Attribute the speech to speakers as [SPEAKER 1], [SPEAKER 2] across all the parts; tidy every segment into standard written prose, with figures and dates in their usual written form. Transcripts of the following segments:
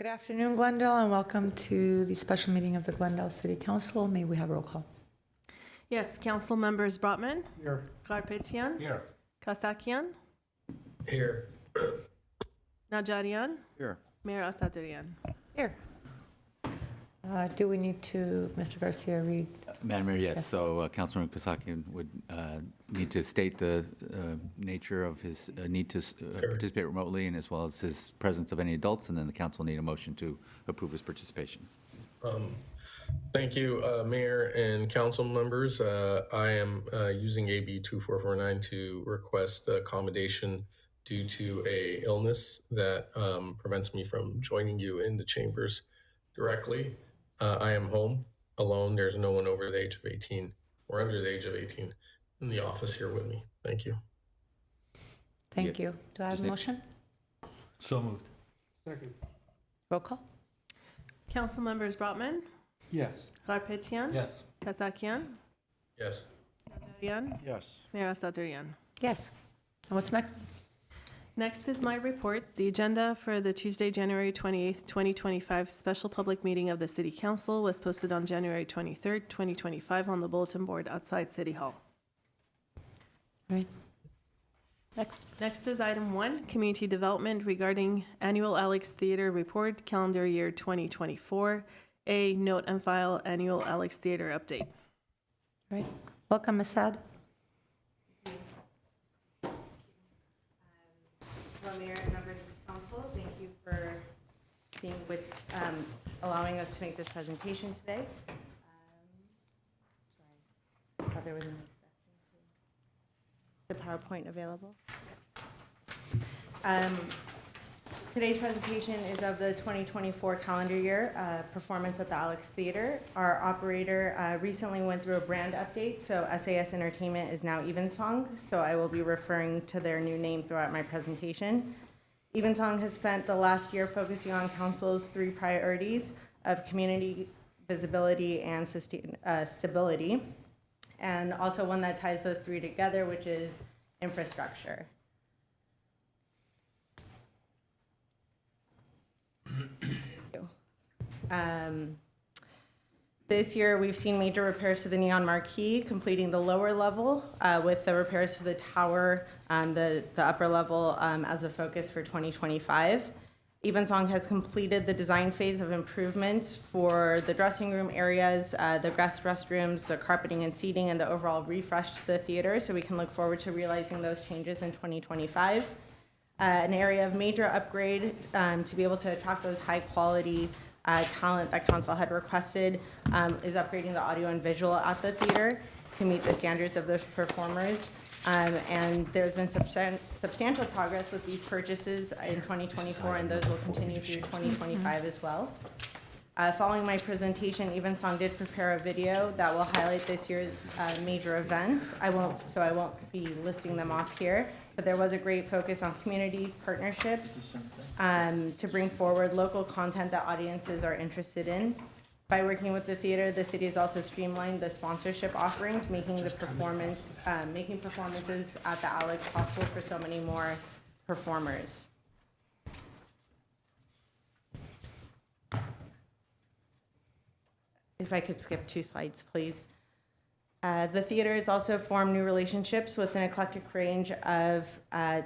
[SPEAKER 1] Good afternoon, Glendale, and welcome to the special meeting of the Glendale City Council. May we have roll call?
[SPEAKER 2] Yes, council members Brotman,
[SPEAKER 3] Here.
[SPEAKER 2] Garpetian,
[SPEAKER 3] Here.
[SPEAKER 2] Kasakian,
[SPEAKER 3] Here.
[SPEAKER 2] Najarian,
[SPEAKER 3] Here.
[SPEAKER 2] Mayor Asadarian.
[SPEAKER 1] Here. Do we need to, Mr. Garcia, read?
[SPEAKER 4] Madam Mayor, yes.
[SPEAKER 1] Yes.
[SPEAKER 4] So Councilman Kasakian would need to state the nature of his need to participate remotely and as well as his presence of any adults, and then the council need a motion to approve his participation.
[SPEAKER 3] Thank you, Mayor and council members. I am using AB 2449 to request accommodation due to a illness that prevents me from joining you in the chambers directly. I am home alone. There's no one over the age of 18 or under the age of 18 in the office here with me. Thank you.
[SPEAKER 1] Thank you. Do I have a motion?
[SPEAKER 3] So moved. Second.
[SPEAKER 1] Roll call?
[SPEAKER 2] Council members Brotman,
[SPEAKER 3] Yes.
[SPEAKER 2] Garpetian,
[SPEAKER 3] Yes.
[SPEAKER 2] Kasakian,
[SPEAKER 3] Yes.
[SPEAKER 2] Najarian,
[SPEAKER 3] Yes.
[SPEAKER 2] Mayor Asadarian.
[SPEAKER 1] Yes. And what's next?
[SPEAKER 2] Next is my report. The agenda for the Tuesday, January 28th, 2025 special public meeting of the City Council was posted on January 23rd, 2025 on the bulletin board outside City Hall.
[SPEAKER 1] All right. Next.
[SPEAKER 2] Next is item 1, community development regarding annual Alex Theater report, calendar year 2024. A, note and file annual Alex Theater update.
[SPEAKER 1] All right. Welcome, Ms. Sad.
[SPEAKER 5] Hello, Mayor and members of the council. Thank you for being with, allowing us to make this presentation today. Sorry, I thought there was an introduction. Is the PowerPoint available? Today's presentation is of the 2024 calendar year performance at the Alex Theater. Our operator recently went through a brand update, so SAS Entertainment is now Evensong, so I will be referring to their new name throughout my presentation. Evensong has spent the last year focusing on council's 3 priorities of community visibility and stability, and also one that ties those 3 together, which is infrastructure. This year, we've seen major repairs to the neon marquee, completing the lower level with the repairs to the tower, the upper level as a focus for 2025. Evensong has completed the design phase of improvements for the dressing room areas, the guest restrooms, the carpeting and seating, and the overall refresh to the theater, so we can look forward to realizing those changes in 2025. An area of major upgrade to be able to attract those high-quality talent that council had requested is upgrading the audio and visual at the theater to meet the standards of those performers. And there's been substantial progress with these purchases in 2024, and those will continue through 2025 as well. Following my presentation, Evensong did prepare a video that will highlight this year's major events. I won't be listing them off here, but there was a great focus on community partnerships to bring forward local content that audiences are interested in. By working with the theater, the city has also streamlined the sponsorship offerings, making performances at the Alex possible for so many more performers. If I could skip 2 slides, please. The theater has also formed new relationships with an eclectic range of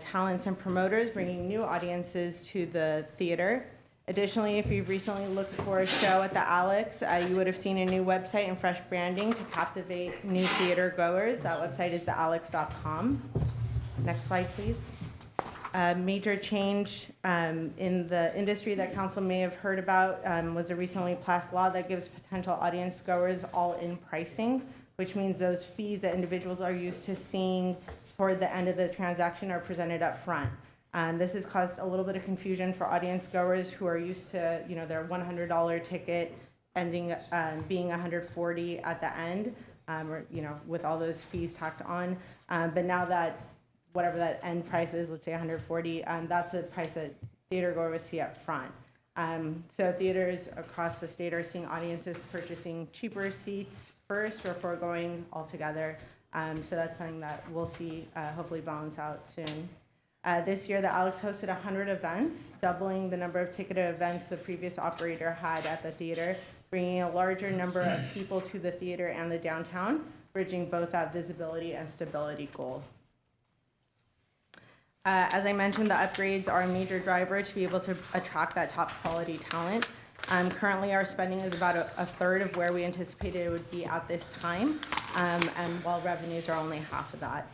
[SPEAKER 5] talents and promoters, bringing new audiences to the theater. Additionally, if you've recently looked for a show at the Alex, you would have seen a new website and fresh branding to captivate new theater goers. That website is thealex.com. Next slide, please. A major change in the industry that council may have heard about was a recently passed law that gives potential audience goers all-in pricing, which means those fees that individuals are used to seeing toward the end of the transaction are presented up front. This has caused a little bit of confusion for audience goers who are used to, their $100 ticket ending being $140 at the end, or with all those fees tacked on. But now that whatever that end price is, let's say $140, that's the price that theater goers see up front. So theaters across the state are seeing audiences purchasing cheaper seats first or foregoing altogether. So that's something that we'll see hopefully balance out soon. This year, the Alex hosted 100 events, doubling the number of ticketed events the previous operator had at the theater, bringing a larger number of people to the theater and the downtown, bridging both that visibility and stability goal. As I mentioned, the upgrades are a major driver to be able to attract that top quality talent. Currently, our spending is about a third of where we anticipated it would be at this time, and while revenues are only half of that.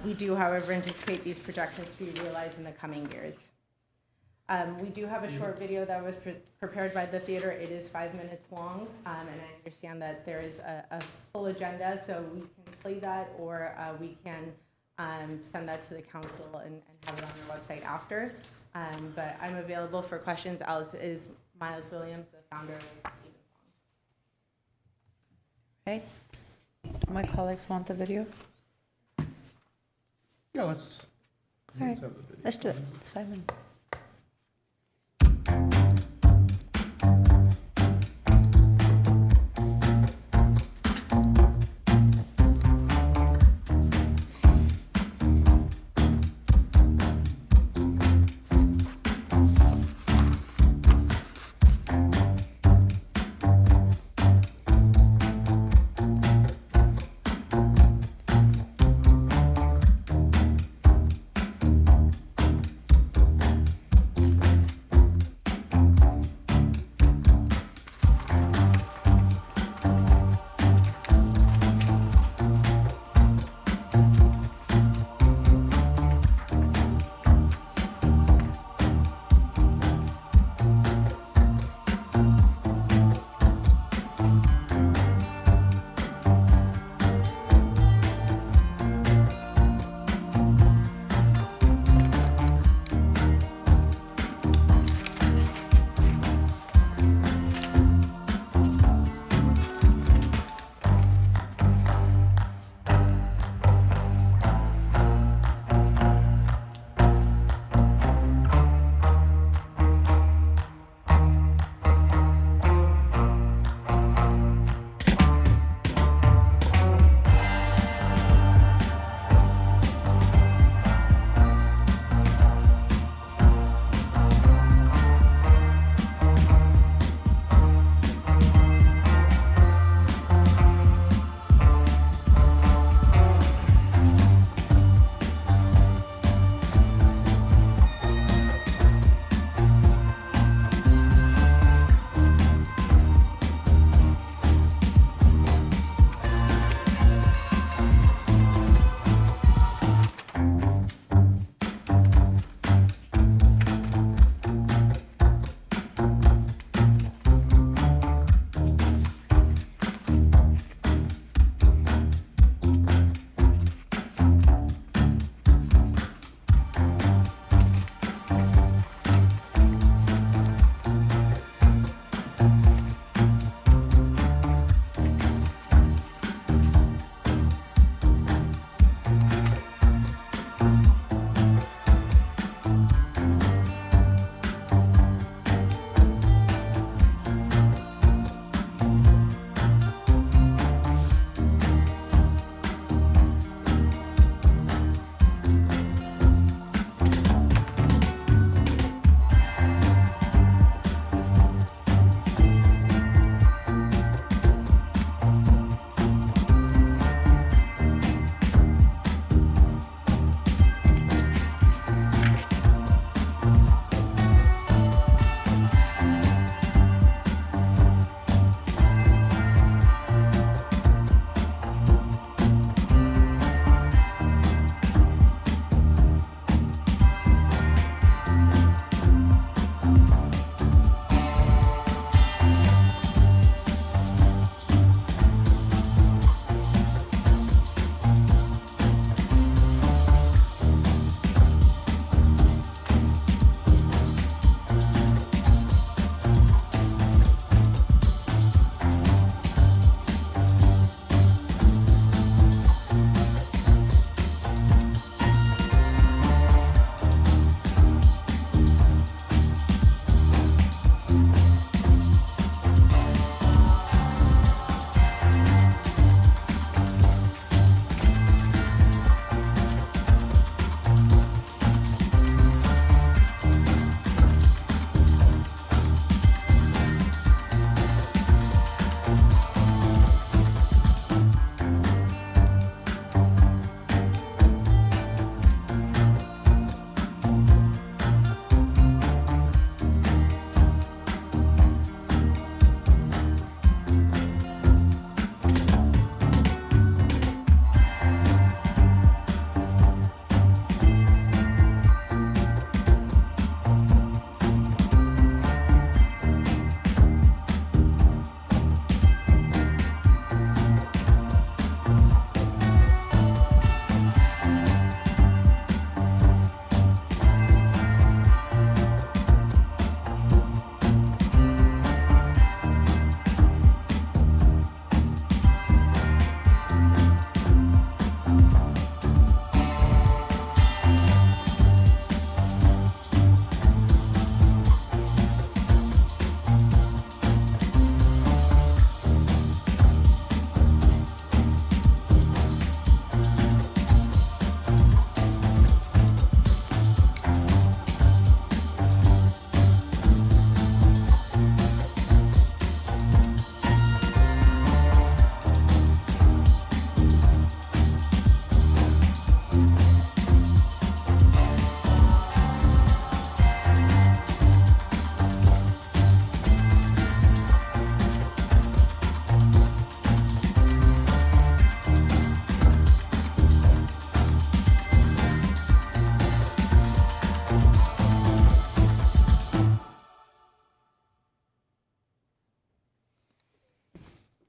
[SPEAKER 5] We do, however, anticipate these projections to be realized in the coming years. We do have a short video that was prepared by the theater. It is 5 minutes long, and I understand that there is a full agenda, so we can play that, or we can send that to the council and have it on our website after. But I'm available for questions, as is Miles Williams, the founder of Evensong.
[SPEAKER 1] Right? My colleagues want the video?
[SPEAKER 6] Yeah, let's
[SPEAKER 1] All right,
[SPEAKER 6] have the video.
[SPEAKER 1] let's do it. It's 5 minutes.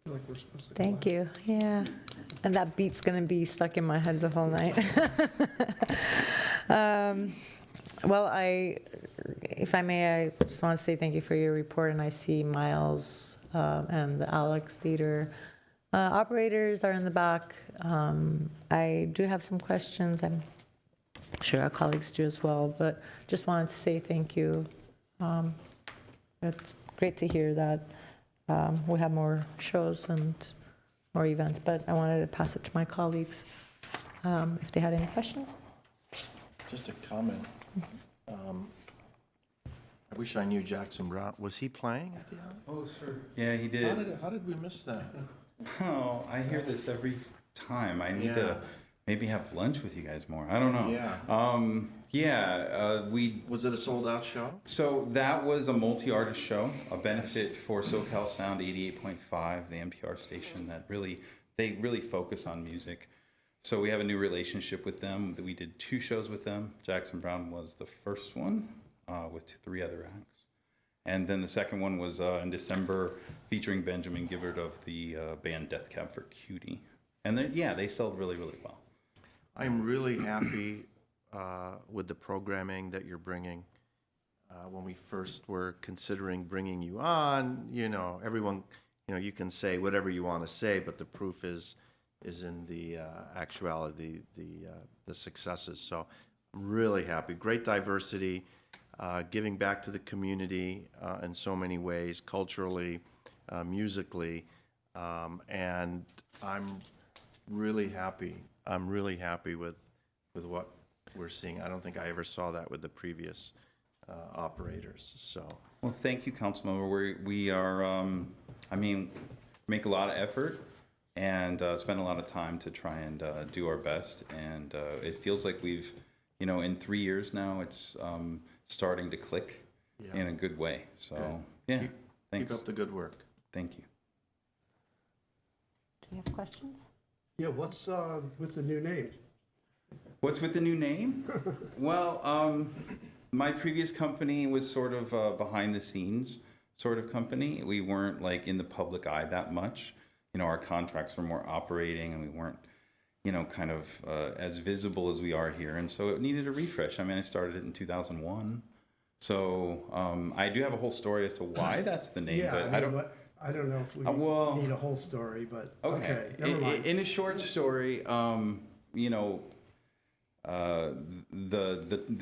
[SPEAKER 6] feel like we're supposed to.
[SPEAKER 1] Thank
[SPEAKER 6] clap.
[SPEAKER 1] you. Yeah. And that beat's going to be stuck in my head the whole night. Well, if I may, I just want to say thank you for your report, and I see Miles and the Alex Theater operators are in the back. I do have some questions. I'm sure our colleagues do as well, but just wanted to say thank you. It's great to hear that we have more shows and more events, but I wanted to pass it to my colleagues if they had any questions.
[SPEAKER 6] Just a comment. I wish I knew Jackson Brown. Was he playing at the Alex?
[SPEAKER 7] Oh, sure. Yeah, he did.
[SPEAKER 6] How did we miss that?
[SPEAKER 7] Oh, I hear this every time. I need
[SPEAKER 6] Yeah.
[SPEAKER 7] to maybe have lunch with you guys more. I don't know.
[SPEAKER 6] Yeah.
[SPEAKER 7] We
[SPEAKER 6] Was it a sold-out show?
[SPEAKER 7] so that was a multi-artist show, a benefit for SoCal Sound 88.5, the NPR station they really focus on music. So we have a new relationship with them. We did 2 shows with them. Jackson Brown was the first one with 3 other acts. And then the second one was in December featuring Benjamin Gibbard of the band Death Cab for Cutie. And they sold really, really well.
[SPEAKER 6] I'm really happy with the programming that you're bringing. When we first were considering bringing you on, everyone, you can say whatever you want to say, but the proof is in the actuality, the successes. So I'm really happy. Great diversity, giving back to the community in so many ways, culturally, musically, and I'm really happy. I'm really happy with what we're seeing. I don't think I ever saw that with the previous operators. So
[SPEAKER 7] Well, thank you, Councilmember. We are, make a lot of effort and spend a lot of time to try and do our best. And it feels like we've, in 3 years now, it's starting to click in a good way. So,
[SPEAKER 6] Good.
[SPEAKER 7] yeah, thanks.
[SPEAKER 6] keep up the good work.
[SPEAKER 7] Thank you.
[SPEAKER 1] Do you have questions?
[SPEAKER 8] Yeah, what's with the new name?
[SPEAKER 7] What's with the new name? Well, my previous company was sort of behind the scenes sort of company. We weren't like in the public eye that much. Our contracts were more operating and we weren't, kind of as visible as we are here. And so it needed a refresh. I started it in 2001. So I do have a whole story as to why that's the name,
[SPEAKER 8] Yeah,
[SPEAKER 7] but
[SPEAKER 8] I don't know if we
[SPEAKER 7] well,
[SPEAKER 8] need a whole story, but
[SPEAKER 7] okay.
[SPEAKER 8] never mind.
[SPEAKER 7] In a short story, the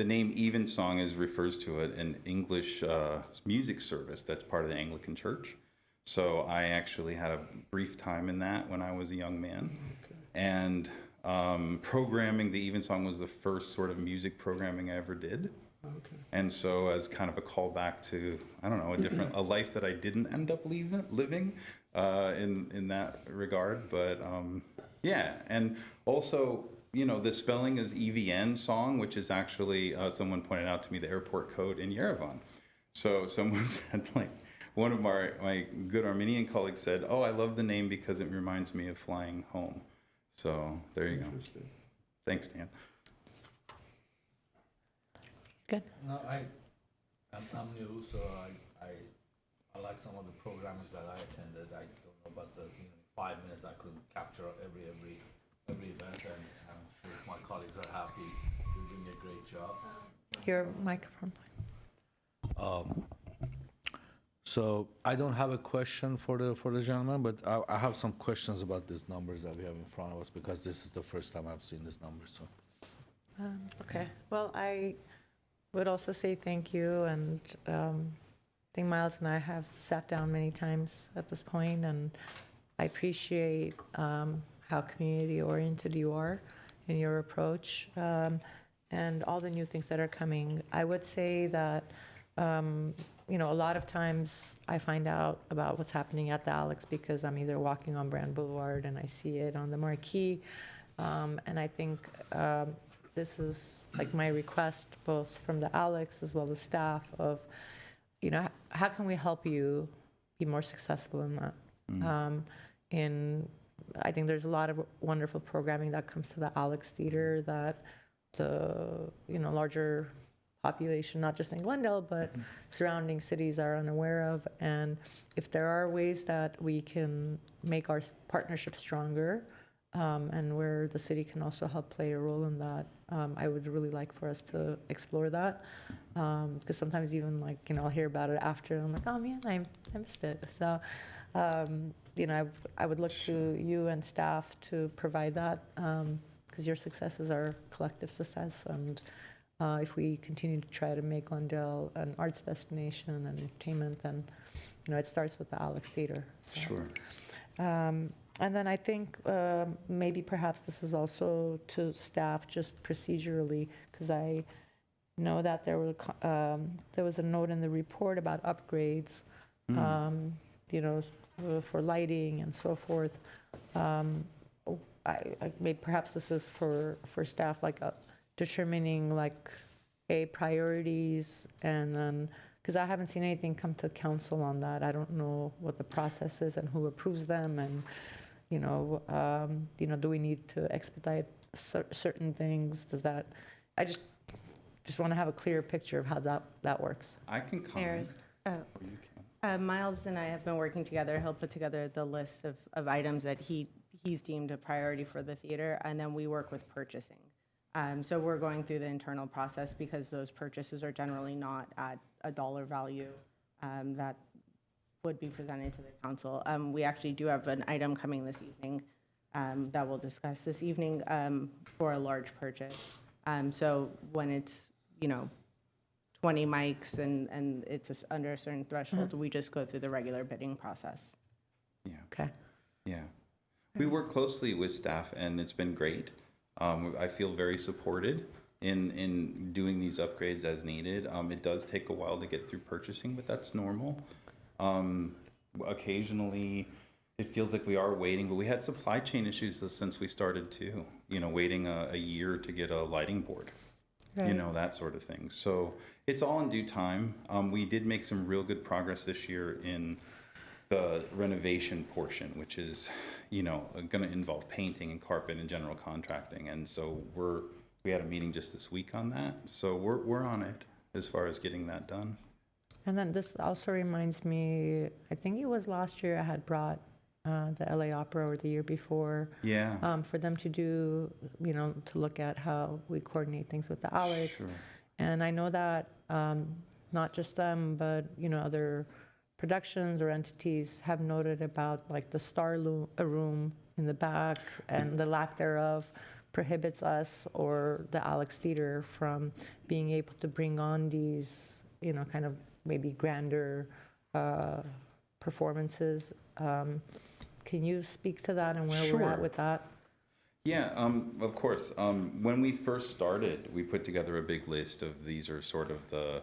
[SPEAKER 7] name Evensong refers to an English music service that's part of the Anglican Church. So I actually had a brief time in that when I was a young man. Okay. And programming the Evensong was the first sort of music programming I ever did. Okay. And so as kind of a callback to, a life that I didn't end up living in that regard. But and also, the spelling is EVN song, which is actually, someone pointed out to me, the airport code in Yerevan. So someone said, one of my good Armenian colleagues said, "Oh, I love the name because it reminds me of flying home." So there you go. Thanks, Dan.
[SPEAKER 1] Good.
[SPEAKER 9] No, I'm new, so I like some of the programs that I attended. I don't know about the 5 minutes I couldn't capture every event, and I'm sure my colleagues are happy. You're doing a great job.
[SPEAKER 1] Your microphone.
[SPEAKER 9] So I don't have a question for the gentleman, but I have some questions about these numbers that we have in front of us because this is the first time I've seen these numbers. So
[SPEAKER 1] Okay. Well, I would also say thank you, and I think Miles and I have sat down many times at this point, and I appreciate how community-oriented you are in your approach, and all the new things that are coming. I would say that, a lot of times I find out about what's happening at the Alex because I'm either walking on Brand Boulevard and I see it on the marquee, and I think this is like my request, both from the Alex as well as staff, of, how can we help you be more successful in that? I think there's a lot of wonderful programming that comes to the Alex Theater that the larger population, not just in Glendale, but surrounding cities are unaware of. And if there are ways that we can make our partnership stronger, and where the city can also help play a role in that, I would really like for us to explore that. Because sometimes even like, I'll hear about it after, and I'm like, oh man, I missed it. So, I would look to you and staff to provide that, because your success is our collective success. And if we continue to try to make Glendale an arts destination and entertainment, then, it starts with the Alex Theater. So.
[SPEAKER 7] Sure.
[SPEAKER 1] And then I think maybe perhaps this is also to staff just procedurally, because I know that there was a note in the report about upgrades, for lighting and so forth. Maybe perhaps this is for staff, like determining like priorities, and then, because I haven't seen anything come to council on that. I don't know what the process is and who approves them, and do we need to expedite certain things? Does that? I just want to have a clear picture of how that works.
[SPEAKER 7] I can comment.
[SPEAKER 5] Mayor's,
[SPEAKER 7] Or you can.
[SPEAKER 5] Miles and I have been working together. He'll put together the list of items that he's deemed a priority for the theater, and then we work with purchasing. So we're going through the internal process, because those purchases are generally not at a dollar value that would be presented to the council. We actually do have an item coming this evening that we'll discuss this evening for a large purchase. So when it's, 20 mics and it's under a certain threshold, we just go through the regular bidding process.
[SPEAKER 7] Yeah.
[SPEAKER 1] Okay.
[SPEAKER 7] Yeah. We work closely with staff, and it's been great. I feel very supported in doing these upgrades as needed. It does take a while to get through purchasing, but that's normal. Occasionally, it feels like we are waiting, but we had supply chain issues since we started too. Waiting a year to get a lighting board,
[SPEAKER 1] Right.
[SPEAKER 7] That sort of thing. So it's all in due time. We did make some real good progress this year in the renovation portion, which is, going to involve painting and carpet and general contracting. And so we had a meeting just this week on that. So we're on it as far as getting that done.
[SPEAKER 1] And then this also reminds me, I think it was last year I had brought the LA Opera, or the year before,
[SPEAKER 7] Yeah.
[SPEAKER 1] for them to do, to look at how we coordinate things with the Alex.
[SPEAKER 7] Sure.
[SPEAKER 1] And I know that not just them, but, other productions or entities have noted about like the Star Room in the back, and the lack thereof prohibits us or the Alex Theater from being able to bring on these, kind of maybe grander performances. Can you speak to that and where we're
[SPEAKER 7] Sure.
[SPEAKER 1] at with that?
[SPEAKER 7] Yeah, of course. When we first started, we put together a big list of these are sort of the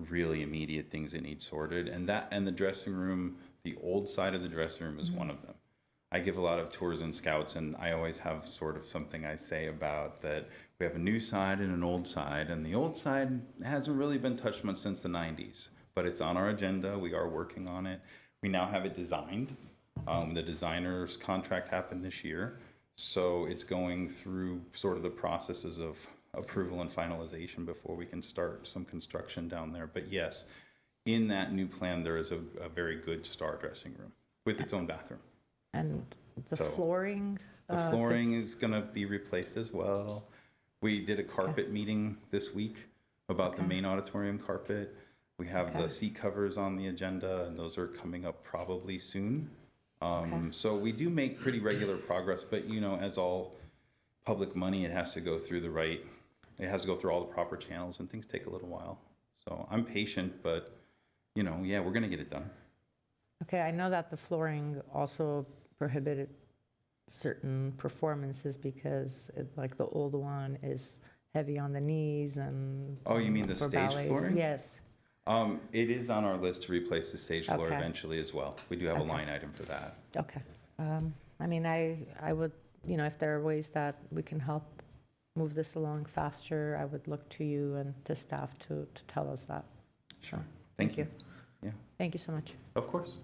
[SPEAKER 7] really immediate things that need sorted, and the dressing room, the old side of the dressing room is one of them. I give a lot of tours and scouts, and I always have sort of something I say about that we have a new side and an old side, and the old side hasn't really been touched much since the 90s, but it's on our agenda. We are working on it. We now have it designed. The designer's contract happened this year, so it's going through sort of the processes of approval and finalization before we can start some construction down there. But yes, in that new plan, there is a very good star dressing room with its own bathroom.
[SPEAKER 1] And the
[SPEAKER 7] So,
[SPEAKER 1] flooring?
[SPEAKER 7] The flooring is going to be replaced as well. We did a carpet meeting this week about the main auditorium carpet. We have the seat covers on the agenda, and those are coming up probably soon. So we do make pretty regular progress, but as all public money, it has to go through all the proper channels, and things take a little while. So I'm patient, but we're going to get it done.
[SPEAKER 1] Okay, I know that the flooring also prohibited certain performances because like the old one is heavy on the knees and.
[SPEAKER 7] Oh, you mean the
[SPEAKER 1] for
[SPEAKER 7] stage
[SPEAKER 1] ballets.
[SPEAKER 7] flooring?
[SPEAKER 1] Yes.
[SPEAKER 7] It is on our list to replace the stage floor
[SPEAKER 1] Okay.
[SPEAKER 7] eventually as well. We do have a
[SPEAKER 1] Okay.
[SPEAKER 7] line item for that.
[SPEAKER 1] Okay. I mean, I would, if there are ways that we can help move this along faster, I would look to you and to staff to tell us that.
[SPEAKER 7] Sure.
[SPEAKER 1] So,
[SPEAKER 7] Thank you. Yeah,
[SPEAKER 1] Thank you so much.
[SPEAKER 7] of course.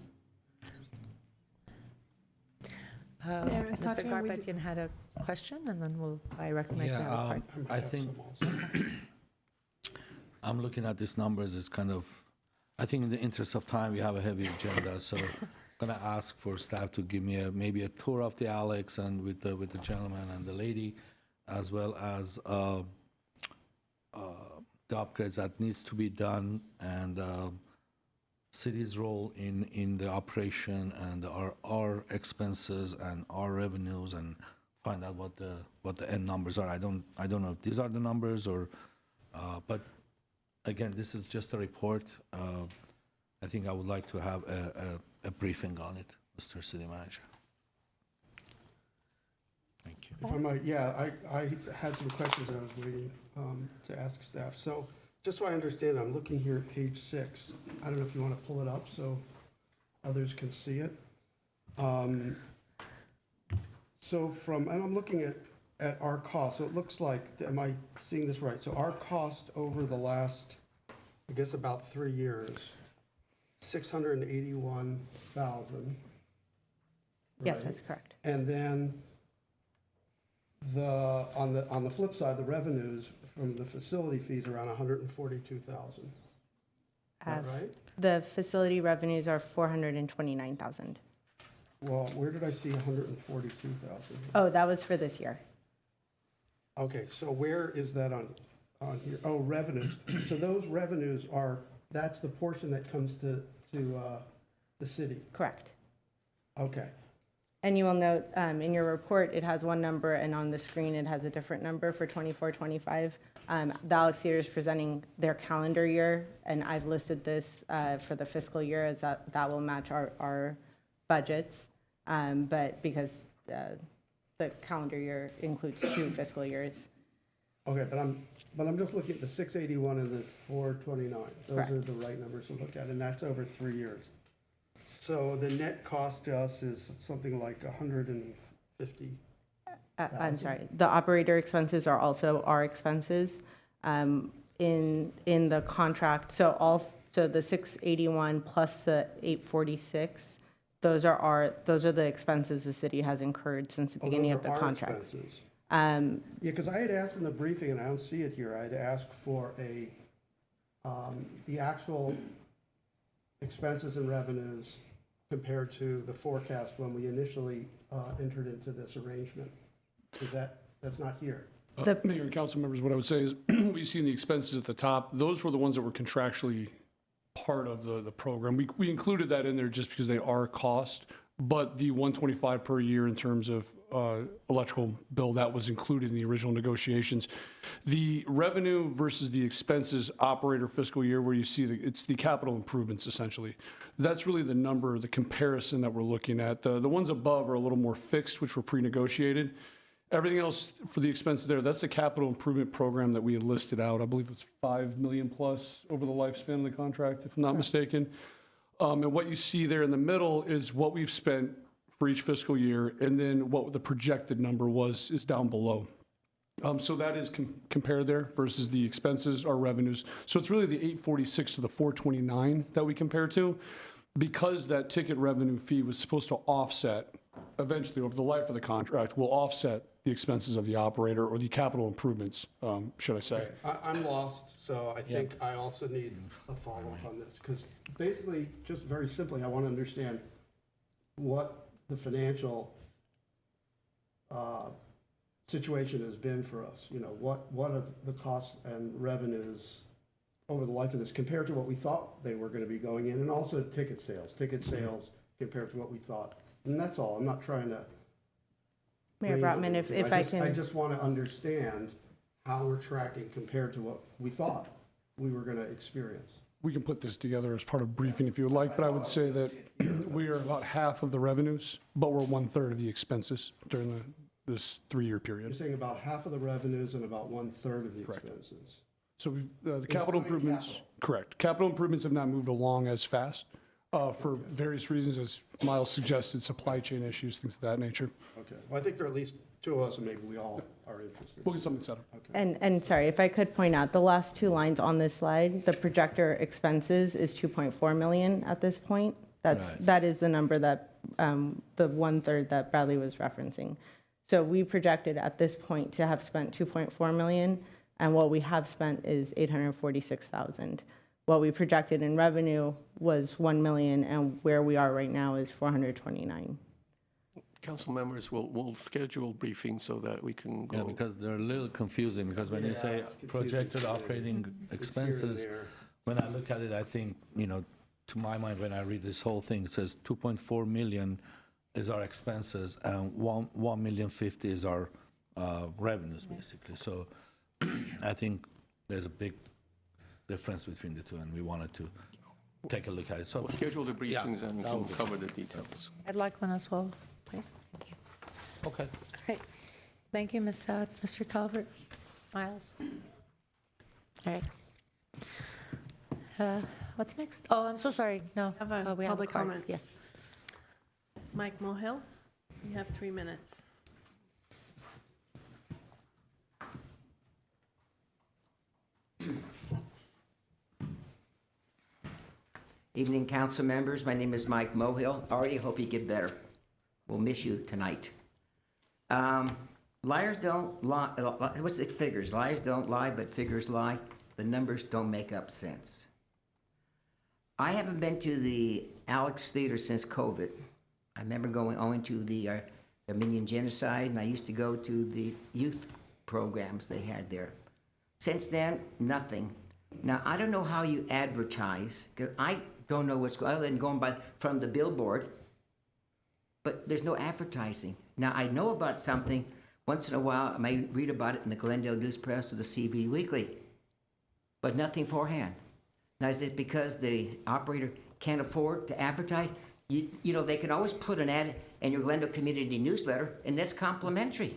[SPEAKER 2] Ms.
[SPEAKER 1] Mr.
[SPEAKER 2] Tatyan, we
[SPEAKER 1] Garpetian had a question, and then I recognize we have a part.
[SPEAKER 9] I think I'm looking at these numbers, it's kind of, I think in the interest of time, we have a heavy agenda, so I'm gonna ask for staff to give me maybe a tour of the Alex and with the gentleman and the lady, as well as the upgrades that needs to be done, and city's role in the operation, and our expenses and our revenues, and find out what the end numbers are. I don't know if these are the numbers or, but again, this is just a report. I think I would like to have a briefing on it, Mr. City Manager. Thank you.
[SPEAKER 8] If I might, yeah, I had some questions that I was waiting to ask staff. So just so I understand, I'm looking here at page 6. I don't know if you want to pull it up so others can see it. So and I'm looking at our cost. So it looks like, am I seeing this right? So our cost over the last, I guess about 3 years, 681,000.
[SPEAKER 5] Yes,
[SPEAKER 8] right?
[SPEAKER 5] that's correct.
[SPEAKER 8] And then on the flip side, the revenues from the facility fees around 142,000. Is that right?
[SPEAKER 5] The facility revenues are 429,000.
[SPEAKER 8] Well, where did I see 142,000?
[SPEAKER 5] Oh, that was for this year.
[SPEAKER 8] Okay, so where is that on here? Oh, revenues. So those revenues that's the portion that comes to the city.
[SPEAKER 5] Correct.
[SPEAKER 8] Okay.
[SPEAKER 5] And you will note in your report, it has one number, and on the screen, it has a different number for 24-25. The Alex Theater is presenting their calendar year, and I've listed this for the fiscal year as that will match our budgets. But because the calendar year includes 2 fiscal years.
[SPEAKER 8] Okay, but I'm just looking at the 681 and the 429. Those
[SPEAKER 5] Correct.
[SPEAKER 8] are the right numbers to look at, and that's over 3 years. So the net cost to us is something like 150.
[SPEAKER 5] I'm sorry, the operator expenses are also our expenses. In the contract, so the 681 plus the 846, those are the expenses the city has incurred since the beginning of the contract.
[SPEAKER 8] Expenses. Yeah, because I had asked in the briefing, and I don't see it here, I had asked for the actual expenses and revenues compared to the forecast when we initially entered into this arrangement. That's not here.
[SPEAKER 10] Mayor and council members, what I would say is, what you see in the expenses at the top, those were the ones that were contractually part of the program. We included that in there just because they are cost, but the 125 per year in terms of electrical bill, that was included in the original negotiations. The revenue versus the expenses operator fiscal year, where you see it's the capital improvements essentially. That's really the number, the comparison that we're looking at. The ones above are a little more fixed, which were pre-negotiated. Everything else for the expenses there, that's the capital improvement program that we had listed out. I believe it's 5 million plus over the lifespan of the contract, if I'm not mistaken. And what you see there in the middle is what we've spent for each fiscal year, and then what the projected number is down below. So that is compared there versus the expenses, our revenues. So it's really the 846 to the 429 that we compare to, because that ticket revenue fee was supposed to offset, eventually over the life of the contract, will offset the expenses of the operator or the capital improvements, should I say.
[SPEAKER 8] Okay, I'm lost, so I think I also need a follow-up on this, because basically, just very simply, I want to understand what the financial situation has been for us. You know, what are the costs and revenues over the life of this compared to what we thought they were going to be going in, and also ticket sales compared to what we thought. And that's all. I'm not trying to.
[SPEAKER 5] Mayor Brotman, if I can.
[SPEAKER 8] I just want to understand how we're tracking compared to what we thought we were going to experience.
[SPEAKER 10] We can put this together as part of briefing if you would like, but I would say that we are about half of the revenues, but we're 1/3 of the expenses during this 3-year period.
[SPEAKER 8] You're saying about half of the revenues and about 1/3 of the
[SPEAKER 10] Correct.
[SPEAKER 8] expenses.
[SPEAKER 10] So the capital
[SPEAKER 8] Including
[SPEAKER 10] improvements,
[SPEAKER 8] capital.
[SPEAKER 10] correct. Capital improvements have not moved along as fast for various reasons, as Miles suggested, supply chain issues, things of that nature.
[SPEAKER 8] Okay. Well, I think there are at least 2 of us, and maybe we all are interested.
[SPEAKER 10] We'll get something set up.
[SPEAKER 5] And sorry, if I could point out, the last 2 lines on this slide, the projector expenses is 2.4 million at this point. That is the number that, the 1/3 that Bradley was referencing. So we projected at this point to have spent 2.4 million. and what we have spent is 846,000. What we projected in revenue was 1 million, and where we are right now is 429.
[SPEAKER 11] Council members, we'll schedule briefings so that we can go.
[SPEAKER 9] Yeah, because they're a little confusing, because when you say projected operating expenses, when I look at it, I think, to my mind, when I read this whole thing, it says 2.4 million is our expenses, and 1,050,000 is our revenues, basically. So I think there's a big difference between the two, and we wanted to take a look at it. So
[SPEAKER 11] We'll schedule the briefings and
[SPEAKER 9] that
[SPEAKER 11] we'll
[SPEAKER 9] would be
[SPEAKER 11] cover the details.
[SPEAKER 1] I'd like one as well, please. Thank you.
[SPEAKER 9] okay.
[SPEAKER 1] Great. Thank you, Ms. Sad. Mr. Calvert? Miles? All right. What's next? Oh, I'm so sorry. No.
[SPEAKER 2] Have a
[SPEAKER 1] we
[SPEAKER 2] public
[SPEAKER 1] card.
[SPEAKER 2] comment.
[SPEAKER 1] Yes.
[SPEAKER 2] Mike Mohill, you have 3 minutes.
[SPEAKER 12] Evening, council members. My name is Mike Mohill. Already hope you get better. We'll miss you tonight. Liars don't lie. What's the figures? Liars don't lie, but figures lie. The numbers don't make up sense. I haven't been to the Alex Theater since COVID. I remember owing to the Armenian genocide, and I used to go to the youth programs they had there. Since then, nothing. Now, I don't know how you advertise, because I don't know what's going on, other than going by from the billboard, but there's no advertising. Now, I know about something. Once in a while, I may read about it in the Glendale News Press or the CB Weekly, but nothing forehand. Now, is it because the operator can't afford to advertise? You know, they can always put an ad in your Glendale Community newsletter, and that's complimentary.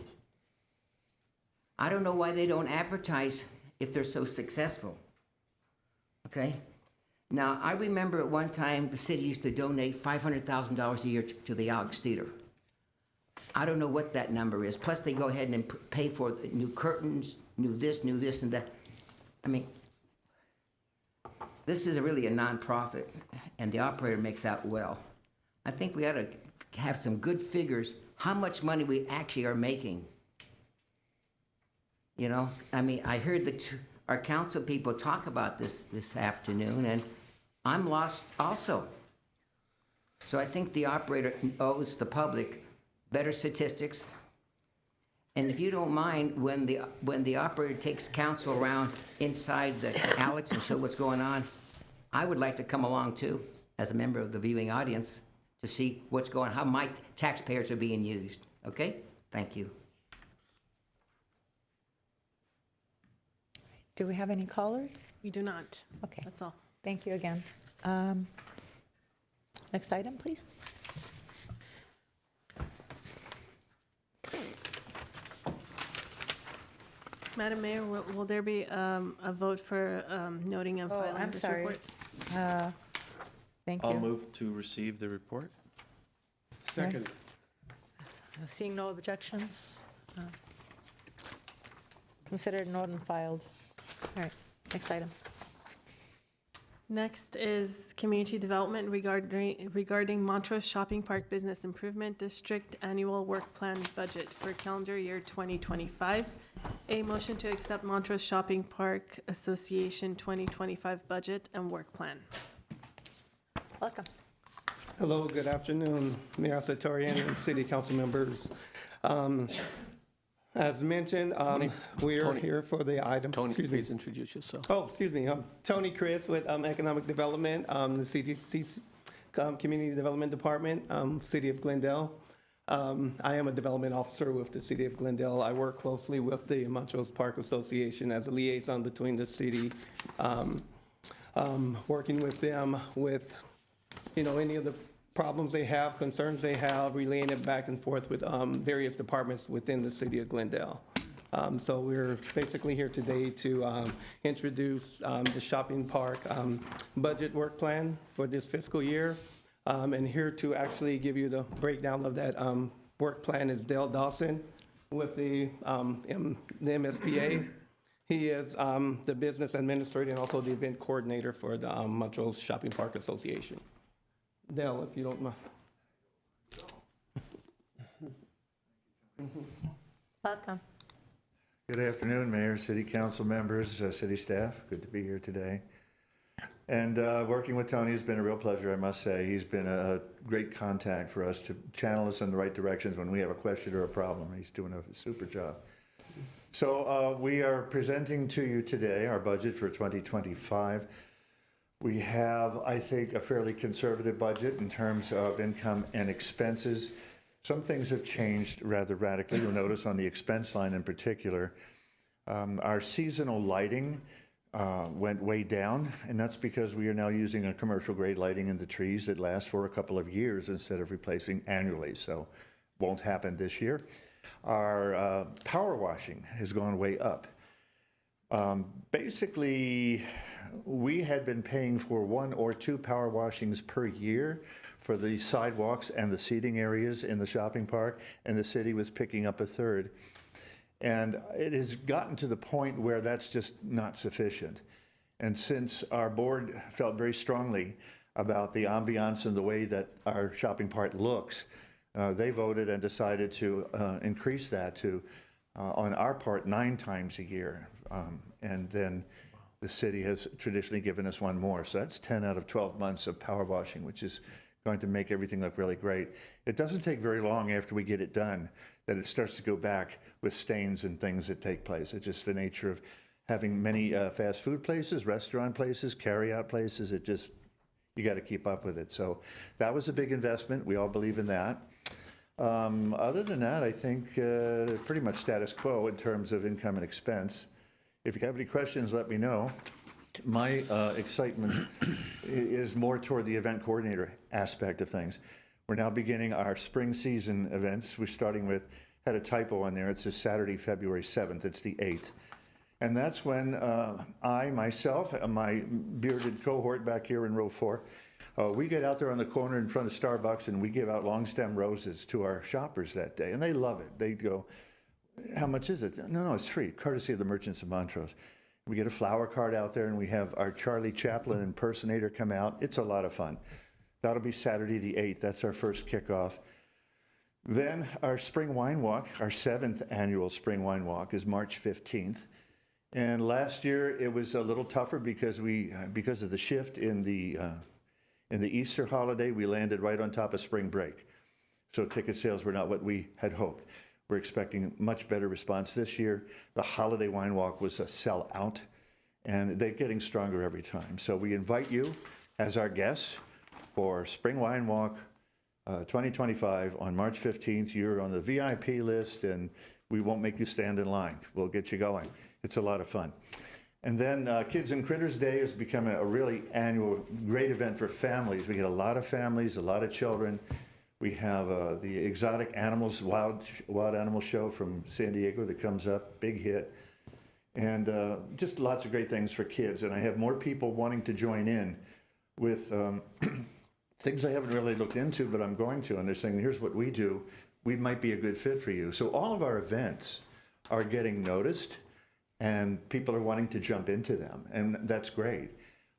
[SPEAKER 12] I don't know why they don't advertise if they're so successful. Okay? Now, I remember at one time the city used to donate $500,000 a year to the Alex Theater. I don't know what that number is. Plus, they go ahead and pay for new curtains, new this, and that. I mean, this is really a nonprofit, and the operator makes out well. I think we ought to have some good figures, how much money we actually are making. You know, I mean, I heard our council people talk about this afternoon, and I'm lost also. So I think the operator owes the public better statistics. And if you don't mind, when the operator takes council around inside the Alex and show what's going on, I would like to come along too, as a member of the viewing audience, to see what's going on, how my taxpayers are being used. Okay? Thank you.
[SPEAKER 1] Do we have any callers?
[SPEAKER 2] We do not.
[SPEAKER 1] Okay.
[SPEAKER 2] That's all.
[SPEAKER 1] Thank you again. Next item, please.
[SPEAKER 2] Madam Mayor, will there be a vote for noting and
[SPEAKER 1] Oh,
[SPEAKER 2] filing
[SPEAKER 1] I'm
[SPEAKER 2] this
[SPEAKER 1] sorry.
[SPEAKER 2] report?
[SPEAKER 1] Thank
[SPEAKER 6] I'll
[SPEAKER 1] you.
[SPEAKER 6] move to receive the report.
[SPEAKER 8] Second.
[SPEAKER 1] Seeing no objections, considered noted and filed. All right, next item.
[SPEAKER 2] Next is community development regarding Montrose Shopping Park Business Improvement District Annual Work Plan Budget for calendar year 2025. A motion to accept Montrose Shopping Park Association 2025 budget and work plan.
[SPEAKER 1] Welcome.
[SPEAKER 13] Hello, good afternoon, Mayor Satorian and City Council members. As mentioned, we are
[SPEAKER 11] Tony.
[SPEAKER 13] here for the item.
[SPEAKER 11] Tony,
[SPEAKER 13] Excuse me.
[SPEAKER 11] please introduce yourself.
[SPEAKER 13] Oh, excuse me. Tony Chris with Economic Development, the CDC Community Development Department, City of Glendale. I am a development officer with the City of Glendale. I work closely with the Montrose Park Association as a liaison between the city, working with them with, you know, any of the problems they have, concerns they have, relaying it back and forth with various departments within the City of Glendale. So we're basically here today to introduce the shopping park budget work plan for this fiscal year. And here to actually give you the breakdown of that work plan is Dale Dawson with the MSPA. He is the business administrator and also the event coordinator for the Montrose Shopping Park Association. Dale, if you don't mind.
[SPEAKER 1] Welcome.
[SPEAKER 14] Good afternoon, Mayor, City Council members, city staff. Good to be here today. And working with Tony has been a real pleasure, I must say. He's been a great contact for us to channel us in the right directions when we have a question or a problem. He's doing a super job. So we are presenting to you today our budget for 2025. We have, I think, a fairly conservative budget in terms of income and expenses. Some things have changed rather radically. You'll notice on the expense line in particular, our seasonal lighting went way down, and that's because we are now using a commercial grade lighting in the trees that lasts for a couple of years instead of replacing annually, so won't happen this year. Our power washing has gone way up. Basically, we had been paying for 1 or 2 power washings per year for the sidewalks and the seating areas in the shopping park, and the city was picking up a third. And it has gotten to the point where that's just not sufficient. And since our board felt very strongly about the ambiance and the way that our shopping park looks, they voted and decided to increase that to, on our part, 9 times a year. And then the city has traditionally given us 1 more. So that's 10 out of 12 months of power washing, which is going to make everything look really great. It doesn't take very long after we get it done that it starts to go back with stains and things that take place. It's just the nature of having many fast food places, restaurant places, carry-out places. It just, you got to keep up with it. So that was a big investment. We all believe in that. Other than that, I think pretty much status quo in terms of income and expense. If you have any questions, let me know. My excitement is more toward the event coordinator aspect of things. We're now beginning our spring season events. We're starting with, had a typo on there. It says Saturday, February 7th. It's the 8th. And that's when I, myself, and my bearded cohort back here in row 4, we get out there on the corner in front of Starbucks and we give out long stem roses to our shoppers that day. And they love it. They go, how much is it? No, it's free, courtesy of the Merchants of Montrose. We get a flower cart out there and we have our Charlie Chaplin impersonator come out. It's a lot of fun. That'll be Saturday the 8th. That's our first kickoff. Then our spring wine walk, our 7th annual spring wine walk, is March 15th. And last year it was a little tougher because of the shift in the Easter holiday, we landed right on top of spring break. So ticket sales were not what we had hoped. We're expecting much better response this year. The holiday wine walk was a sellout, and they're getting stronger every time. So we invite you as our guests for Spring Wine Walk 2025 on March 15th. You're on the VIP list, and we won't make you stand in line. We'll get you going. It's a lot of fun. And then Kids and Critters Day has become a really annual great event for families. We get a lot of families, a lot of children. We have the Exotic Animals, Wild Animal Show from San Diego that comes up, big hit. And just lots of great things for kids. And I have more people wanting to join in with things I haven't really looked into, but I'm going to. And they're saying, here's what we do. We might be a good fit for you. So all of our events are getting noticed, and people are wanting to jump into them. And that's great.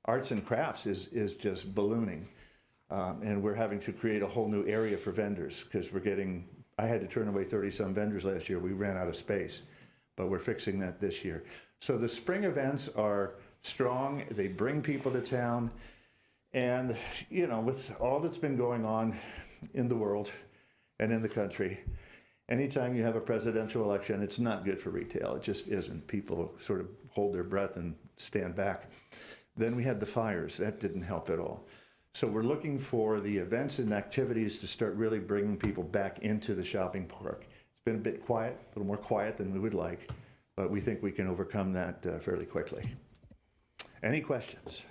[SPEAKER 14] Arts and crafts is just ballooning. And we're having to create a whole new area for vendors because I had to turn away 30-some vendors last year. We ran out of space, but we're fixing that this year. So the spring events are strong. They bring people to town. And, you know, with all that's been going on in the world and in the country, anytime you have a presidential election, it's not good for retail. It just isn't. People sort of hold their breath and stand back. Then we had the fires. That didn't help at all. So we're looking for the events and activities to start really bringing people back into the shopping park. It's been a bit quiet, a little more quiet than we would like, but we think we can overcome that fairly quickly. Any questions?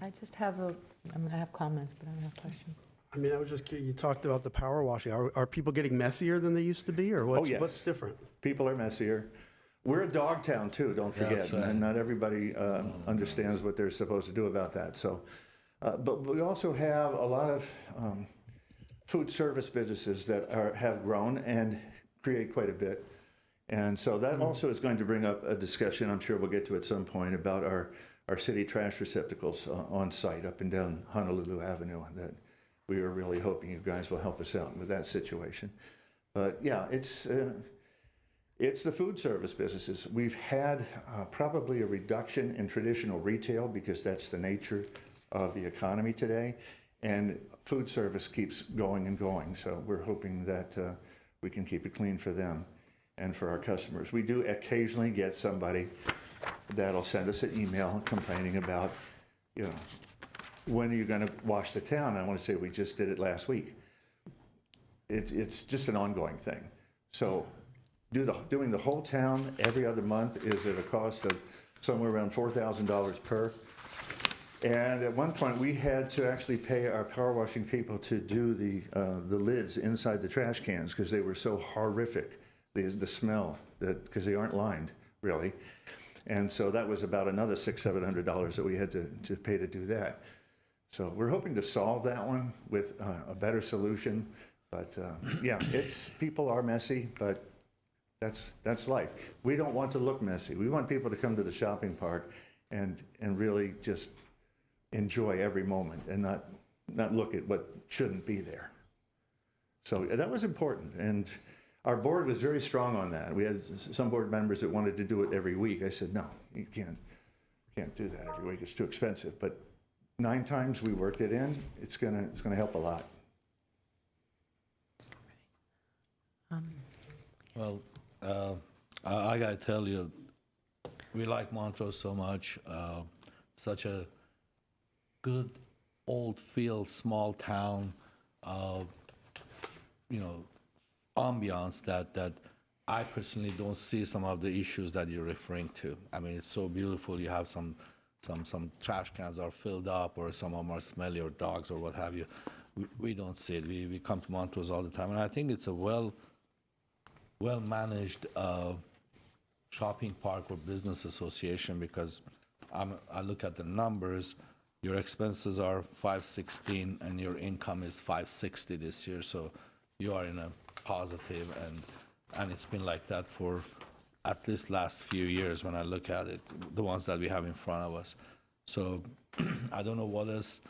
[SPEAKER 1] I just have I have comments, but I don't have questions.
[SPEAKER 8] I mean, I was just curious, you talked about the power washing. Are people getting messier than they used to be, or what's,
[SPEAKER 14] yes.
[SPEAKER 8] what's different?
[SPEAKER 14] People are messier. We're a dog town too, don't forget.
[SPEAKER 9] That's right.
[SPEAKER 14] And not everybody understands what they're supposed to do about that. So, but we also have a lot of food service businesses that have grown and create quite a bit. And so that also is going to bring up a discussion, I'm sure we'll get to at some point, about our city trash receptacles on site up and down Honolulu Avenue, that we are really hoping you guys will help us out with that situation. But yeah, it's the food service businesses. We've had probably a reduction in traditional retail because that's the nature of the economy today. And food service keeps going and going. So we're hoping that we can keep it clean for them and for our customers. We do occasionally get somebody that'll send us an email complaining about, you know, when are you going to wash the town? I want to say we just did it last week. It's just an ongoing thing. So doing the whole town every other month is at a cost of somewhere around $4,000 per. And at one point, we had to actually pay our power washing people to do the lids inside the trash cans because they were so horrific, the smell, because they aren't lined, really. And so that was about another $600-700 that we had to pay to do that. So we're hoping to solve that one with a better solution. But yeah, people are messy, but that's life. We don't want to look messy. We want people to come to the shopping park and really just enjoy every moment and not look at what shouldn't be there. So that was important. And our board was very strong on that. We had some board members that wanted to do it every week. I said, no, you can't do that every week. It's too expensive. But 9 times we worked it in, it's gonna help a lot.
[SPEAKER 9] Well, I gotta tell you, we like Montrose so much. Such a good old feel, small town, ambiance that I personally don't see some of the issues that you're referring to. I mean, it's so beautiful. You have some trash cans are filled up, or some of them are smelly, or dogs, or what have you. We don't see it. We come to Montrose all the time, and I think it's a well-managed shopping park or business association, because I look at the numbers. Your expenses are $516 and your income is $560 this year, so you are in a positive, and it's been like that for at least last few years when I look at it, the ones that we have in front of us. So I don't know what else.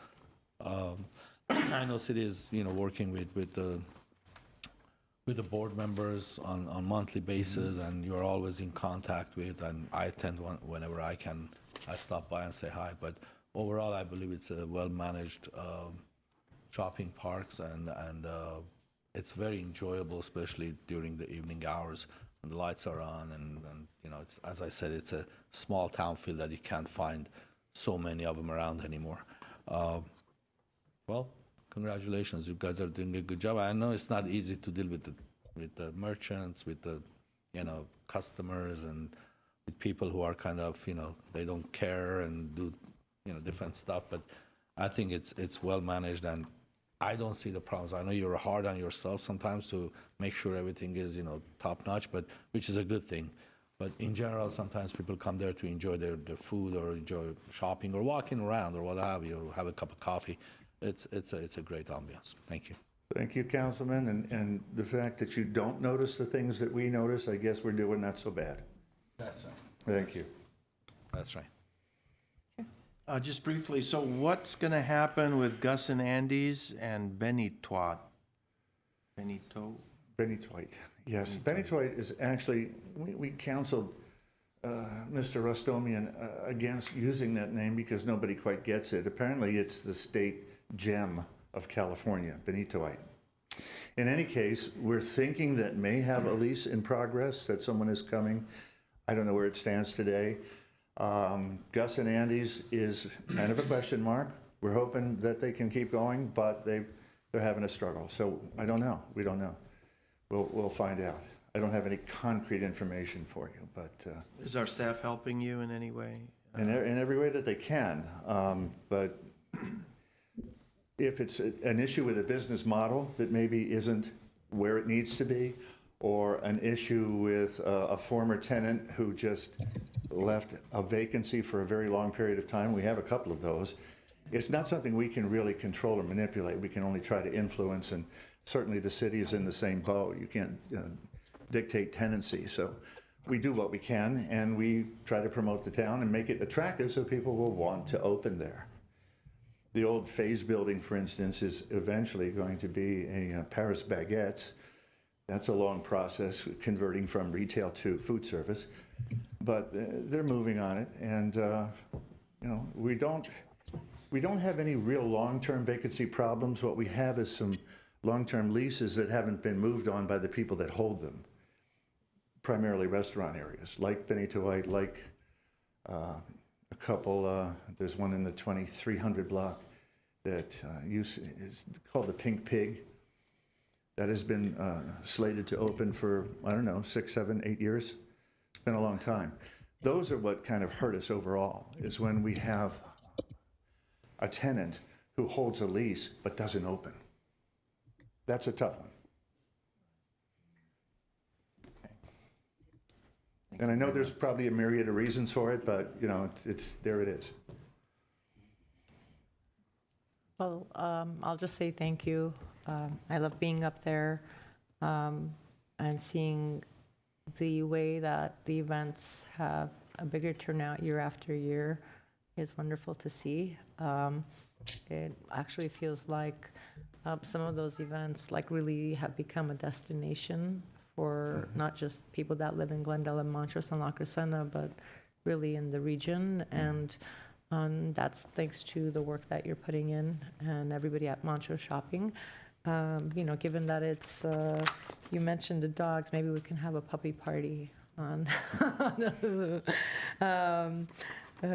[SPEAKER 9] I know city is working with the board members on monthly basis, and you're always in contact with, and I attend whenever I can. I stop by and say hi, but overall, I believe it's a well-managed shopping parks, and it's very enjoyable, especially during the evening hours when the lights are on, and it's, as I said, it's a small town feel that you can't find so many of them around anymore. Well, congratulations, you guys are doing a good job. I know it's not easy to deal with the merchants, with the customers, and with people who are kind of they don't care and do different stuff, but I think it's well managed, and I don't see the problems. I know you're hard on yourself sometimes to make sure everything is top notch, but which is a good thing. But in general, sometimes people come there to enjoy their food, or enjoy shopping, or walking around, or what have you, or have a cup of coffee. It's a great ambiance. Thank you.
[SPEAKER 14] Thank you, Councilman. And the fact that you don't notice the things that we notice, I guess we're doing not so bad.
[SPEAKER 9] That's right.
[SPEAKER 14] Thank you.
[SPEAKER 9] That's right.
[SPEAKER 6] Just briefly, so what's going to happen with Gus and Andy's and Benitoit?
[SPEAKER 14] Benitoit, yes. Benitoit is actually, we counseled Mr. Rostomian against using that name because nobody quite gets it. Apparently, it's the state gem of California, Benitoit. In any case, we're thinking that may have a lease in progress, that someone is coming. I don't know where it stands today. Gus and Andy's is kind of a question mark. We're hoping that they can keep going, but they're having a struggle. So I don't know. We don't know. We'll find out. I don't have any concrete information for you, but
[SPEAKER 6] Is our staff helping you in any way?
[SPEAKER 14] in every way that they can. But if it's an issue with a business model that maybe isn't where it needs to be, or an issue with a former tenant who just left a vacancy for a very long period of time, we have a couple of those. It's not something we can really control or manipulate. We can only try to influence, and certainly the city is in the same boat. You can't dictate tenancy. So we do what we can, and we try to promote the town and make it attractive so people will want to open there. The old Phase building, for instance, is eventually going to be a Paris Baguette, That's a long process, converting from retail to food service. But they're moving on it, and you know, we don't have any real long-term vacancy problems. What we have is some long-term leases that haven't been moved on by the people that hold them, primarily restaurant areas, like Benito White, like a couple, there's one in the 2300 block that is called the Pink Pig, that has been slated to open for, I don't know, 6, 7, 8 years. It's been a long time. Those are what kind of hurt us overall, is when we have a tenant who holds a lease but doesn't open. That's a tough one. And I know there's probably a myriad of reasons for it, but you know, it's there it is.
[SPEAKER 1] Well, I'll just say thank you. I love being up there and seeing the way that the events have a bigger turnout year after year is wonderful to see. It actually feels like some of those events like really have become a destination for not just people that live in Glendale and Montrose and La Crescenta, but really in the region. And that's thanks to the work that you're putting in and everybody at Montrose Shopping. You know, given that it's, you mentioned the dogs, maybe we can have a puppy party on,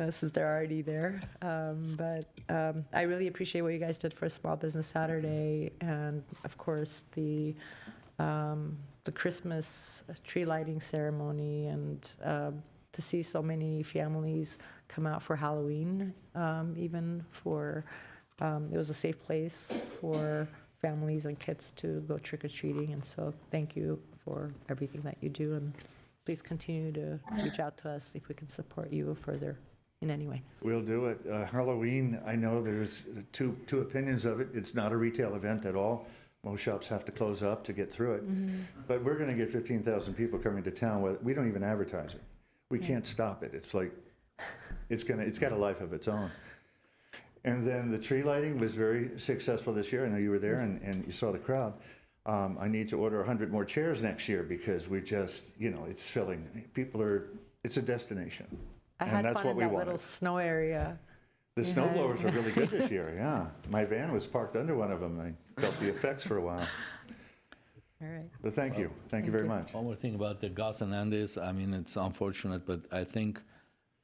[SPEAKER 1] since they're already there. But I really appreciate what you guys did for Small Business Saturday, and of course the Christmas tree lighting ceremony, and to see so many families come out for Halloween, even for, it was a safe place for families and kids to go trick-or-treating. And so thank you for everything that you do, and please continue to reach out to us if we can support you further in any way.
[SPEAKER 14] We'll do it. Halloween, I know there's two opinions of it. It's not a retail event at all. Most shops have to close up to get through it. But we're going to get 15,000 people coming to town. We don't even advertise it. We can't stop it. It's like, it's got a life of its own. And then the tree lighting was very successful this year. I know you were there and you saw the crowd. I need to order 100 more chairs next year because we just, you know, it's filling. It's a destination.
[SPEAKER 1] I
[SPEAKER 14] and
[SPEAKER 1] had
[SPEAKER 14] that's
[SPEAKER 1] fun
[SPEAKER 14] what
[SPEAKER 1] in
[SPEAKER 14] we
[SPEAKER 1] that
[SPEAKER 14] wanted.
[SPEAKER 1] little snow area.
[SPEAKER 14] The snow blowers were really good this year, yeah. My van was parked under one of them. I felt the effects for a while.
[SPEAKER 1] All right.
[SPEAKER 14] But thank you. Thank you very much.
[SPEAKER 9] One more thing about the Gus and Andes. I mean, it's unfortunate, but I think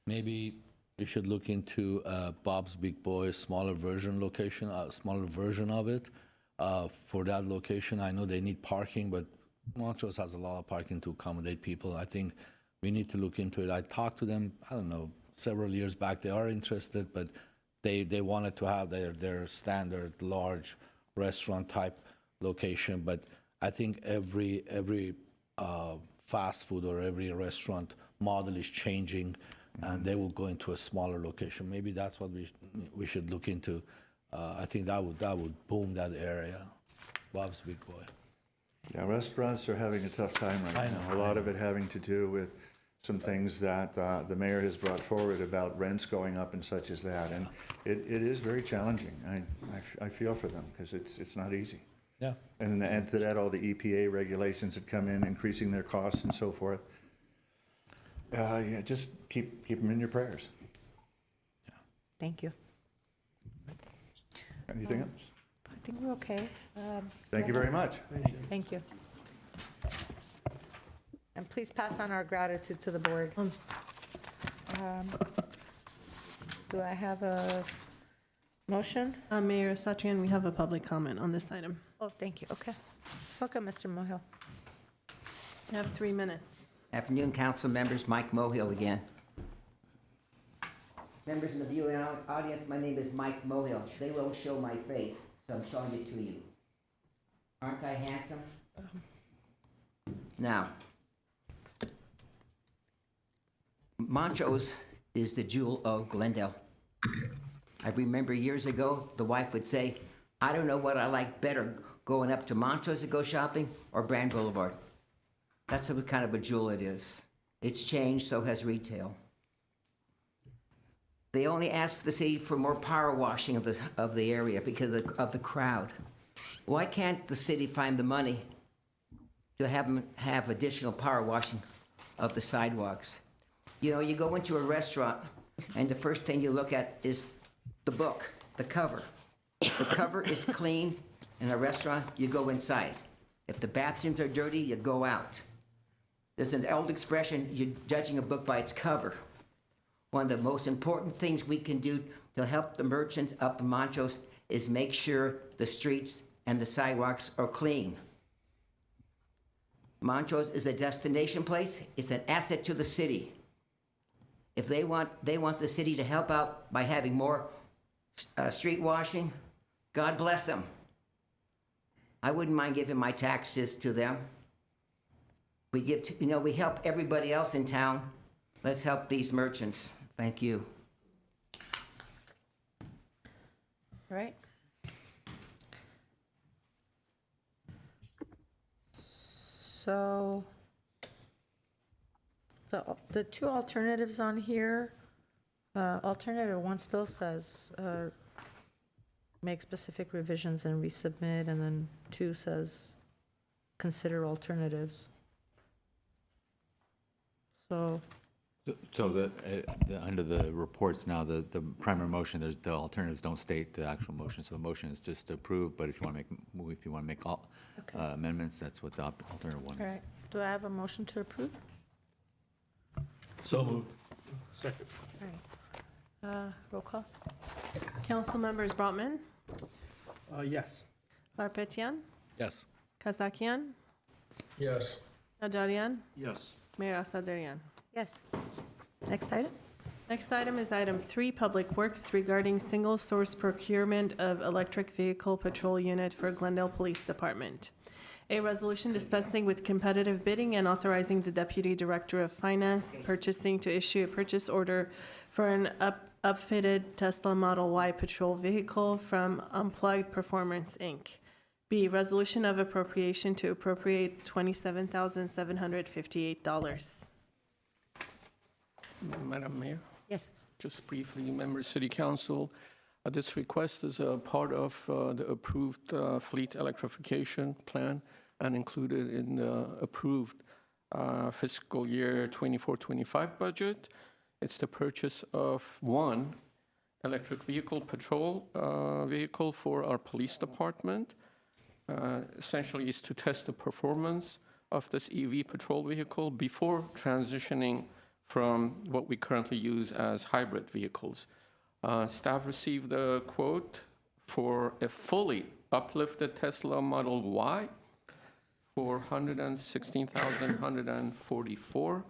[SPEAKER 9] maybe we should look into Bob's Big Boy smaller version location, smaller version of it for that location. I know they need parking, but Montrose has a lot of parking to accommodate people. I think we need to look into it. I talked to them, I don't know, several years back. They are interested, but they wanted to have their standard large restaurant type location. But I think every fast food or every restaurant model is changing, and they will go into a smaller location. Maybe that's what we should look into. I think that would boom that area. Bob's Big Boy.
[SPEAKER 14] Yeah, restaurants are having a tough time right now. A lot of it having to do with some things that the mayor has brought forward about rents going up and such as that. And it is very challenging. I feel for them because it's not easy.
[SPEAKER 9] Yeah.
[SPEAKER 14] And then add to that all the EPA regulations that come in, increasing their costs and so forth. Yeah, just keep them in your prayers.
[SPEAKER 1] Thank you.
[SPEAKER 14] Anything else?
[SPEAKER 1] I think we're okay.
[SPEAKER 14] Thank you very much.
[SPEAKER 1] Thank you. And please pass on our gratitude to the board. Do I have a motion?
[SPEAKER 2] Mayor Satrian, we have a public comment on this item.
[SPEAKER 1] Oh, thank you. Okay. Welcome, Mr. Mohill.
[SPEAKER 2] You have 3 minutes.
[SPEAKER 12] Afternoon, council members. Mike Mohill again. Members in the viewing audience, my name is Mike Mohill. They won't show my face, so I'm showing it to you. Aren't I handsome? Now, Montrose is the jewel of Glendale. I remember years ago, the wife would say, I don't know what I like better, going up to Montrose to go shopping or Brand Boulevard. That's what kind of a jewel it is. It's changed, so has retail. They only asked for the city for more power washing of the area because of the crowd. Why can't the city find the money to have them have additional power washing of the sidewalks. You know, you go into a restaurant, and the first thing you look at is the book, the cover. If the cover is clean in a restaurant, you go inside. If the bathrooms are dirty, you go out. There's an old expression, you're judging a book by its cover. One of the most important things we can do to help the merchants up in Montrose is make sure the streets and the sidewalks are clean. Montrose is a destination place. It's an asset to the city. If they want the city to help out by having more street washing, God bless them. I wouldn't mind giving my taxes to them. We give, we help everybody else in town. Let's help these merchants. Thank you.
[SPEAKER 1] Right. So the two alternatives on here, alternative one still says make specific revisions and resubmit, and then 2 says consider alternatives. So
[SPEAKER 4] Under the reports now, the primary motion, the alternatives don't state the actual motion, so the motion is just to approve, but if you want to make all amendments, that's what the alternative one
[SPEAKER 1] all
[SPEAKER 4] is.
[SPEAKER 1] right, do I have a motion to approve?
[SPEAKER 11] So moved.
[SPEAKER 8] Second.
[SPEAKER 1] All right. Roll call.
[SPEAKER 2] Council members Brotman,
[SPEAKER 8] Yes.
[SPEAKER 2] Garpetian,
[SPEAKER 11] Yes.
[SPEAKER 2] Kasakian,
[SPEAKER 3] Yes.
[SPEAKER 2] Najarian,
[SPEAKER 6] Yes.
[SPEAKER 2] Mayor Asadarian.
[SPEAKER 1] Yes. Next item?
[SPEAKER 2] Next item is item 3, Public Works, regarding single source procurement of electric vehicle patrol unit for Glendale Police Department. A resolution dispensing with competitive bidding and authorizing the Deputy Director of Finance purchasing to issue a purchase order for an upfitted Tesla Model Y patrol vehicle from Unplugged Performance, Inc. B, resolution of appropriation to appropriate $27,758.
[SPEAKER 11] Madam Mayor,
[SPEAKER 1] Yes.
[SPEAKER 11] just briefly, members, City Council, this request is a part of the approved fleet electrification plan and included in the approved fiscal year 24-25 budget. It's the purchase of one electric vehicle patrol vehicle for our police department. Essentially, is to test the performance of this EV patrol vehicle before transitioning from what we currently use as hybrid vehicles. Staff received a quote for a fully uplifted Tesla Model Y for $116,144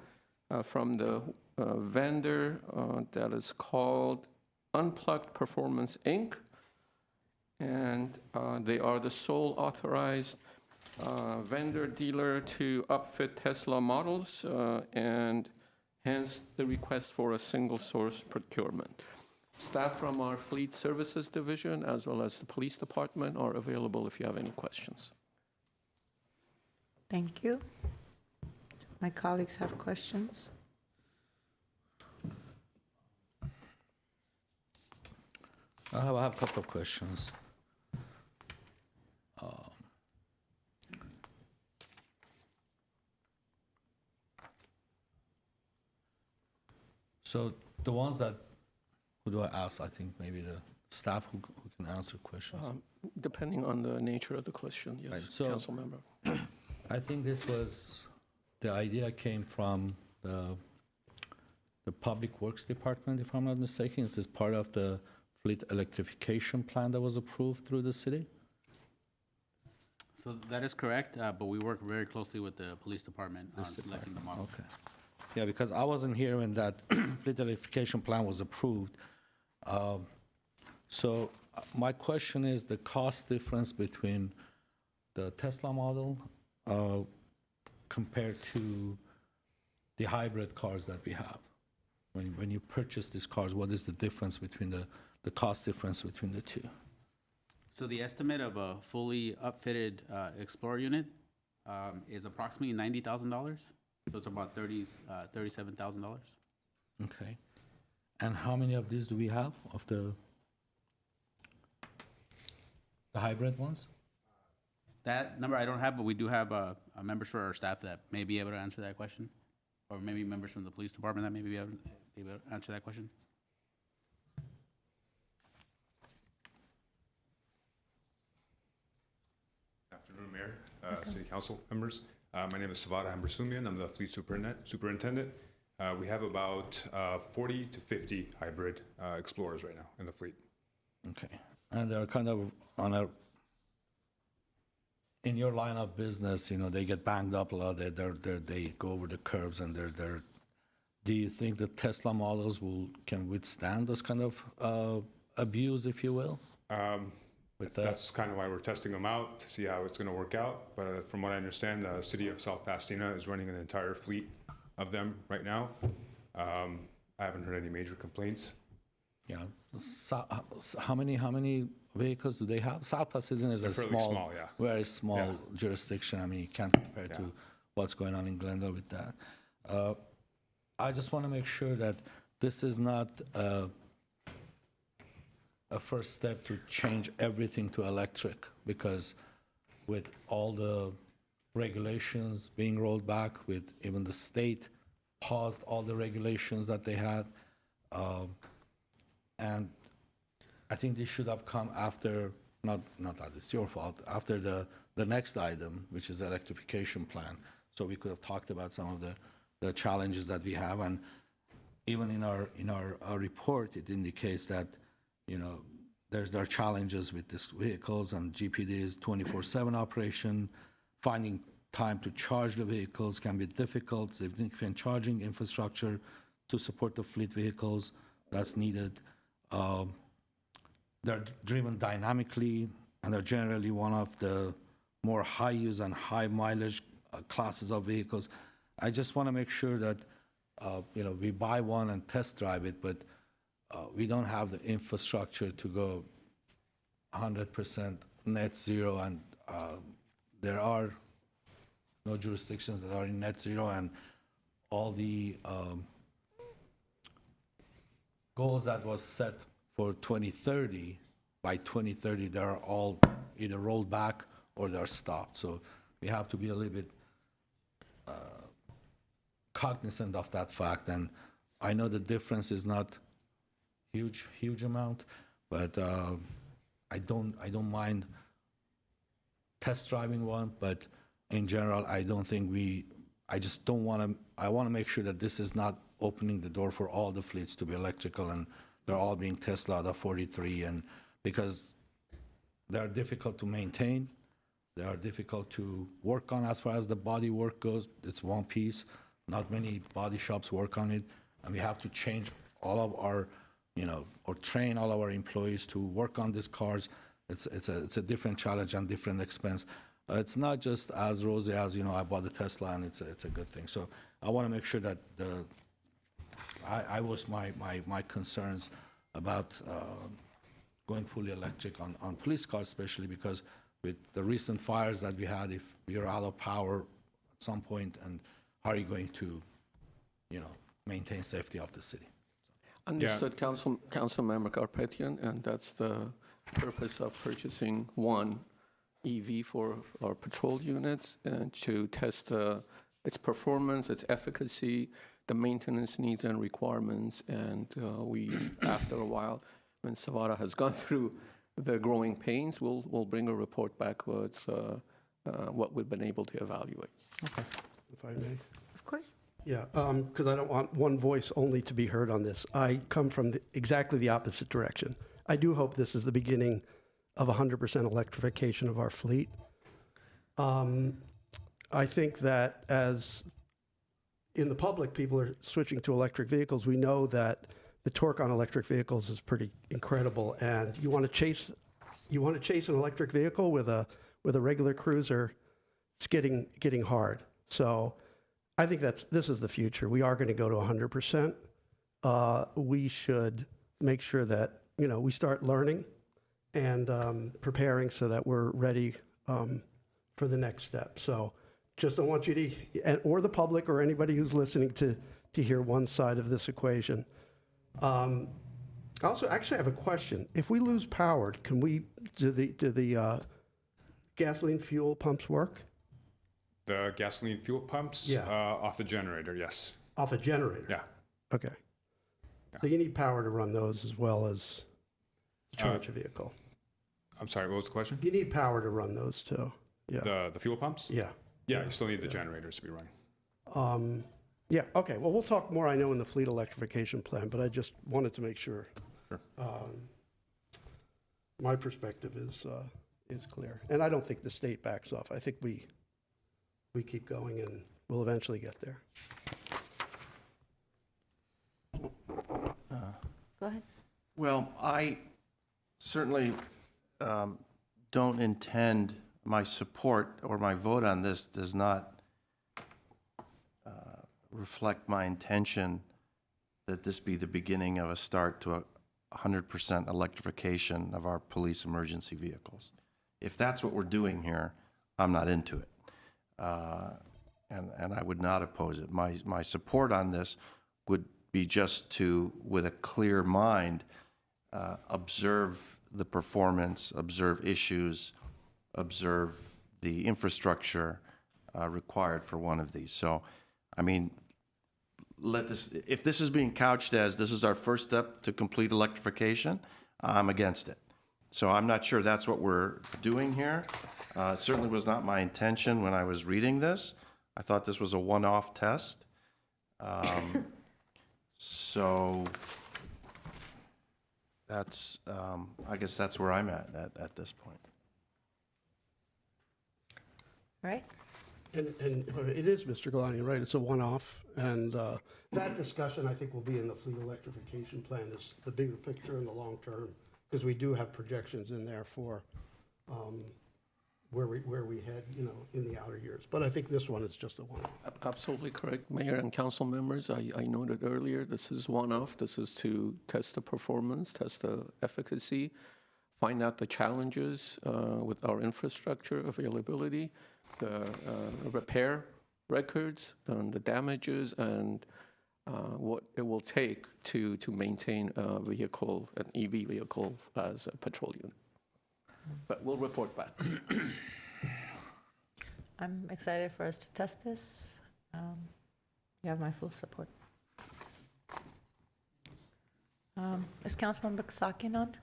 [SPEAKER 11] from the vendor that is called Unplugged Performance, Inc. And they are the sole authorized vendor dealer to upfit Tesla models, and hence the request for a single source procurement. Staff from our Fleet Services Division as well as the Police Department are available if you have any questions.
[SPEAKER 1] Thank you. My colleagues have questions.
[SPEAKER 9] I have a couple of questions. So the ones that, who do I ask? I think maybe the staff who can answer questions.
[SPEAKER 11] Depending on the nature of the question, yes,
[SPEAKER 9] Right, so-
[SPEAKER 11] council member.
[SPEAKER 9] I think this was, the idea came from the Public Works Department, if I'm not mistaken. Is this part of the fleet electrification plan that was approved through the city?
[SPEAKER 15] So that is correct, but we work very closely with the police department on selecting the model.
[SPEAKER 9] Okay. Yeah, because I wasn't here when that fleet electrification plan was approved. So my question is the cost difference between the Tesla model compared to the hybrid cars that we have. When you purchase these cars, what is the difference between the cost difference between the two?
[SPEAKER 15] So the estimate of a fully upfitted Explorer unit is approximately $90,000. So it's about $37,000.
[SPEAKER 9] Okay. And how many of these do we have, of the hybrid ones?
[SPEAKER 15] That number I don't have, but we do have members for our staff that may be able to answer that question, or maybe members from the police department that may be able to answer that question.
[SPEAKER 16] Afternoon, Mayor, City Council members. My name is Savada Hambersumian. I'm the Fleet Superintendent. We have about 40 to 50 hybrid Explorers right now in the fleet.
[SPEAKER 9] Okay, and they're kind of in your line of business, you know, they get banged up a lot. They go over the curves, and do you think the Tesla models can withstand this kind of abuse, if you will?
[SPEAKER 16] That's kind of why we're testing them out to see how it's going to work out. But from what I understand, the city of South Pasadena is running an entire fleet of them right now. I haven't heard any major complaints.
[SPEAKER 9] Yeah. So, how many vehicles do they have? South Pasadena is
[SPEAKER 16] They're
[SPEAKER 9] a
[SPEAKER 16] fairly small, yeah.
[SPEAKER 9] very small
[SPEAKER 16] Yeah.
[SPEAKER 9] jurisdiction. I mean, you can't compare to what's going on in Glendale with that. I just want to make sure that this is not a first step to change everything to electric, because with all the regulations being rolled back, with even the state paused all the regulations that they had, and I think this should have come after, not that it's your fault, after the next item, which is the electrification plan. So we could have talked about some of the challenges that we have, and even in our report, it indicates that, you know, there are challenges with these vehicles, and GPD's 24/7 operation, finding time to charge the vehicles can be difficult, significant charging infrastructure to support the fleet vehicles that's needed. They're driven dynamically, and are generally one of the more high-use and high-mileage classes of vehicles. I just want to make sure that, you know, we buy one and test drive it, but we don't have the infrastructure to go 100% net zero, and there are no jurisdictions that are in net zero, and all the goals that was set for 2030, by 2030, they're all either rolled back or they're stopped. So we have to be a little bit cognizant of that fact. And I know the difference is not huge amount, but I don't mind test driving one, but in general, I don't think I just don't want to, I want to make sure that this is not opening the door for all the fleets to be electrical, and they're all being Tesla, the 43, and because they're difficult to maintain, they are difficult to work on as far as the body work goes. It's one piece. Not many body shops work on it, and we have to change all of our, you know, or train all of our employees to work on these cars. It's a different challenge and different expense. It's not just as rosy as, you know, I bought a Tesla and it's a good thing. So I want to make sure that I was my concerns about going fully electric on police cars, especially because with the recent fires that we had, if we are out of power at some point, and how are you going to, you know, maintain safety of the city?
[SPEAKER 11] Understood, Council Member Garpetian, and that's the purpose of purchasing one EV for our patrol units, and to test its performance, its efficacy, the maintenance needs and requirements, and we, after a while, when Savada has gone through the growing pains, we'll bring a report back with what we've been able to evaluate.
[SPEAKER 8] Okay. If I may.
[SPEAKER 1] Of course.
[SPEAKER 8] Yeah, because I don't want one voice only to be heard on this. I come from exactly the opposite direction. I do hope this is the beginning of 100% electrification of our fleet. I think that as in the public, people are switching to electric vehicles. We know that the torque on electric vehicles is pretty incredible, and you want to chase an electric vehicle with a regular cruiser. It's getting hard. So I think this is the future. We are going to go to 100%. We should make sure that, you know, we start learning and preparing so that we're ready for the next step. So just don't want you to, or the public or anybody who's listening to hear one side of this equation. I also actually have a question. If we lose power, can we, do the gasoline fuel pumps work?
[SPEAKER 16] The gasoline fuel pumps?
[SPEAKER 8] Yeah.
[SPEAKER 16] Off the generator, yes.
[SPEAKER 8] Off a generator?
[SPEAKER 16] Yeah.
[SPEAKER 8] Okay. So you need power to run those as well as charge a vehicle?
[SPEAKER 16] I'm sorry, what was the question?
[SPEAKER 8] You need power to run those too, yeah.
[SPEAKER 16] The fuel pumps?
[SPEAKER 8] Yeah.
[SPEAKER 16] Yeah, you still need the generators to be running.
[SPEAKER 8] Yeah, okay, well, we'll talk more, I know, in the fleet electrification plan, but I just wanted to make sure.
[SPEAKER 16] Sure.
[SPEAKER 8] My perspective is clear. And I don't think the state backs off. I think we keep going and we'll eventually get there.
[SPEAKER 1] Go ahead.
[SPEAKER 6] Well, I certainly don't intend, my support or my vote on this does not reflect my intention that this be the beginning of a start to a 100% electrification of our police emergency vehicles. If that's what we're doing here, I'm not into it. And I would not oppose it. My support on this would be just to, with a clear mind, observe the performance, observe issues, observe the infrastructure required for one of these. So, I mean, if this is being couched as this is our first step to complete electrification, I'm against it. So I'm not sure that's what we're doing here. It certainly was not my intention when I was reading this. I thought this was a one-off test. So that's, I guess that's where I'm at this point.
[SPEAKER 1] Right?
[SPEAKER 8] And it is, Mr. Galani, right, it's a one-off, and that discussion, I think, will be in the fleet electrification plan, is the bigger picture in the long term, because we do have projections in there for where we head, you know, in the outer years. But I think this one is just a one-off.
[SPEAKER 11] Absolutely correct, Mayor and council members. I noted earlier, this is one-off. This is to test the performance, test the efficacy, find out the challenges with our infrastructure availability, the repair records, and the damages, and what it will take to maintain a vehicle, an EV vehicle, as a patrol unit. But we'll report back.
[SPEAKER 1] I'm excited for us to test this. You have my full support. Is Councilmember Kasakian on?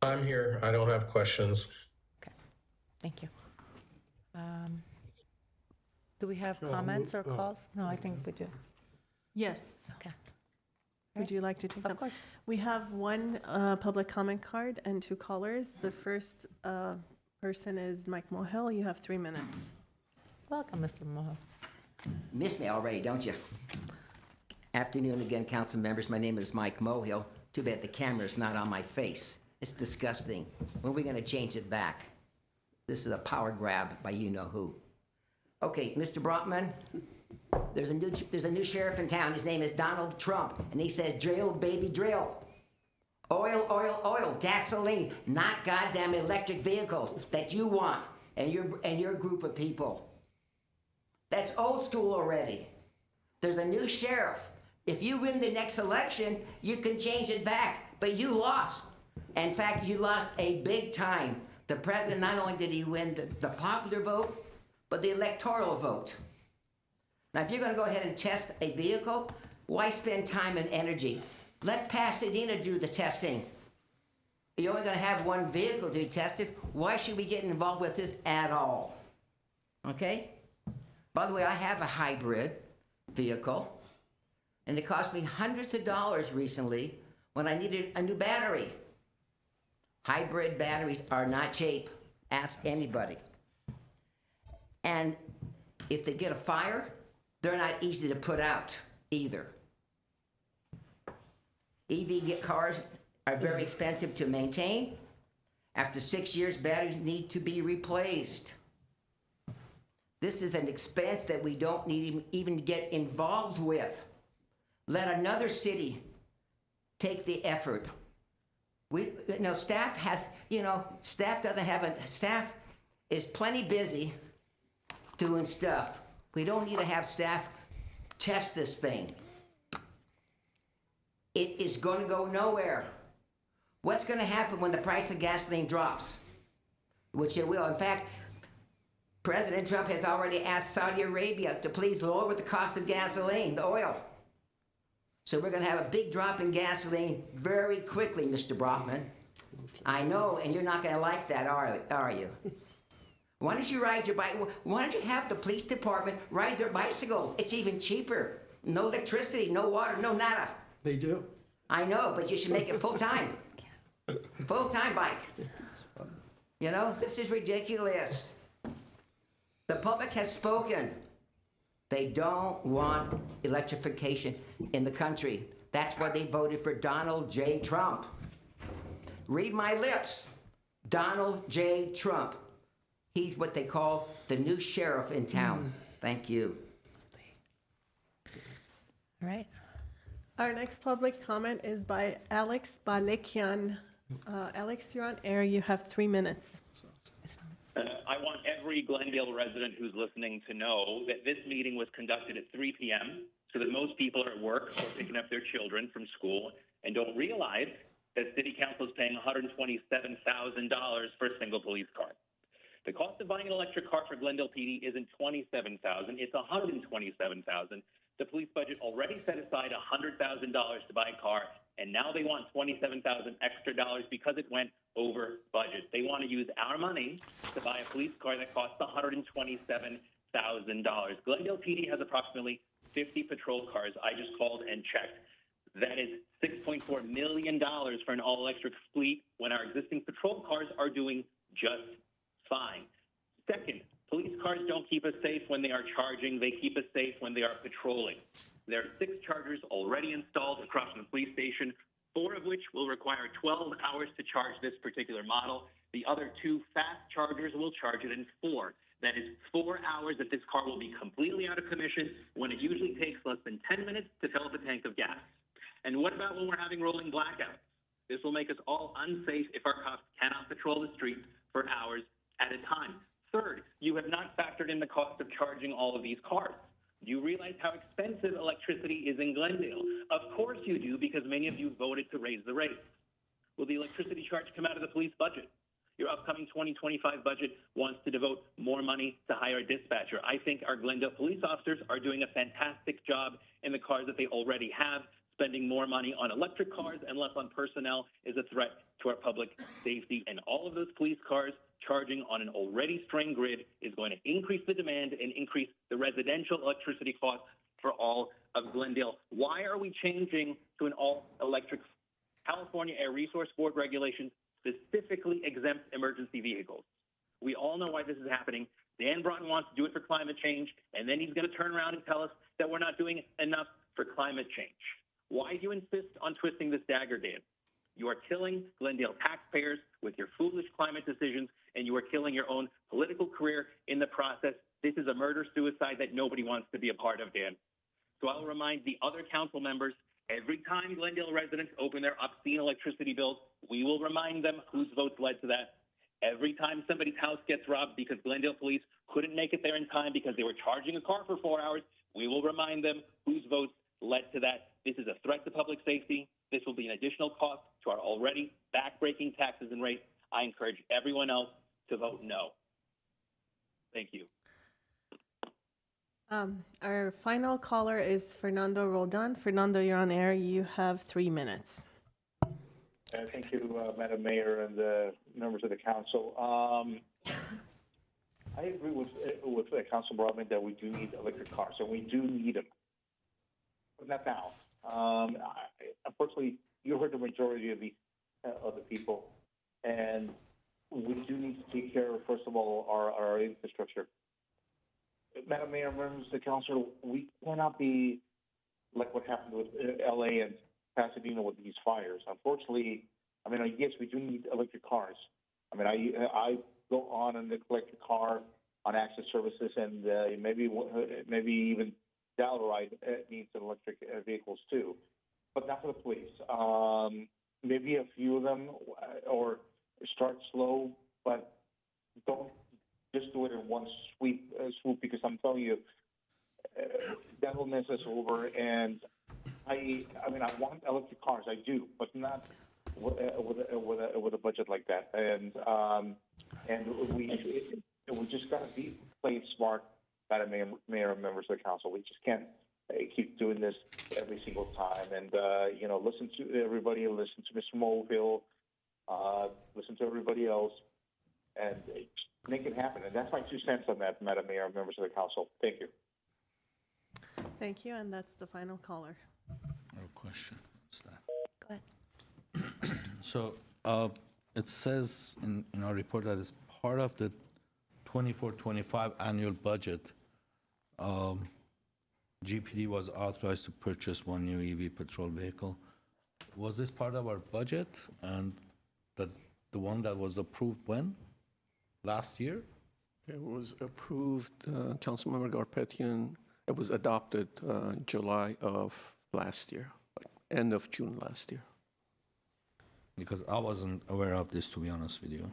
[SPEAKER 3] I'm here. I don't have questions.
[SPEAKER 1] Thank you. Do we have comments or calls? No, I think we do.
[SPEAKER 2] Yes.
[SPEAKER 1] Okay.
[SPEAKER 2] Would you like to take them?
[SPEAKER 1] Of course.
[SPEAKER 2] We have one public comment card and 2 callers. The first person is Mike Mohill. You have 3 minutes.
[SPEAKER 1] Welcome, Mr. Mohill.
[SPEAKER 12] Missed me already, don't you? Afternoon again, council members. My name is Mike Mohill. Too bad the camera's not on my face. It's disgusting. When are we going to change it back? This is a power grab by you-know-who. Okay, Mr. Brotman, there's a new sheriff in town. His name is Donald Trump, and he says, drill, baby, drill. Oil, oil, oil, gasoline, not goddamn electric vehicles that you want and your group of people. That's old school already. There's a new sheriff. If you win the next election, you can change it back, but you lost. In fact, you lost a big time. The president, not only did he win the popular vote, but the electoral vote. Now, if you're going to go ahead and test a vehicle, why spend time and energy? Let Pasadena do the testing. You're only going to have one vehicle to be tested. Why should we get involved with this at all? Okay? By the way, I have a hybrid vehicle, and it cost me hundreds of dollars recently when I needed a new battery. Hybrid batteries are not cheap. Ask anybody. And if they get a fire, they're not easy to put out either. EV cars are very expensive to maintain. After 6 years, batteries need to be replaced. This is an expense that we don't need even to get involved with. Let another city take the effort. Staff is plenty busy doing stuff. We don't need to have staff test this thing. It is going to go nowhere. What's going to happen when the price of gasoline drops? which it will. In fact, President Trump has already asked Saudi Arabia to please lower the cost of gasoline, the oil. So we're going to have a big drop in gasoline very quickly, Mr. Brockman. I know, and you're not going to like that, are you? Why don't you ride your bike? Why don't you have the police department ride their bicycles? It's even cheaper. No electricity, no water, no nada.
[SPEAKER 8] They do.
[SPEAKER 12] I know, but you should make it full-time. Full-time bike. You know, this is ridiculous. The public has spoken. They don't want electrification in the country. That's why they voted for Donald J. Trump. Read my lips. Donald J. Trump. He's what they call the new sheriff in town. Thank you.
[SPEAKER 1] All right.
[SPEAKER 2] Our next public comment is by Alex Balekian. Alex, you're on air. You have 3 minutes.
[SPEAKER 17] I want every Glendale resident who's listening to know that this meeting was conducted at 3 p.m. so that most people are at work or picking up their children from school and don't realize that City Council is paying $127,000 for a single police car. The cost of buying an electric car for Glendale PD isn't $27,000; it's $127,000. The police budget already set aside $100,000 to buy a car, and now they want $27,000 extra dollars because it went over budget. They want to use our money to buy a police car that costs $127,000. Glendale PD has approximately 50 patrol cars. I just called and checked. That is $6.4 million for an all-electric fleet when our existing patrol cars are doing just fine. Second, police cars don't keep us safe when they are charging. They keep us safe when they are patrolling. There are 6 chargers already installed across the police station, 4 of which will require 12 hours to charge this particular model. The other 2 fast chargers will charge it in 4. That is 4 hours that this car will be completely out of commission when it usually takes less than 10 minutes to fill up a tank of gas. And what about when we're having rolling blackouts? This will make us all unsafe if our cops cannot patrol the streets for hours at a time. Third, you have not factored in the cost of charging all of these cars. Do you realize how expensive electricity is in Glendale? Of course you do, because many of you voted to raise the rates. Will the electricity charge come out of the police budget? Your upcoming 2025 budget wants to devote more money to hire a dispatcher. I think our Glendale police officers are doing a fantastic job in the cars that they already have. Spending more money on electric cars and less on personnel is a threat to our public safety. And all of those police cars charging on an already strained grid is going to increase the demand and increase the residential electricity costs for all of Glendale. Why are we changing to an all-electric? California Air Resource Board regulations specifically exempt emergency vehicles. We all know why this is happening. Dan Broughton wants to do it for climate change, and then he's going to turn around and tell us that we're not doing enough for climate change. Why do you insist on twisting this dagger, Dan? You are killing Glendale taxpayers with your foolish climate decisions, and you are killing your own political career in the process. This is a murder-suicide that nobody wants to be a part of, Dan. So I'll remind the other council members, every time Glendale residents open their obscene electricity bills, we will remind them whose votes led to that. Every time somebody's house gets robbed because Glendale police couldn't make it there in time because they were charging a car for 4 hours, we will remind them whose votes led to that. This is a threat to public safety. This will be an additional cost to our already backbreaking taxes and rates. I encourage everyone else to vote no. Thank you.
[SPEAKER 2] Our final caller is Fernando Roldan. Fernando, you're on air. You have 3 minutes.
[SPEAKER 18] Thank you, Madam Mayor and members of the council. I agree with Council Broadman that we do need electric cars, and we do need them, but not now. Unfortunately, you heard the majority of the people, and we do need to take care of, first of all, our infrastructure. Madam Mayor, members of the council, we cannot be like what happened with LA and Pasadena with these fires. Unfortunately, I mean, yes, we do need electric cars. I mean, I go on and collect a car on Access Services, and maybe even Dalride needs electric vehicles too, but not for the police. Maybe a few of them, or start slow, but don't just do it in one swoop, because I'm telling you, that will mess us over. And I mean, I want electric cars, I do, but not with a budget like that. And And we just got to be playing smart, Madam Mayor and members of the council. We just can't keep doing this every single time. And, listen to everybody, listen to Mr. Mulvihill, listen to everybody else, and make it happen. And that's my 2 cents on that, Madam Mayor and members of the council. Thank you.
[SPEAKER 2] Thank you, and that's the final caller.
[SPEAKER 9] I have a question.
[SPEAKER 1] Go ahead.
[SPEAKER 9] So it says in our report that as part of the 24-25 annual budget, GPD was authorized to purchase 1 new EV patrol vehicle. Was this part of our budget, and the one that was approved when? Last year?
[SPEAKER 11] It was approved, Councilmember Garpetian, it was adopted July of last year, end of June last year.
[SPEAKER 9] Because I wasn't aware of this, to be honest with you.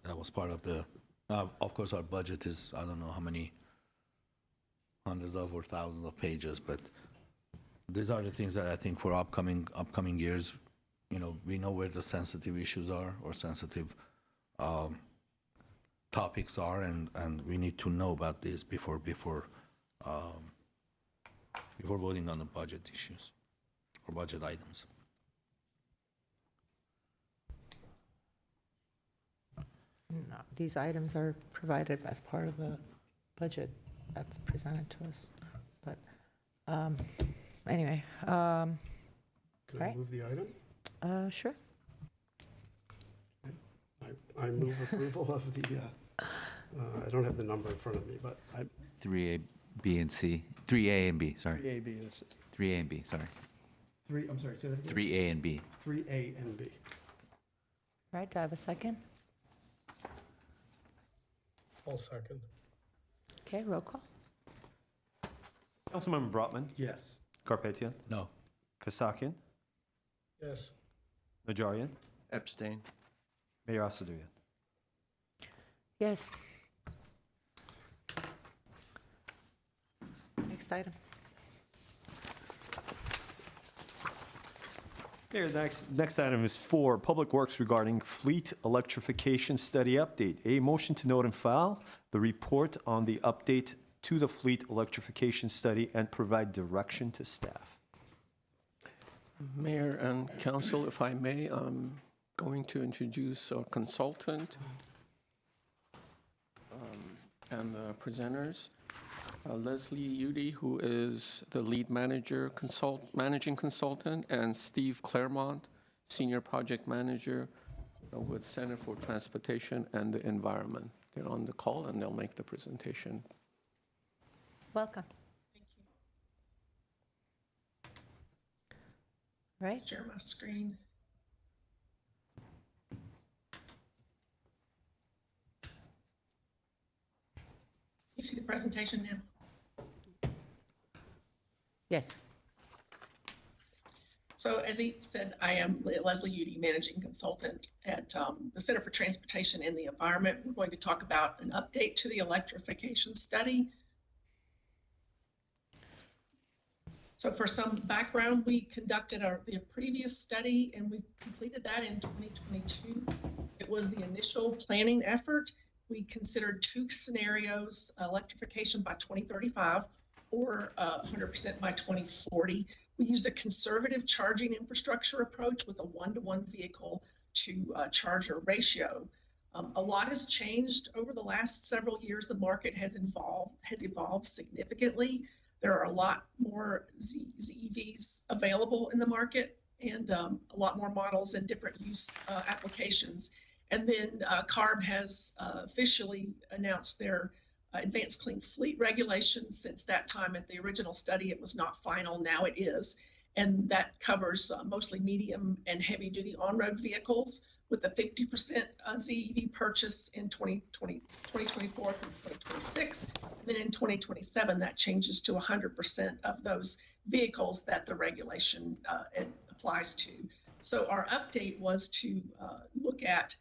[SPEAKER 9] That was part of the, of course, our budget is, I don't know how many hundreds of or thousands of pages, but these are the things that I think for upcoming years, we know where the sensitive issues are or sensitive topics are, and we need to know about this before voting on the budget issues or budget items.
[SPEAKER 1] No, these items are provided as part of the budget that's presented to us. But anyway,
[SPEAKER 8] Can I
[SPEAKER 1] right.
[SPEAKER 8] move the item?
[SPEAKER 1] Sure.
[SPEAKER 8] I move approval of the, I don't have the number in front of me, but
[SPEAKER 4] 3A, B, and C. 3A and B, sorry.
[SPEAKER 8] 3A, B, and C.
[SPEAKER 4] 3A and B, sorry.
[SPEAKER 8] I'm sorry, say that again?
[SPEAKER 4] 3A and B.
[SPEAKER 8] 3A and B.
[SPEAKER 1] All right, do I have a second?
[SPEAKER 3] I'll second.
[SPEAKER 1] Okay, roll call.
[SPEAKER 19] Councilmember Brotman,
[SPEAKER 8] Yes.
[SPEAKER 19] Garpetian,
[SPEAKER 9] No.
[SPEAKER 19] Kasakian,
[SPEAKER 3] Yes.
[SPEAKER 19] Najarian,
[SPEAKER 6] Abstain.
[SPEAKER 19] Mayor Asadrian.
[SPEAKER 1] Yes. Next item.
[SPEAKER 19] Mayor, next item is 4, Public Works regarding fleet electrification study update. A motion to note and file the report on the update to the fleet electrification study and provide direction to staff.
[SPEAKER 11] Mayor and council, if I may, I'm going to introduce our consultant and the presenters. Leslie Udy, who is the lead managing consultant, and Steve Claremont, senior project manager with Center for Transportation and the Environment. They're on the call and they'll make the presentation.
[SPEAKER 1] Welcome. Right?
[SPEAKER 20] Share my screen. You see the presentation now?
[SPEAKER 1] Yes.
[SPEAKER 20] So as he said, I am Leslie Udy, Managing Consultant at the Center for Transportation and the Environment. We're going to talk about an update to the electrification study. So for some background, we conducted the previous study and we completed that in 2022. It was the initial planning effort. We considered 2 scenarios, electrification by 2035 or 100% by 2040. We used a conservative charging infrastructure approach with a 1-to-1 vehicle to charger ratio. A lot has changed over the last several years. The market has evolved significantly. There are a lot more ZEVs available in the market and a lot more models and different use applications. And then CARB has officially announced their advanced clean fleet regulations. Since that time at the original study, it was not final, now it is. And that covers mostly medium and heavy duty on-road vehicles with a 50% ZEV purchase in 2024 through 2026. And then in 2027, that changes to 100% of those vehicles that the regulation applies to. So our update was to look at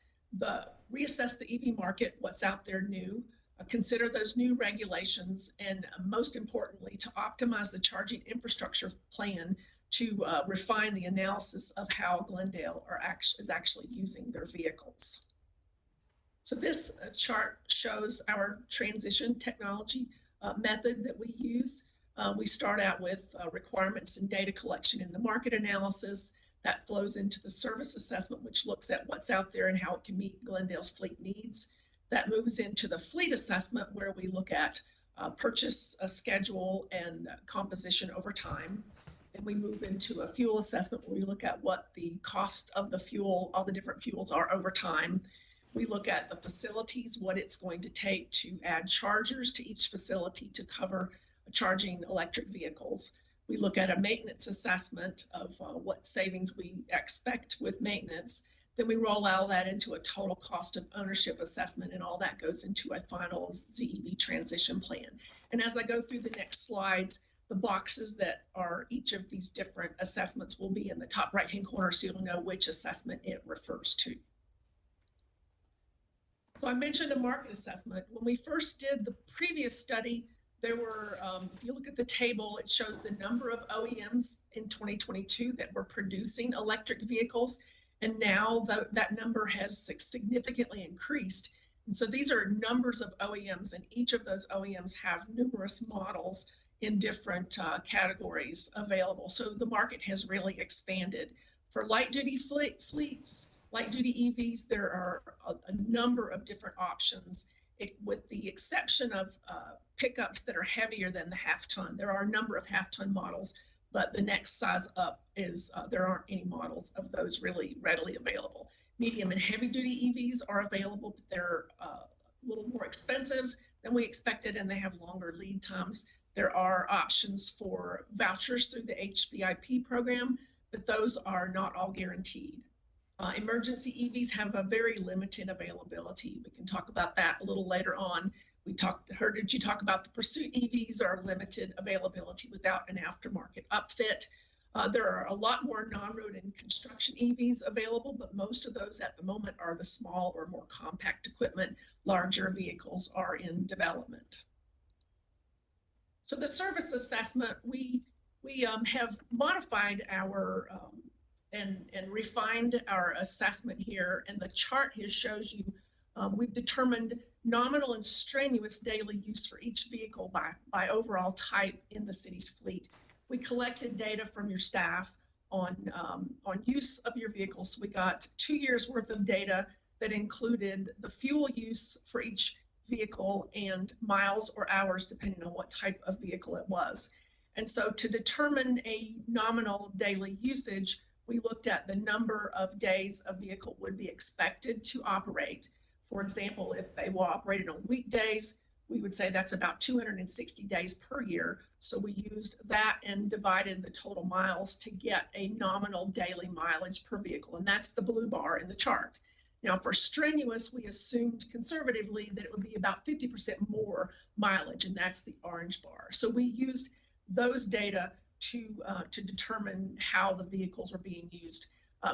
[SPEAKER 20] reassess the EV market, what's out there new, consider those new regulations, and most importantly, to optimize the charging infrastructure plan to refine the analysis of how Glendale is actually using their vehicles. So this chart shows our transition technology method that we use. We start out with requirements and data collection in the market analysis. That flows into the service assessment, which looks at what's out there and how it can meet Glendale's fleet needs. That moves into the fleet assessment, where we look at purchase schedule and composition over time. Then we move into a fuel assessment, where we look at what the cost of the fuel, all the different fuels are over time. We look at the facilities, what it's going to take to add chargers to each facility to cover charging electric vehicles. We look at a maintenance assessment of what savings we expect with maintenance. Then we roll all that into a total cost of ownership assessment, and all that goes into a final ZEV transition plan. And as I go through the next slides, the boxes that are each of these different assessments will be in the top right-hand corner, so you'll know which assessment it refers to. So I mentioned a market assessment. When we first did the previous study, there were, if you look at the table, it shows the number of OEMs in 2022 that were producing electric vehicles. And now that number has significantly increased. And so these are numbers of OEMs, and each of those OEMs have numerous models in different categories available. So the market has really expanded. For light duty fleets, light duty EVs, there are a number of different options. With the exception of pickups that are heavier than the half-ton. There are a number of half-ton models, but the next size up is there aren't any models of those really readily available. Medium and heavy-duty EVs are available, but they're a little more expensive than we expected, and they have longer lead times. There are options for vouchers through the HVIP program, but those are not all guaranteed. Emergency EVs have a very limited availability. We can talk about that a little later on. Heard you talk about the Pursuit EVs are limited availability without an aftermarket upfit. There are a lot more non-road and construction EVs available, but most of those at the moment are the small or more compact equipment. Larger vehicles are in development. So the service assessment, we have modified our and refined our assessment here, and the chart here shows you we've determined nominal and strenuous daily use for each vehicle by overall type in the city's fleet. We collected data from your staff on use of your vehicles. So we got 2 years worth of data that included the fuel use for each vehicle and miles or hours, depending on what type of vehicle it was. And so to determine a nominal daily usage, we looked at the number of days a vehicle would be expected to operate. For example, if they were operated on weekdays, we would say that's about 260 days per year. So we used that and divided the total miles to get a nominal daily mileage per vehicle. And that's the blue bar in the chart. Now for strenuous, we assumed conservatively that it would be about 50% more mileage, and that's the orange bar. So we used those data to determine how the vehicles are being used.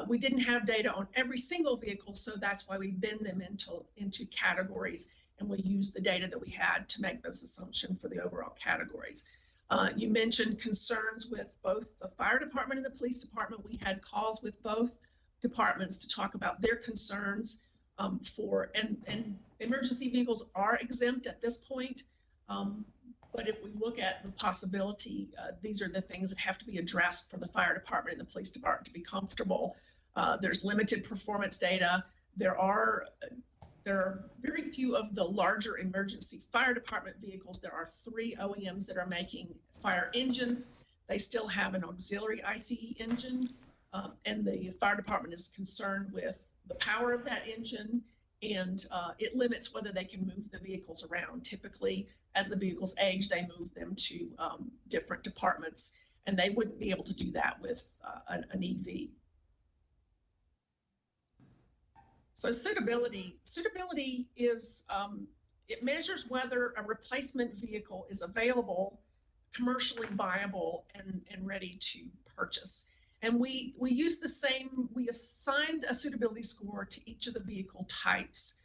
[SPEAKER 20] We didn't have data on every single vehicle, so that's why we bend them into categories, and we use the data that we had to make those assumptions for the overall categories. You mentioned concerns with both the fire department and the police department. We had calls with both departments to talk about their concerns and emergency vehicles are exempt at this point. But if we look at the possibility, these are the things that have to be addressed for the fire department and the police department to be comfortable. There's limited performance data. There are very few of the larger emergency fire department vehicles. There are 3 OEMs that are making fire engines. They still have an auxiliary ICE engine, and the fire department is concerned with the power of that engine, and it limits whether they can move the vehicles around. Typically, as the vehicles age, they move them to different departments, and they wouldn't be able to do that with an EV. So suitability is, it measures whether a replacement vehicle is available, commercially viable, and ready to purchase. And we use the same, we assigned a suitability score to each of the vehicle types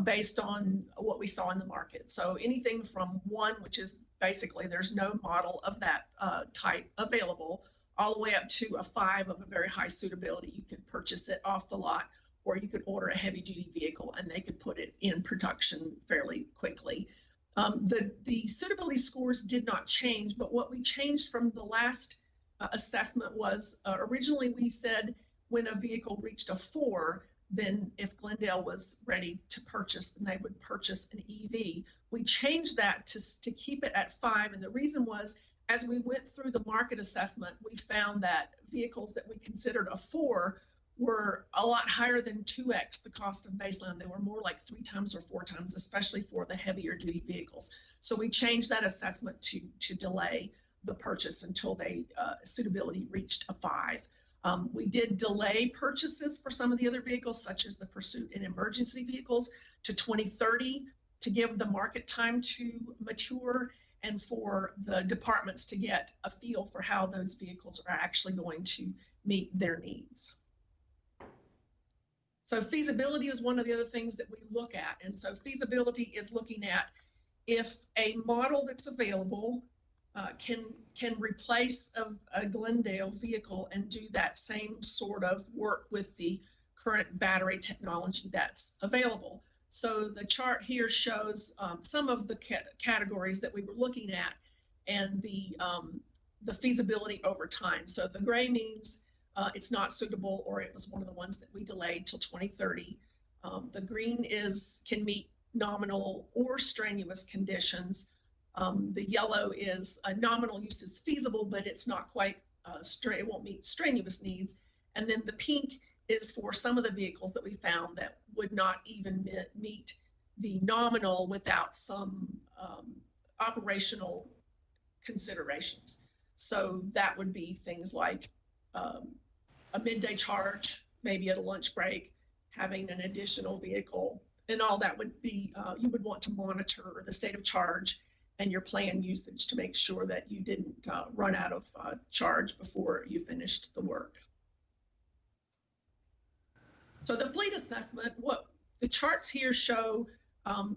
[SPEAKER 20] based on what we saw in the market. So anything from 1, which is basically there's no model of that type available, all the way up to a 5 of a very high suitability. You can purchase it off the lot, or you could order a heavy-duty vehicle and they could put it in production fairly quickly. The suitability scores did not change, but what we changed from the last assessment was originally we said when a vehicle reached a 4, then if Glendale was ready to purchase, then they would purchase an EV. We changed that to keep it at 5, and the reason was as we went through the market assessment, we found that vehicles that we considered a 4 were a lot higher than 2x the cost of baseline. They were more like 3 times or 4 times, especially for the heavier duty vehicles. So we changed that assessment to delay the purchase until they suitability reached a 5. We did delay purchases for some of the other vehicles, such as the pursuit and emergency vehicles, to 2030 to give the market time to mature and for the departments to get a feel for how those vehicles are actually going to meet their needs. So feasibility is one of the other things that we look at. And so feasibility is looking at if a model that's available can replace a Glendale vehicle and do that same sort of work with the current battery technology that's available. So the chart here shows some of the categories that we were looking at and the feasibility over time. So the gray means it's not suitable, or it was one of the ones that we delayed till 2030. The green can meet nominal or strenuous conditions. The yellow is a nominal use is feasible, but it's not quite it won't meet strenuous needs. And then the pink is for some of the vehicles that we found that would not even meet the nominal without some operational considerations. So that would be things like a midday charge, maybe at a lunch break, having an additional vehicle, and all that would be, you would want to monitor the state of charge and your planned usage to make sure that you didn't run out of charge before you finished the work. So the fleet assessment, what the charts here show,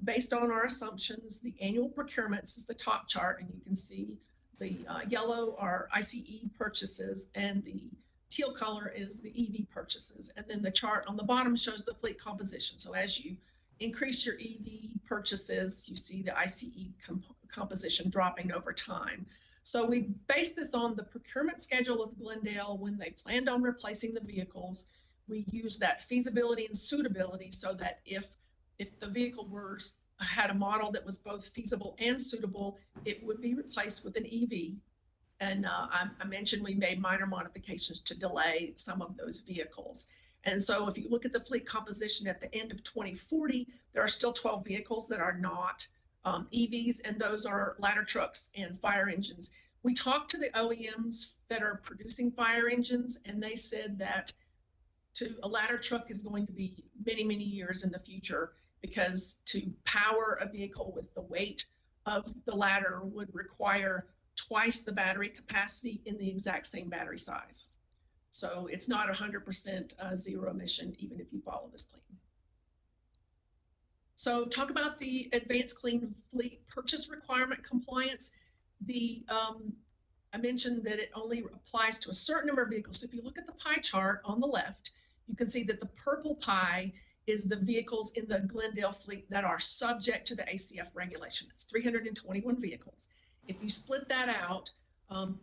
[SPEAKER 20] based on our assumptions, the annual procurements is the top chart, and you can see the yellow are ICE purchases and the teal color is the EV purchases. And then the chart on the bottom shows the fleet composition. So as you increase your EV purchases, you see the ICE composition dropping over time. So we based this on the procurement schedule of Glendale when they planned on replacing the vehicles. We used that feasibility and suitability so that if the vehicle had a model that was both feasible and suitable, it would be replaced with an EV. And I mentioned we made minor modifications to delay some of those vehicles. And so if you look at the fleet composition at the end of 2040, there are still 12 vehicles that are not EVs, and those are ladder trucks and fire engines. We talked to the OEMs that are producing fire engines, and they said that a ladder truck is going to be many, many years in the future, because to power a vehicle with the weight of the ladder would require twice the battery capacity in the exact same battery size. So it's not 100% zero emission, even if you follow this plan. So talk about the Advanced Clean Fleet Purchase Requirement compliance. I mentioned that it only applies to a certain number of vehicles. So if you look at the pie chart on the left, you can see that the purple pie is the vehicles in the Glendale fleet that are subject to the ACF regulation. It's 321 vehicles. If you split that out,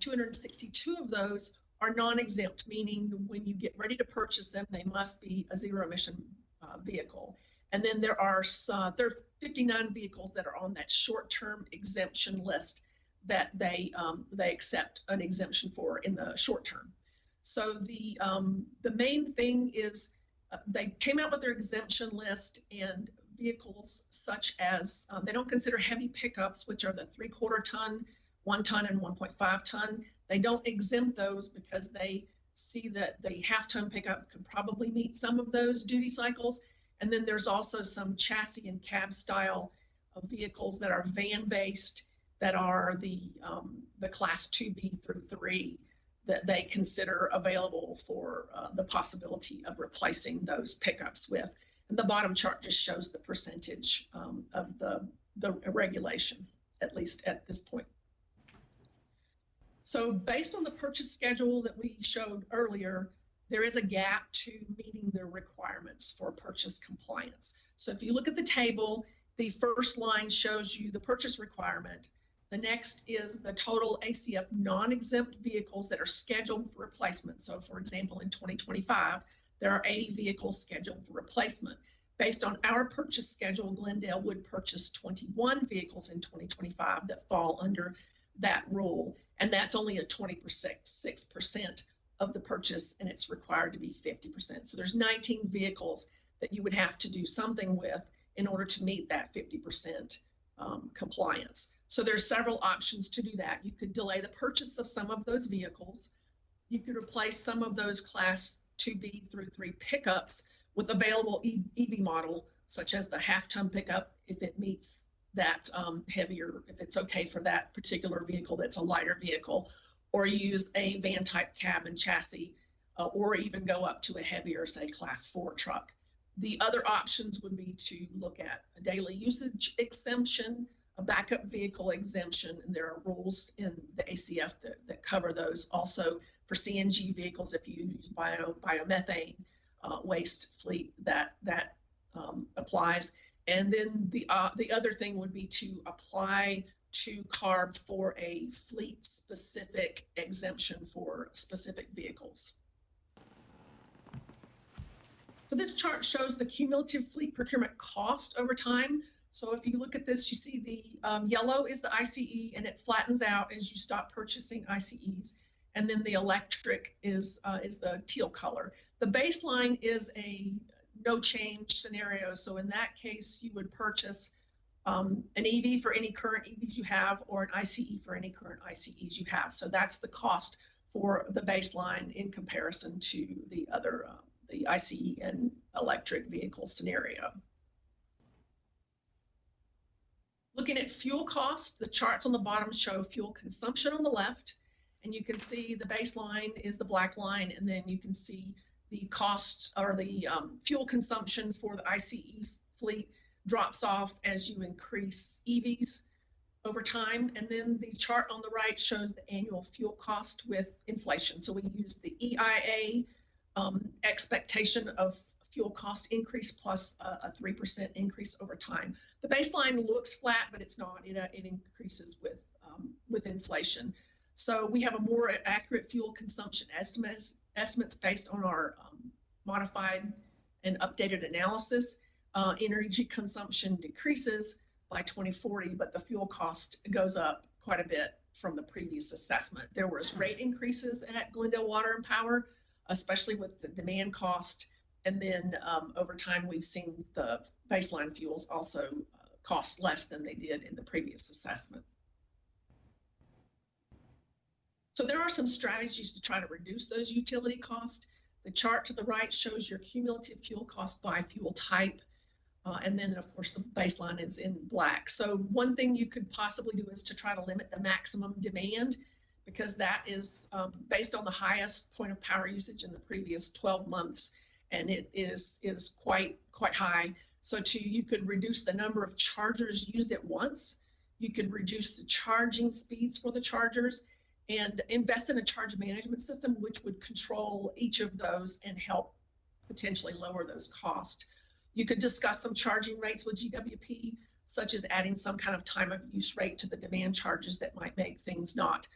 [SPEAKER 20] 262 of those are non-exempt, meaning when you get ready to purchase them, they must be a zero emission vehicle. And then there are 59 vehicles that are on that short-term exemption list that they accept an exemption for in the short term. So the main thing is they came out with their exemption list, and vehicles such as, they don't consider heavy pickups, which are the 3/4 ton, 1 ton, and 1.5 ton. They don't exempt those because they see that the half-ton pickup could probably meet some of those duty cycles. And then there's also some chassis and cab style of vehicles that are van-based, that are the class 2B through 3, that they consider available for the possibility of replacing those pickups with. And the bottom chart just shows the percentage of the regulation, at least at this point. So based on the purchase schedule that we showed earlier, there is a gap to meeting their requirements for purchase compliance. So if you look at the table, the first line shows you the purchase requirement. The next is the total ACF non-exempt vehicles that are scheduled for replacement. So for example, in 2025, there are 80 vehicles scheduled for replacement. Based on our purchase schedule, Glendale would purchase 21 vehicles in 2025 that fall under that rule. And that's only a 6% of the purchase, and it's required to be 50%. So there's 19 vehicles that you would have to do something with in order to meet that 50% compliance. So there's several options to do that. You could delay the purchase of some of those vehicles. You could replace some of those Class 2B through 3 pickups with available EV model, such as the half-ton pickup, if it meets that heavier, if it's okay for that particular vehicle that's a lighter vehicle, or use a van-type cab and chassis, or even go up to a heavier, say, Class 4 truck. The other options would be to look at a daily usage exemption, a backup vehicle exemption, and there are rules in the ACF that cover those. Also for CNG vehicles, if you use biomethane waste fleet, that applies. And then the other thing would be to apply to CARB for a fleet-specific exemption for specific vehicles. So this chart shows the cumulative fleet procurement cost over time. So if you look at this, you see the yellow is the ICE, and it flattens out as you stop purchasing ICEs. And then the electric is the teal color. The baseline is a no change scenario. So in that case, you would purchase an EV for any current EVs you have, or an ICE for any current ICEs you have. So that's the cost for the baseline in comparison to the other, the ICE and electric vehicle scenario. Looking at fuel costs, the charts on the bottom show fuel consumption on the left, and you can see the baseline is the black line, and then you can see the costs or the fuel consumption for the ICE fleet drops off as you increase EVs over time. And then the chart on the right shows the annual fuel cost with inflation. So we use the EIA expectation of fuel cost increase plus a 3% increase over time. The baseline looks flat, but it's not. It increases with inflation. So we have a more accurate fuel consumption estimates based on our modified and updated analysis. Energy consumption decreases by 2040, but the fuel cost goes up quite a bit from the previous assessment. There was rate increases at Glendale Water and Power, especially with the demand cost. And then over time, we've seen the baseline fuels also cost less than they did in the previous assessment. So there are some strategies to try to reduce those utility costs. The chart to the right shows your cumulative fuel cost by fuel type. And then, of course, the baseline is in black. So one thing you could possibly do is to try to limit the maximum demand, because that is based on the highest point of power usage in the previous 12 months. And it is quite high. So you could reduce the number of chargers used at once. You could reduce the charging speeds for the chargers and invest in a charge management system, which would control each of those and help potentially lower those costs. You could discuss some charging rates with GWP, such as adding some kind of time of use rate to the demand charges that might make things not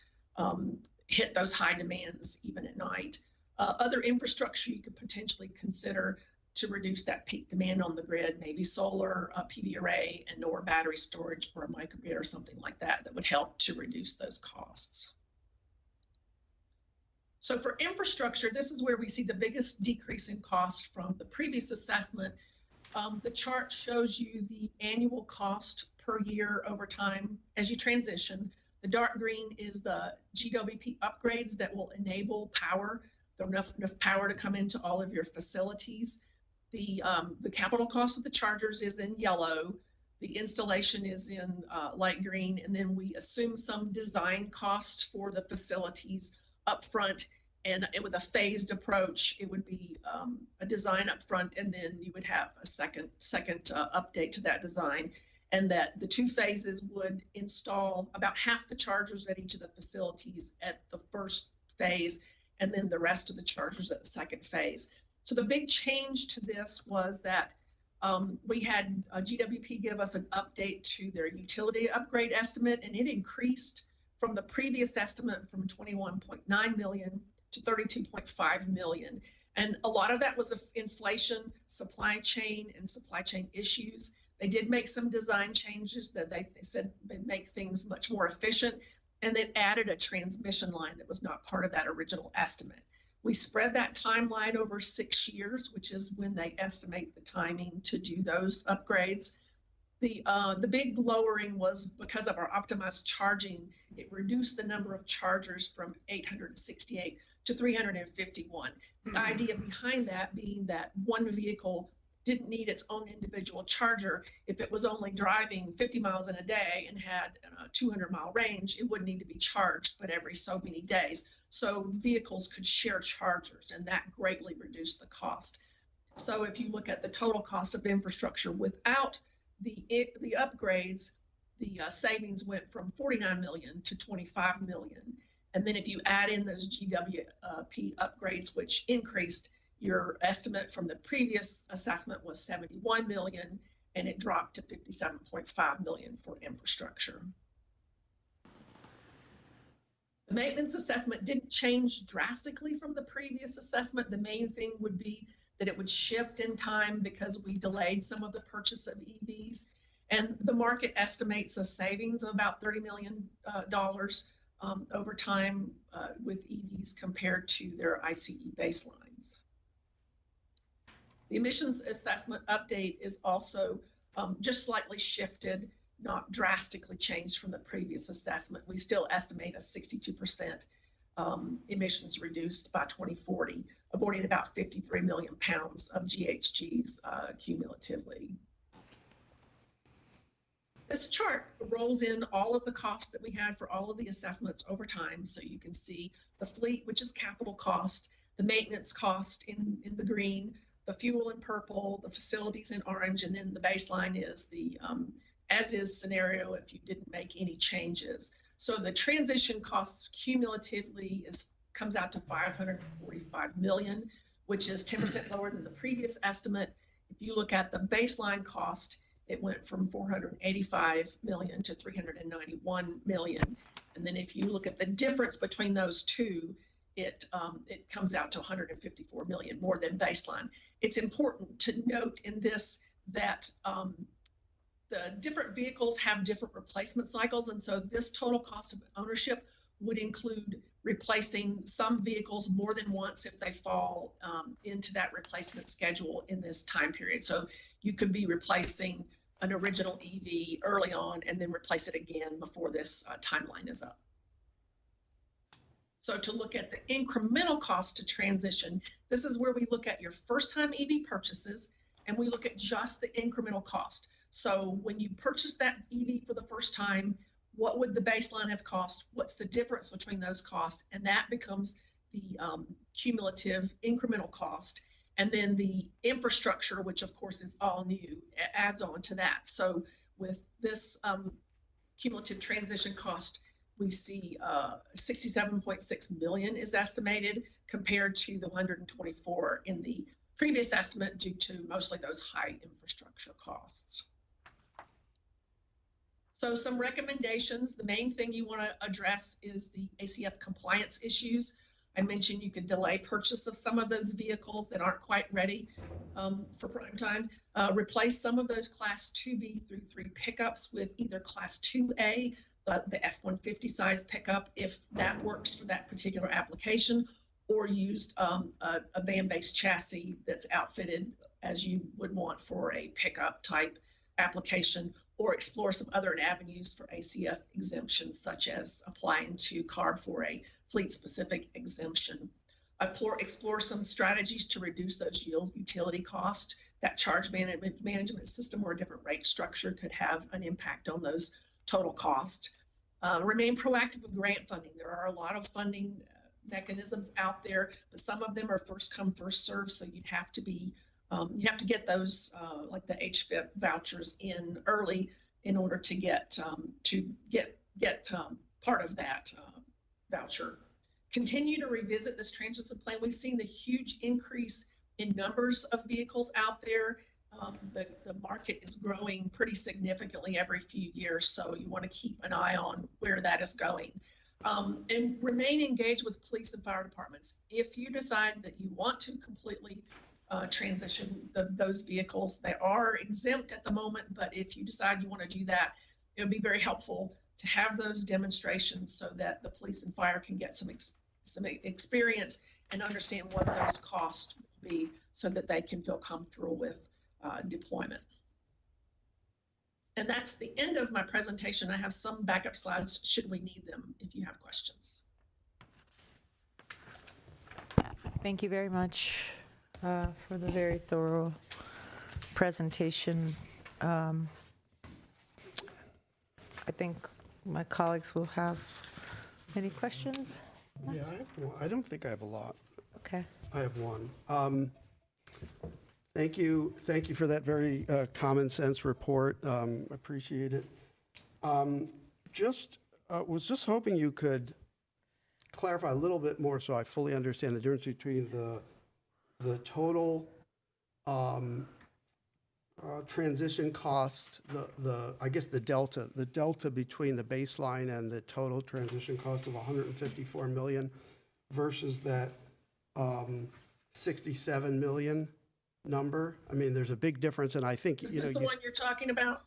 [SPEAKER 20] hit those high demands even at night. Other infrastructure you could potentially consider to reduce that peak demand on the grid, maybe solar, a PV array, and or battery storage or a microgrid or something like that would help to reduce those costs. So for infrastructure, this is where we see the biggest decrease in cost from the previous assessment. The chart shows you the annual cost per year over time as you transition. The dark green is the GWP upgrades that will enable power, enough power to come into all of your facilities. The capital cost of the chargers is in yellow. The installation is in light green, and then we assume some design cost for the facilities upfront. And with a phased approach, it would be a design up front, and then you would have a second update to that design. And that the two phases would install about half the chargers at each of the facilities at the first phase, and then the rest of the chargers at the second phase. So the big change to this was that we had GWP give us an update to their utility upgrade estimate, and it increased from the previous estimate from 21.9 million to 32.5 million. And a lot of that was inflation, supply chain issues. They did make some design changes that they said would make things much more efficient, and they added a transmission line that was not part of that original estimate. We spread that timeline over 6 years, which is when they estimate the timing to do those upgrades. The big lowering was because of our optimized charging. It reduced the number of chargers from 868 to 351. The idea behind that being that one vehicle didn't need its own individual charger. If it was only driving 50 miles in a day and had a 200-mile range, it wouldn't need to be charged but every so many days. So vehicles could share chargers, and that greatly reduced the cost. So if you look at the total cost of infrastructure without the upgrades, the savings went from 49 million to 25 million. And then if you add in those GWP upgrades, which increased, your estimate from the previous assessment was 71 million, and it dropped to 57.5 million for infrastructure. The maintenance assessment didn't change drastically from the previous assessment. The main thing would be that it would shift in time because we delayed some of the purchase of EVs. And the market estimates a savings of about $30 million over time with EVs compared to their ICE baselines. The emissions assessment update is also just slightly shifted, not drastically changed from the previous assessment. We still estimate a 62% emissions reduced by 2040, avoiding about 53 million pounds of GHGs cumulatively. This chart rolls in all of the costs that we had for all of the assessments over time. So you can see the fleet, which is capital cost, the maintenance cost in the green, the fuel in purple, the facilities in orange, and then the baseline is the as-is scenario if you didn't make any changes. So the transition costs cumulatively comes out to 545 million, which is 10% lower than the previous estimate. If you look at the baseline cost, it went from 485 million to 391 million. And then if you look at the difference between those two, it comes out to 154 million more than baseline. It's important to note in this that the different vehicles have different replacement cycles. And so this total cost of ownership would include replacing some vehicles more than once if they fall into that replacement schedule in this time period. So you could be replacing an original EV early on and then replace it again before this timeline is up. So to look at the incremental cost to transition, this is where we look at your first time EV purchases and we look at just the incremental cost. So when you purchase that EV for the first time, what would the baseline have cost? What's the difference between those costs? And that becomes the cumulative incremental cost. And then the infrastructure, which of course is all new, adds on to that. So with this cumulative transition cost, we see 67.6 million is estimated compared to the 124 in the previous estimate due to mostly those high infrastructure costs. So some recommendations, the main thing you want to address is the ACF compliance issues. I mentioned you could delay purchase of some of those vehicles that aren't quite ready for prime time. Replace some of those Class 2B through 3 pickups with either Class 2A, the F-150 size pickup, if that works for that particular application, or used a van-based chassis that's outfitted as you would want for a pickup type application, or explore some other avenues for ACF exemptions, such as applying to CARB for a fleet-specific exemption. Explore some strategies to reduce those utility costs. That charge management system or a different rate structure could have an impact on those total costs. Remain proactive with grant funding. There are a lot of funding mechanisms out there, but some of them are first come, first served. So you'd have to be, you have to get those like the HVIP vouchers in early in order to get part of that voucher. Continue to revisit this transition plan. We've seen the huge increase in numbers of vehicles out there. The market is growing pretty significantly every few years, so you want to keep an eye on where that is going. And remain engaged with police and fire departments. If you decide that you want to completely transition those vehicles, they are exempt at the moment, but if you decide you want to do that, it would be very helpful to have those demonstrations so that the police and fire can get some experience and understand what those costs will be so that they can feel comfortable with deployment. And that's the end of my presentation. I have some backup slides should we need them if you have questions.
[SPEAKER 1] Thank you very much for the very thorough presentation. I think my colleagues will have any questions.
[SPEAKER 8] Yeah, I don't think I have a lot.
[SPEAKER 1] Okay.
[SPEAKER 8] I have one. Thank you for that very common sense report. Appreciate it. Was just hoping you could clarify a little bit more so I fully understand the difference between the total transition cost, I guess the delta between the baseline and the total transition cost of 154 million versus that 67 million number. I mean, there's a big difference, and I think,
[SPEAKER 20] Is this the one you're talking about?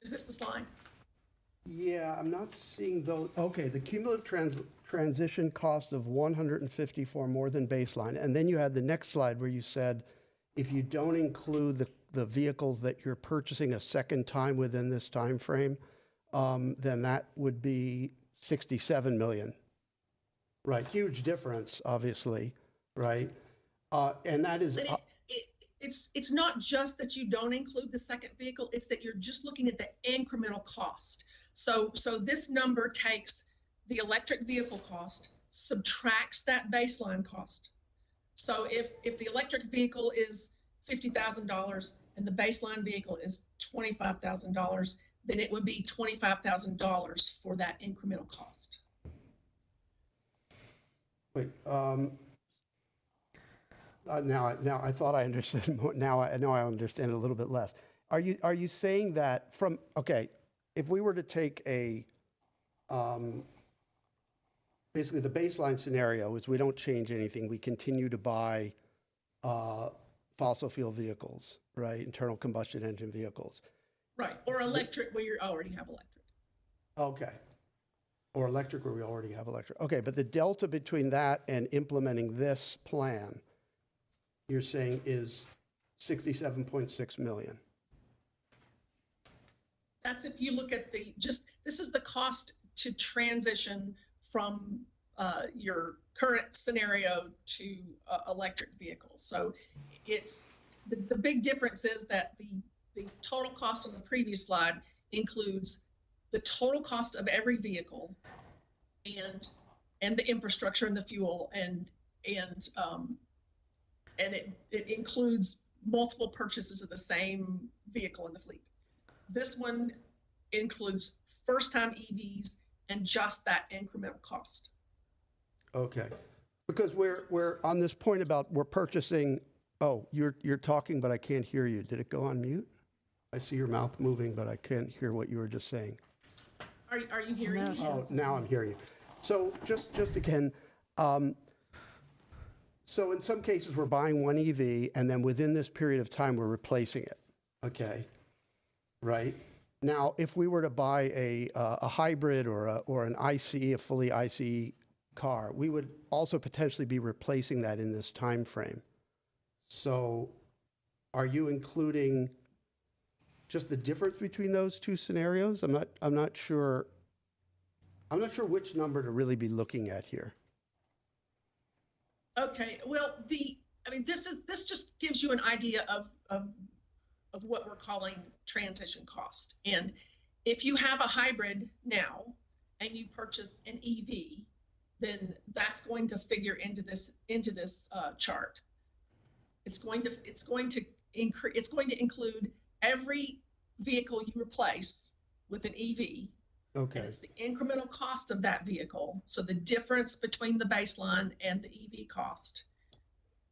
[SPEAKER 20] Is this the slide?
[SPEAKER 8] Yeah, I'm not seeing those. Okay, the cumulative transition cost of 154 more than baseline. And then you had the next slide where you said, if you don't include the vehicles that you're purchasing a second time within this time frame, then that would be 67 million. Right, huge difference, obviously, right? And that is...
[SPEAKER 20] It's not just that you don't include the second vehicle, it's that you're just looking at the incremental cost. So this number takes the electric vehicle cost, subtracts that baseline cost. So if the electric vehicle is $50,000 and the baseline vehicle is $25,000, then it would be $25,000 for that incremental cost.
[SPEAKER 8] Wait, now I thought I understood more. Now I know I understand a little bit less. Are you saying that okay, if we were to take basically the baseline scenario is we don't change anything, we continue to buy fossil fuel vehicles, right? Internal combustion engine vehicles.
[SPEAKER 20] Right, or electric where you already have electric.
[SPEAKER 8] Okay. Or electric where we already have electric. Okay, but the delta between that and implementing this plan, you're saying is 67.6 million.
[SPEAKER 20] That's if you look at this is the cost to transition from your current scenario to electric vehicles. So it's, the big difference is that the total cost on the previous slide includes the total cost of every vehicle and the infrastructure and the fuel and it includes multiple purchases of the same vehicle in the fleet. This one includes first-time EVs and just that incremental cost.
[SPEAKER 8] Okay, because we're on this point about we're purchasing. Oh, you're talking, but I can't hear you. Did it go on mute? I see your mouth moving, but I can't hear what you were just saying.
[SPEAKER 20] Are you hearing me?
[SPEAKER 8] Oh, now I'm hearing you. So just again, so in some cases we're buying one EV and then within this period of time we're replacing it. Okay, right? Now, if we were to buy a hybrid or an ICE, a fully ICE car, we would also potentially be replacing that in this time frame. So, are you including just the difference between those two scenarios? I'm not sure. I'm not sure which number to really be looking at here.
[SPEAKER 20] Okay, well, this just gives you an idea of what we're calling transition cost. And if you have a hybrid now and you purchase an EV, then that's going to figure into this chart. It's going to include every vehicle you replace with an EV.
[SPEAKER 8] Okay.
[SPEAKER 20] And it's the incremental cost of that vehicle. So the difference between the baseline and the EV cost.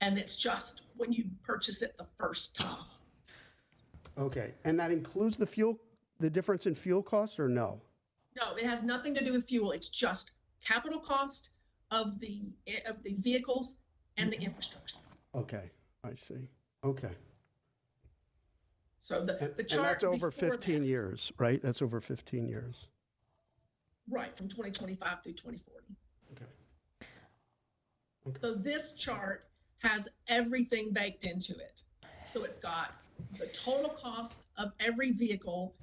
[SPEAKER 20] And it's just when you purchase it the first time.
[SPEAKER 8] Okay, and that includes the fuel, the difference in fuel costs, or no?
[SPEAKER 20] No, it has nothing to do with fuel. It's just capital cost of the vehicles and the infrastructure.
[SPEAKER 8] Okay, I see. Okay.
[SPEAKER 20] So the
[SPEAKER 8] And
[SPEAKER 20] chart
[SPEAKER 8] that's over
[SPEAKER 20] before that-
[SPEAKER 8] 15 years, right? That's over 15 years.
[SPEAKER 20] Right, from 2025 through 2040.
[SPEAKER 8] Okay.
[SPEAKER 20] So this chart has everything baked into it. So it's got the total cost of every vehicle,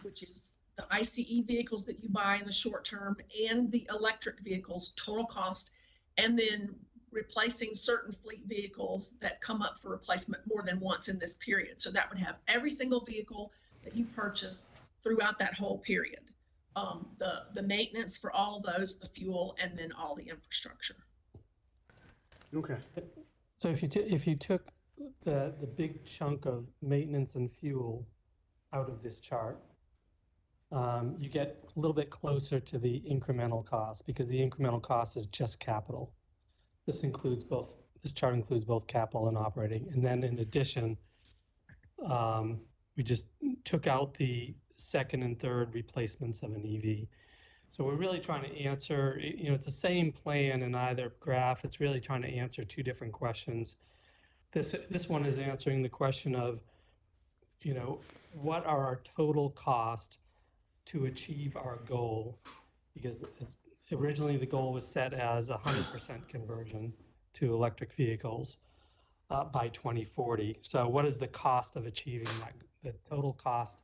[SPEAKER 20] which is the ICE vehicles that you buy in the short term and the electric vehicles, total cost, and then replacing certain fleet vehicles that come up for replacement more than once in this period. So that would have every single vehicle that you purchase throughout that whole period. The maintenance for all those, the fuel, and then all the infrastructure.
[SPEAKER 8] Okay.
[SPEAKER 21] So if you took the big chunk of maintenance and fuel out of this chart, you get a little bit closer to the incremental cost, because the incremental cost is just capital. This chart includes both capital and operating. And then in addition, we just took out the second and third replacements of an EV. So we're really trying to answer, it's the same plan in either graph. It's really trying to answer two different questions. This one is answering the question of, what are our total cost to achieve our goal? Because originally the goal was set as 100% conversion to electric vehicles by 2040. So what is the cost of achieving that, the total cost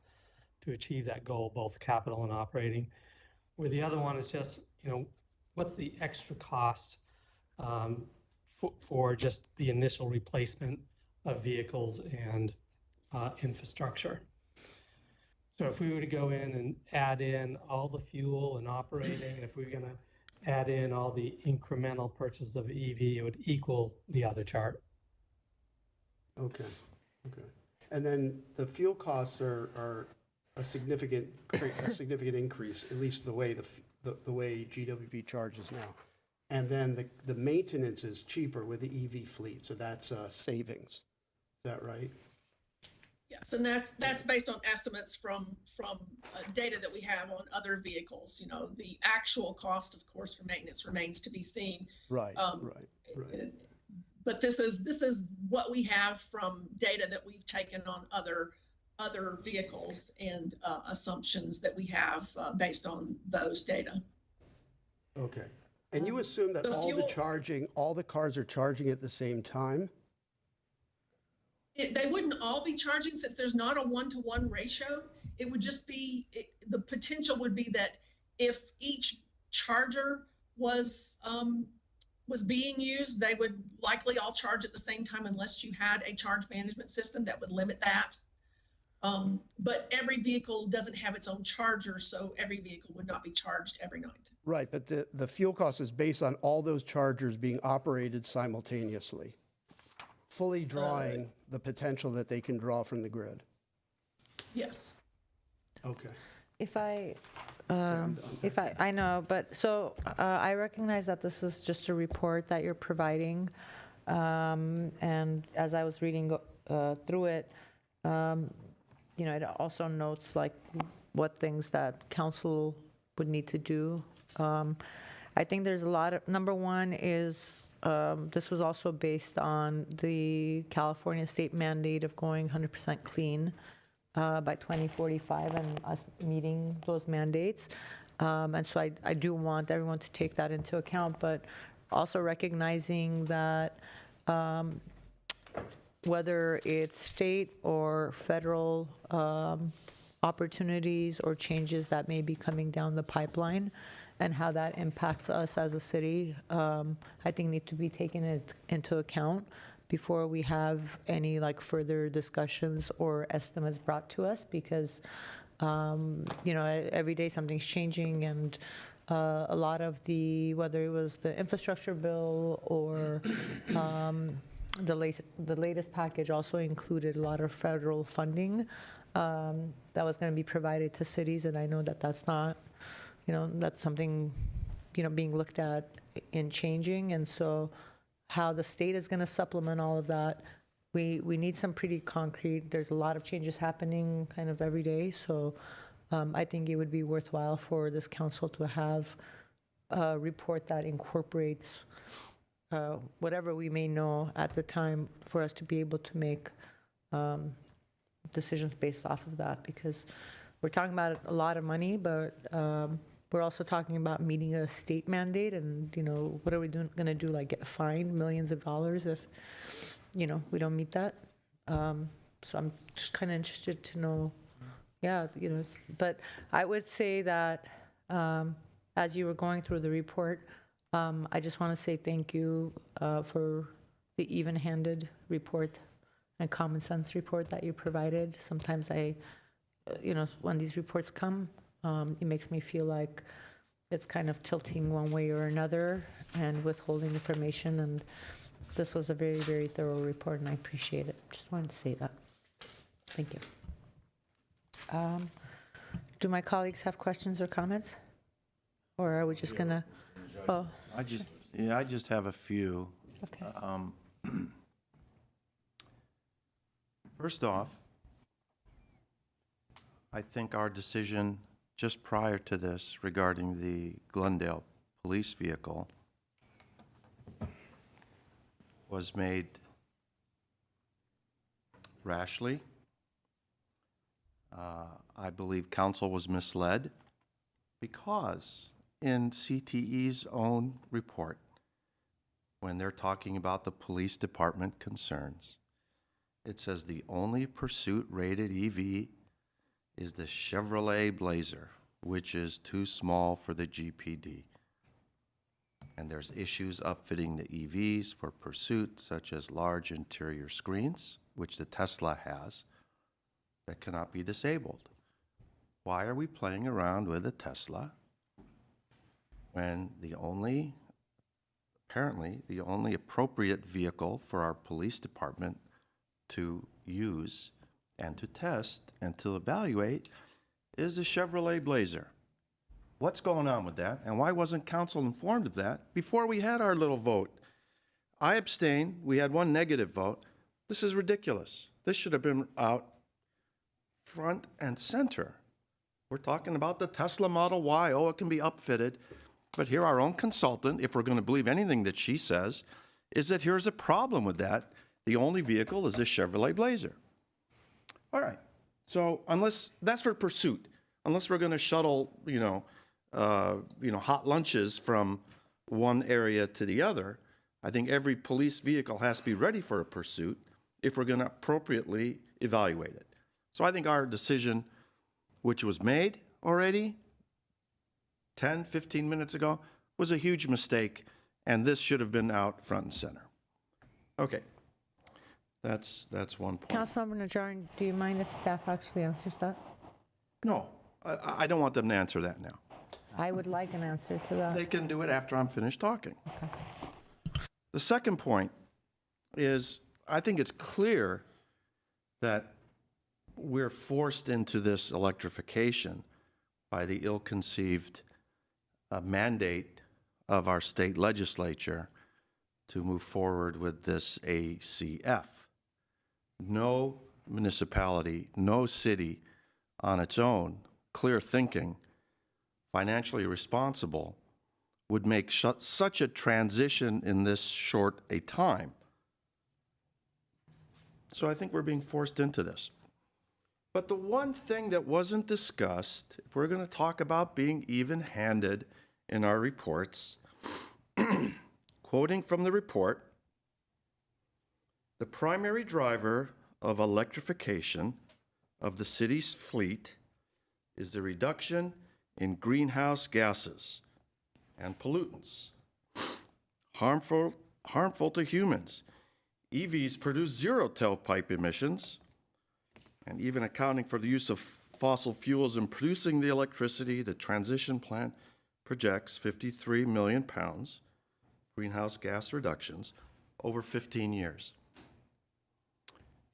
[SPEAKER 21] to achieve that goal, both capital and operating? Where the other one is just, what's the extra cost for just the initial replacement of vehicles and infrastructure? So if we were to go in and add in all the fuel and operating, and if we were going to add in all the incremental purchase of EV, it would equal the other chart.
[SPEAKER 8] Okay. And then the fuel costs are a significant increase, at least the way the way GWB charges now. And then the maintenance is cheaper with the EV fleet, so that's savings. Is that right?
[SPEAKER 20] Yes, and that's based on estimates from data that we have on other vehicles. The actual cost, of course, for maintenance remains to be seen.
[SPEAKER 8] Right.
[SPEAKER 20] But this is what we have from data that we've taken on other vehicles and assumptions that we have based on those data.
[SPEAKER 8] Okay. And you assume that all the cars are charging at the same time?
[SPEAKER 20] They wouldn't all be charging, since there's not a 1-to-1 ratio. It would just be, the potential would be that if each charger was being used, they would likely all charge at the same time, unless you had a charge management system that would limit that. But every vehicle doesn't have its own charger, so every vehicle would not be charged every night.
[SPEAKER 8] Right, but the fuel cost is based on all those chargers being operated simultaneously, fully drawing the potential that they can draw from the grid.
[SPEAKER 20] Yes.
[SPEAKER 8] Okay.
[SPEAKER 1] I know, but so I recognize that this is just a report that you're providing. And as I was reading through it, it also notes like what things that council would need to do. I think there's a lot of, number one is, this was also based on the California state mandate of going 100% clean by 2045 and us meeting those mandates. And so I do want everyone to take that into account, but also recognizing that whether it's state or federal opportunities or changes that may be coming down the pipeline and how that impacts us as a city, I think need to be taken into account before we have any further discussions or estimates brought to us, because every day something's changing, and a lot of whether it was the infrastructure bill or the latest package also included a lot of federal funding that was going to be provided to cities, and I know that that's not, that's something, being looked at in changing, and so how the state is going to supplement all of that. We need some pretty concrete, there's a lot of changes happening kind of every day, so I think it would be worthwhile for this council to have a report that incorporates whatever we may know at the time for us to be able to make decisions based off of that, because we're talking about a lot of money, but we're also talking about meeting a state mandate, and, you know, what are we going to do, like get fined millions of dollars if, you know, we don't meet that? So I'm just kind of interested to know, yeah, you know, but I would say that as you were going through the report, I just want to say thank you for the even-handed report and common sense report that you provided. Sometimes you know, when these reports come, it makes me feel like it's kind of tilting one way or another and withholding information. And this was a very, very thorough report, and I appreciate it. Just wanted to say that. Thank you. Do my colleagues have questions or comments? Or are we just gonna, oh,
[SPEAKER 6] I just have a few.
[SPEAKER 1] okay.
[SPEAKER 6] First off, I think our decision just prior to this regarding the Glendale police vehicle was made rashly. I believe council was misled because in CTE's own report, when they're talking about the police department concerns, it says the only pursuit rated EV is the Chevrolet Blazer, which is too small for the GPD. And there's issues upfitting the EVs for pursuit, such as large interior screens, which the Tesla has, that cannot be disabled. Why are we playing around with a Tesla when apparently the only appropriate vehicle for our police department to use and to test and to evaluate is a Chevrolet Blazer? What's going on with that? And why wasn't council informed of that before we had our little vote? I abstained. We had one negative vote. This is ridiculous. This should have been out front and center. We're talking about the Tesla Model Y. Oh, it can be upfitted. But here our own consultant, if we're going to believe anything that she says, is that here's a problem with that. The only vehicle is a Chevrolet Blazer. All right. So unless that's for pursuit, unless we're going to shuttle, hot lunches from one area to the other, I think every police vehicle has to be ready for a pursuit if we're going to appropriately evaluate it. So I think our decision, which was made already 10, 15 minutes ago, was a huge mistake, and this should have been out front and center. Okay. That's one point.
[SPEAKER 1] Councilmember Najarian, do you mind if staff actually answers that?
[SPEAKER 6] No, I don't want them to answer that now.
[SPEAKER 1] I would like an answer to that.
[SPEAKER 6] They can do it after I'm finished talking.
[SPEAKER 1] Okay.
[SPEAKER 6] The second point is, I think it's clear that we're forced into this electrification by the ill-conceived mandate of our state legislature to move forward with this ACF. No municipality, no city on its own, clear thinking, financially responsible, would make such a transition in this short a time. So I think we're being forced into this. But the one thing that wasn't discussed, if we're going to talk about being even-handed in our reports, quoting from the report, the primary driver of electrification of the city's fleet is the reduction in greenhouse gases and pollutants harmful to humans. EVs produce zero tailpipe emissions, and even accounting for the use of fossil fuels in producing the electricity, the transition plan projects 53 million pounds greenhouse gas reductions over 15 years.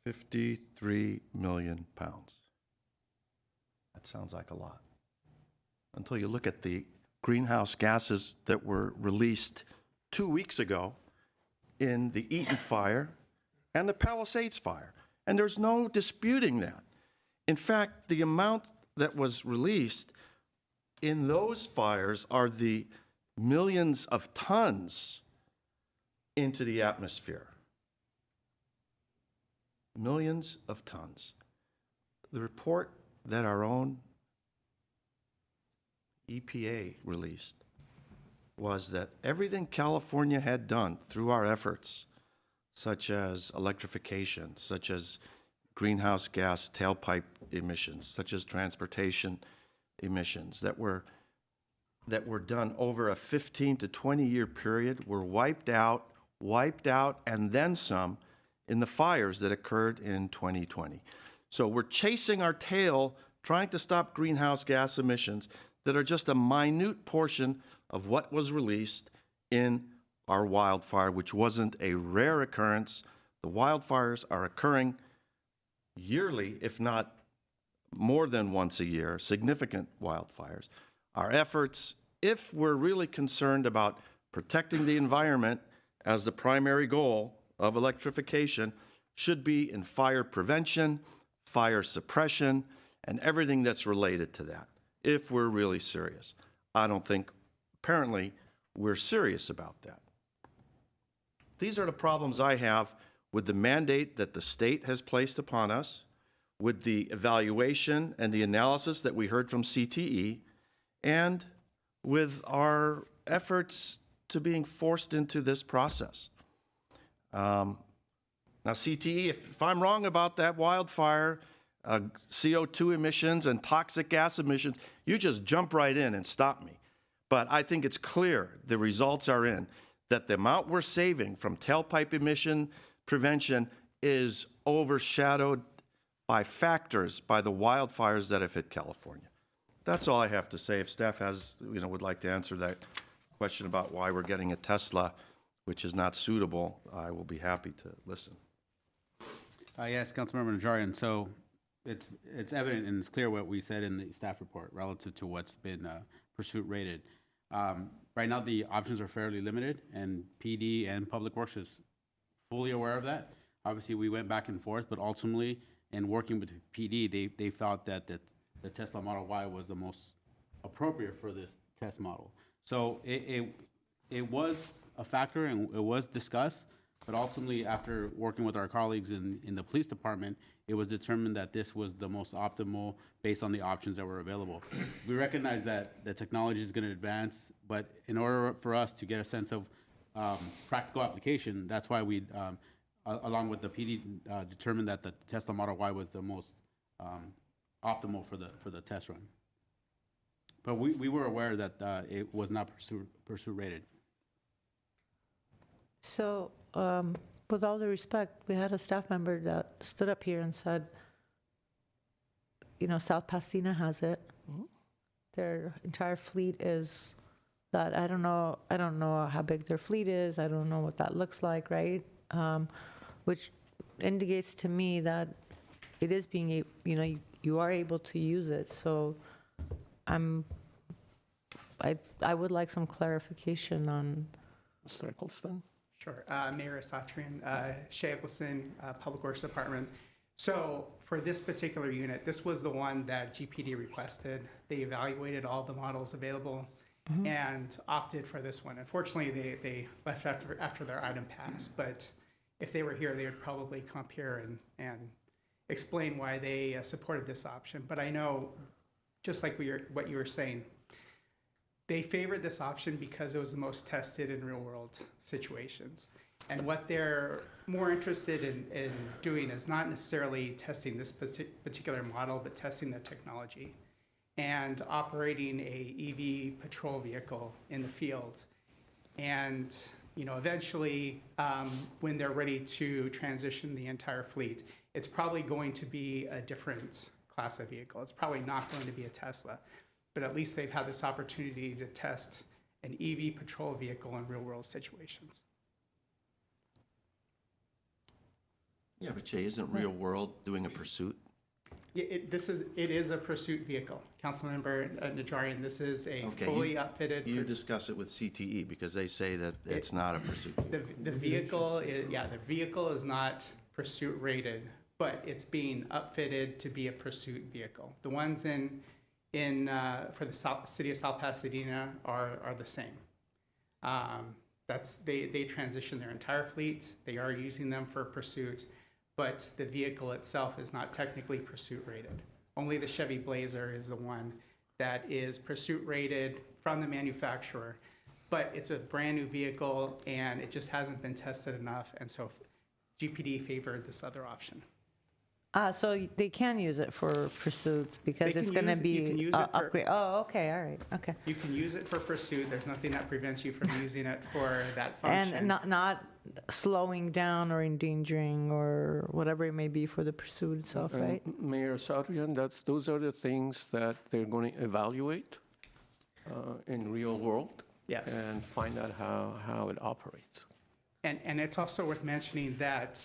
[SPEAKER 6] 53 million pounds. That sounds like a lot. Until you look at the greenhouse gases that were released 2 weeks ago in the Eaton fire and the Palisades fire. And there's no disputing that. In fact, the amount that was released in those fires are the millions of tons into the atmosphere. Millions of tons. The report that our own EPA released was that everything California had done through our efforts, such as electrification, such as greenhouse gas tailpipe emissions, such as transportation emissions, that were done over a 15 to 20-year period, were wiped out, and then some in the fires that occurred in 2020. So we're chasing our tail, trying to stop greenhouse gas emissions that are just a minute portion of what was released in our wildfire, which wasn't a rare occurrence. The wildfires are occurring yearly, if not more than once a year, significant wildfires. Our efforts, if we're really concerned about protecting the environment as the primary goal of electrification, should be in fire prevention, fire suppression, and everything that's related to that, if we're really serious. I don't think, apparently, we're serious about that. These are the problems I have with the mandate that the state has placed upon us, with the evaluation and the analysis that we heard from CTE, and with our efforts to being forced into this process. Now, CTE, if I'm wrong about that wildfire, CO2 emissions and toxic gas emissions, you just jump right in and stop me. But I think it's clear, the results are in, that the amount we're saving from tailpipe emission prevention is overshadowed by factors, by the wildfires that have hit California. That's all I have to say. If staff has, would like to answer that question about why we're getting a Tesla, which is not suitable, I will be happy to listen.
[SPEAKER 15] Yes, Councilmember Najarian. So it's evident and it's clear what we said in the staff report relative to what's been pursuit rated. Right now, the options are fairly limited, and PD and Public Works is fully aware of that. Obviously, we went back and forth, but ultimately, in working with PD, they thought that the Tesla Model Y was the most appropriate for this test model. So it was a factor and it was discussed, but ultimately, after working with our colleagues in the police department, it was determined that this was the most optimal based on the options that were available. We recognize that the technology is going to advance, but in order for us to get a sense of practical application, that's why we, along with the PD, determined that the Tesla Model Y was the most optimal for the test run. But we were aware that it was not pursuit rated.
[SPEAKER 1] So, with all due respect, we had a staff member that stood up here and said, South Pasadena has it. Their entire fleet is that. I don't know how big their fleet is. I don't know what that looks like, right? Which indicates to me that it is being, you are able to use it. So, I would like some clarification on.
[SPEAKER 11] Mr. Eccleston?
[SPEAKER 7] Sure. Mayor Satrian, Shea Eccleston, Public Works Department. So for this particular unit, this was the one that GPD requested. They evaluated all the models available and opted for this one. Unfortunately, they left after their item passed, but if they were here, they would probably come up here and explain why they supported this option. But I know, just like what you were saying, they favored this option because it was the most tested in real world situations. And what they're more interested in doing is not necessarily testing this particular model, but testing the technology and operating a EV patrol vehicle in the field. And eventually, when they're ready to transition the entire fleet, it's probably going to be a different class of vehicle. It's probably not going to be a Tesla. But at least they've had this opportunity to test an EV patrol vehicle in real-world situations.
[SPEAKER 6] Yeah, but Jay, isn't real world doing a pursuit?
[SPEAKER 7] It is a pursuit vehicle. Councilmember Najarian, this is a
[SPEAKER 6] Okay,
[SPEAKER 7] fully
[SPEAKER 6] you-
[SPEAKER 7] upfitted.
[SPEAKER 6] You discuss it with CTE because they say that it's not a pursuit.
[SPEAKER 7] The vehicle is not pursuit rated, but it's being upfitted to be a pursuit vehicle. The ones for the city of South Pasadena are the same. They transition their entire fleet. They are using them for pursuit, but the vehicle itself is not technically pursuit rated. Only the Chevy Blazer is the one that is pursuit rated from the manufacturer, but it's a brand new vehicle and it just hasn't been tested enough, and so GPD favored this other option.
[SPEAKER 1] So they can use it for pursuits because
[SPEAKER 7] They
[SPEAKER 1] it's
[SPEAKER 7] can
[SPEAKER 1] going to
[SPEAKER 7] use- you can
[SPEAKER 1] be
[SPEAKER 7] use it for-
[SPEAKER 1] upgrade. Oh, okay, all right, okay.
[SPEAKER 7] You can use it for pursuit. There's nothing that prevents you from using it for that function.
[SPEAKER 1] And not slowing down or endangering or whatever it may be for the pursuit itself,
[SPEAKER 11] And
[SPEAKER 1] right?
[SPEAKER 11] Mayor Satrian, those are the things that they're going to evaluate in real world.
[SPEAKER 7] Yes.
[SPEAKER 11] And find out how it operates.
[SPEAKER 7] And it's also worth mentioning that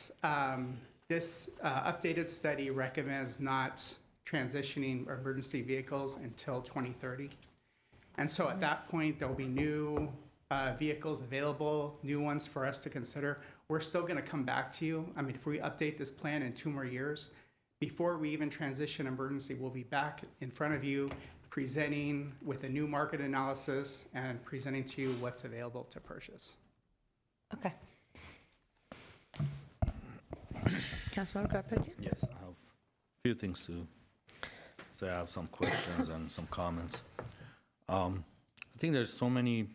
[SPEAKER 7] this updated study recommends not transitioning emergency vehicles until 2030. And so at that point, there'll be new vehicles available, new ones for us to consider. We're still going to come back to you. I mean, if we update this plan in 2 more years, before we even transition emergency, we'll be back in front of you presenting with a new market analysis and presenting to you what's available to purchase.
[SPEAKER 1] Okay. Councilmember Garpetier?
[SPEAKER 9] Yes, I have a few things to say. I have some questions and some comments. I think there's so many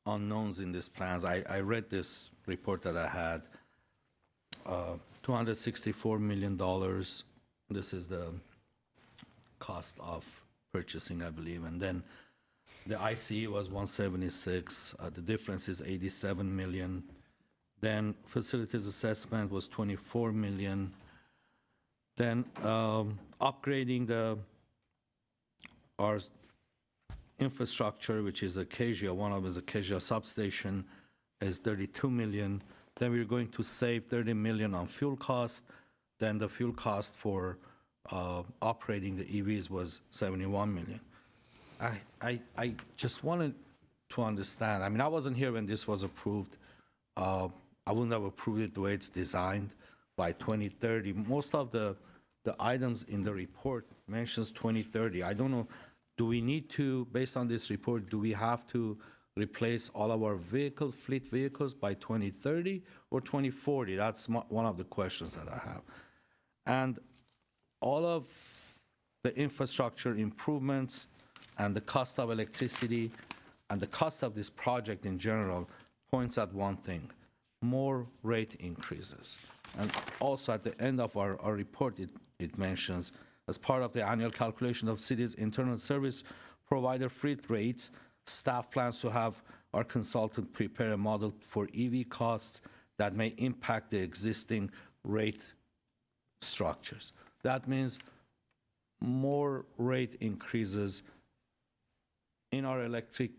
[SPEAKER 9] unknowns in these plans. I read this report that I had, $264 million. This is the cost of purchasing, I believe. And then the ICE was 176. The difference is 87 million. Then facilities assessment was 24 million. Then upgrading our infrastructure, which is Acacia, one of them is Acacia substation, is 32 million. Then we're going to save 30 million on fuel cost. Then the fuel cost for operating the EVs was 71 million. I just wanted to understand. I mean, I wasn't here when this was approved. I wouldn't have approved it the way it's designed by 2030. Most of the items in the report mentions 2030. I don't know, do we need to, based on this report, do we have to replace all of our fleet vehicles by 2030 or 2040? That's one of the questions that I have. And all of the infrastructure improvements and the cost of electricity and the cost of this project in general points at one thing: more rate increases. And also at the end of our report, it mentions, as part of the annual calculation of city's internal service provider fleet rates, staff plans to have our consultant prepare a model for EV costs that may impact the existing rate structures. That means more rate increases in our electric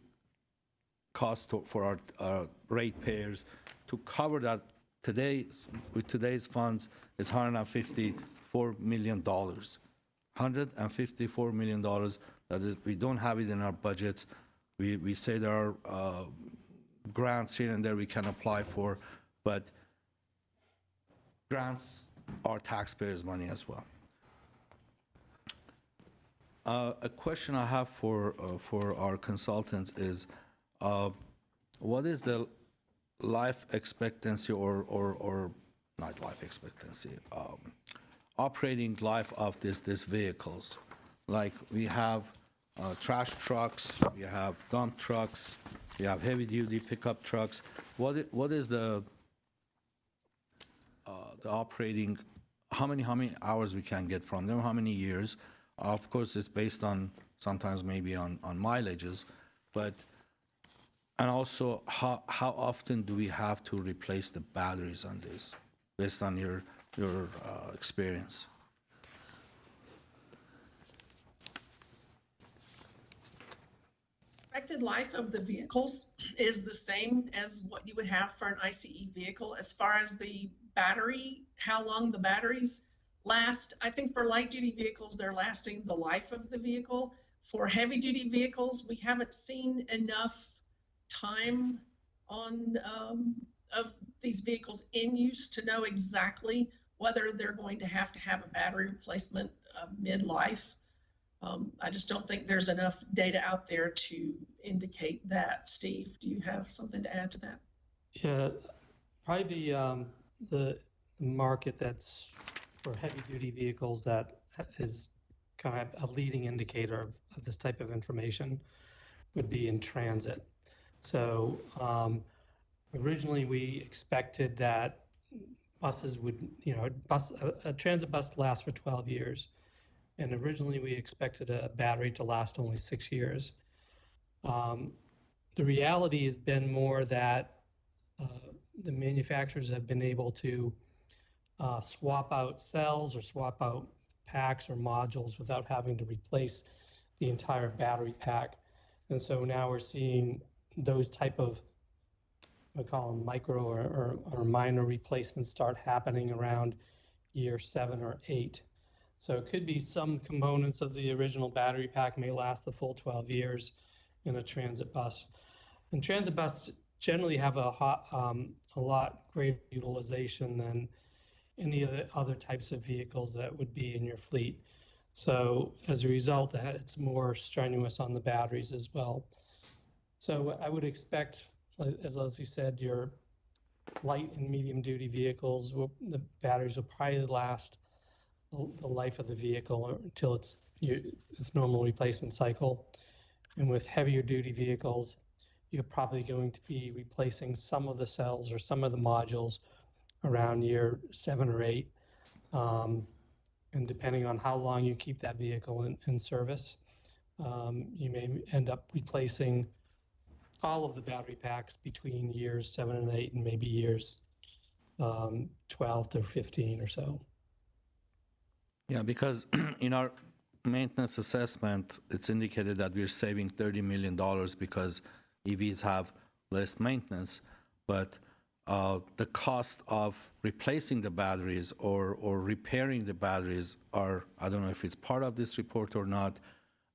[SPEAKER 9] cost for our ratepayers. To cover that today, with today's funds, it's $154 million. $154 million, that is, we don't have it in our budget. We say there are grants here and there we can apply for, but grants are taxpayers' money as well. A question I have for our consultants is, what is the life expectancy or not life expectancy, operating life of these vehicles? Like we have trash trucks, we have dump trucks, we have heavy-duty pickup trucks. What is the operating? How many hours we can get from them? How many years? Of course, it's based on sometimes maybe on mileages, but and also how often do we have to replace the batteries on this, based on your experience?
[SPEAKER 20] Expected life of the vehicles is the same as what you would have for an ICE vehicle. As far as the battery, how long the batteries last, I think for light duty vehicles, they're lasting the life of the vehicle. For heavy duty vehicles, we haven't seen enough time on, of these vehicles in use to know exactly whether they're going to have a battery replacement mid-life. I just don't think there's enough data out there to indicate that. Steve, do you have something to add to that?
[SPEAKER 21] Yeah, probably the market that's for heavy duty vehicles that is kind of a leading indicator of this type of information would be in transit. So originally we expected that buses would, a transit bus lasts for 12 years. And originally we expected a battery to last only 6 years. The reality has been more that the manufacturers have been able to swap out cells or swap out packs or modules without having to replace the entire battery pack. And so now we're seeing those type of, I call them micro or minor replacements start happening around year 7 or 8. So it could be some components of the original battery pack may last the full 12 years in a transit bus. And transit buses generally have a lot greater utilization than any of the other types of vehicles that would be in your fleet. So as a result, it's more strenuous on the batteries as well. So I would expect, as Leslie said, your light and medium duty vehicles, the batteries will probably last the life of the vehicle until its normal replacement cycle. And with heavier duty vehicles, you're probably going to be replacing some of the cells or some of the modules around year 7 or 8. And depending on how long you keep that vehicle in service, you may end up replacing all of the battery packs between years 7 and 8 and maybe years 12 to 15 or so.
[SPEAKER 10] Yeah, because in our maintenance assessment, it's indicated that we're saving $30 million because EVs have less maintenance, but the cost of replacing the batteries or repairing the batteries are, I don't know if it's part of this report or not.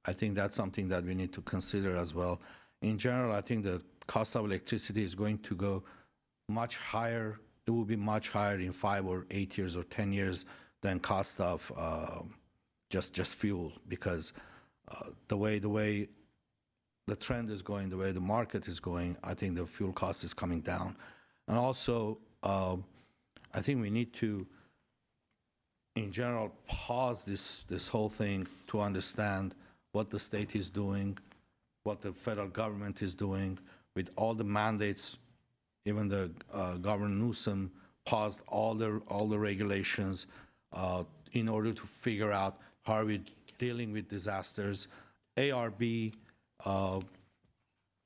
[SPEAKER 10] I think that's something that we need to consider as well. In general, I think the cost of electricity is going to go much higher. It will be much higher in 5 or 8 years or 10 years than cost of just fuel, because the way the trend is going, the way the market is going, I think the fuel cost is coming down. And also, I think we need to, in general, pause this whole thing to understand what the state is doing, what the federal government is doing with all the mandates. Even the Governor Newsom paused all the regulations in order to figure out how are we dealing with disasters. ARB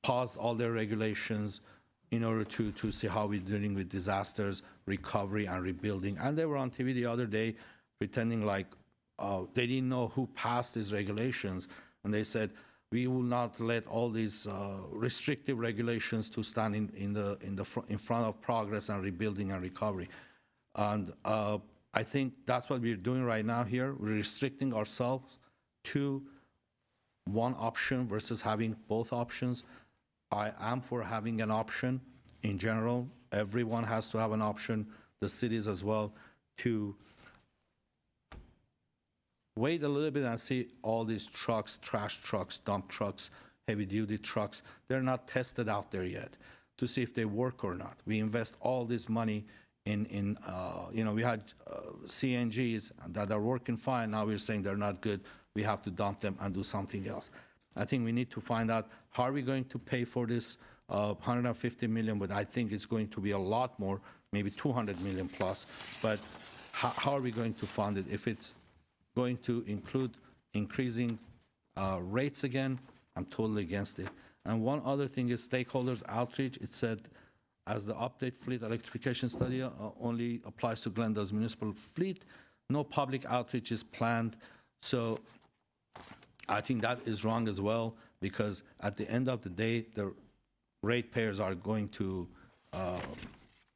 [SPEAKER 10] paused all their regulations in order to see how we're dealing with disasters, recovery, and rebuilding. And they were on TV the other day pretending like they didn't know who passed these regulations. And they said, we will not let all these restrictive regulations to stand in front of progress and rebuilding and recovery. And I think that's what we're doing right now here. We're restricting ourselves to one option versus having both options. I am for having an option in general. Everyone has to have an option, the cities as well, to wait a little bit and see all these trucks, trash trucks, dump trucks, heavy-duty trucks. They're not tested out there yet to see if they work or not. We invest all this money in we had CNGs that are working fine. Now we're saying they're not good. We have to dump them and do something else. I think we need to find out how are we going to pay for this $150 million, but I think it's going to be a lot more, maybe $200 million plus. But how are we going to fund it? If it's going to include increasing rates again, I'm totally against it. And one other thing is stakeholders outreach. It said, as the update fleet electrification study only applies to Glendale's municipal fleet, no public outreach is planned. So I think that is wrong as well, because at the end of the day, the ratepayers are going to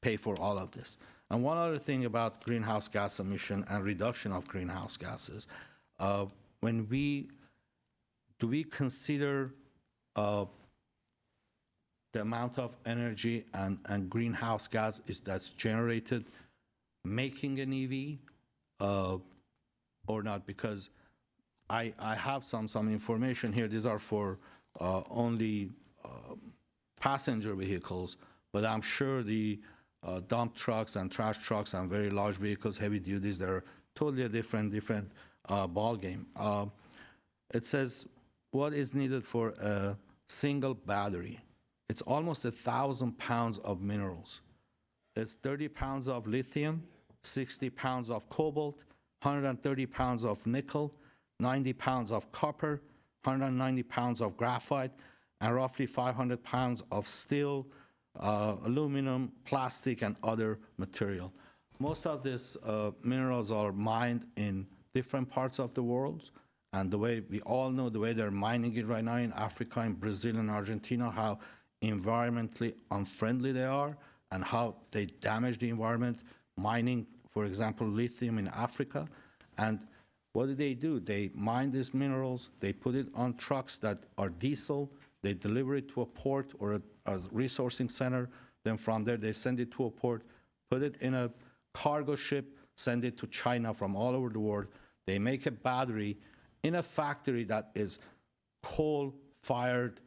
[SPEAKER 10] pay for all of this. And one other thing about greenhouse gas emission and reduction of greenhouse gases, do we consider the amount of energy and greenhouse gas that's generated making an EV or not? Because I have some information here. These are for only passenger vehicles, but I'm sure the dump trucks and trash trucks and very large vehicles, heavy duties, they're totally a different ball game. It says what is needed for a single battery. It's almost 1,000 pounds of minerals. It's 30 pounds of lithium, 60 pounds of cobalt, 130 pounds of nickel, 90 pounds of copper, 190 pounds of graphite, and roughly 500 pounds of steel, aluminum, plastic, and other material. Most of these minerals are mined in different parts of the world, and the way we all know, the way they're mining it right now in Africa, in Brazil, and Argentina, how environmentally unfriendly they are, and how they damage the environment, mining, for example, lithium in Africa. And what do? They mine these minerals, they put it on trucks that are diesel, they deliver it to a port or a resourcing center, then from there they send it to a port, put it in a cargo ship, send it to China from all over the world. They make a battery in a factory that is coal-fired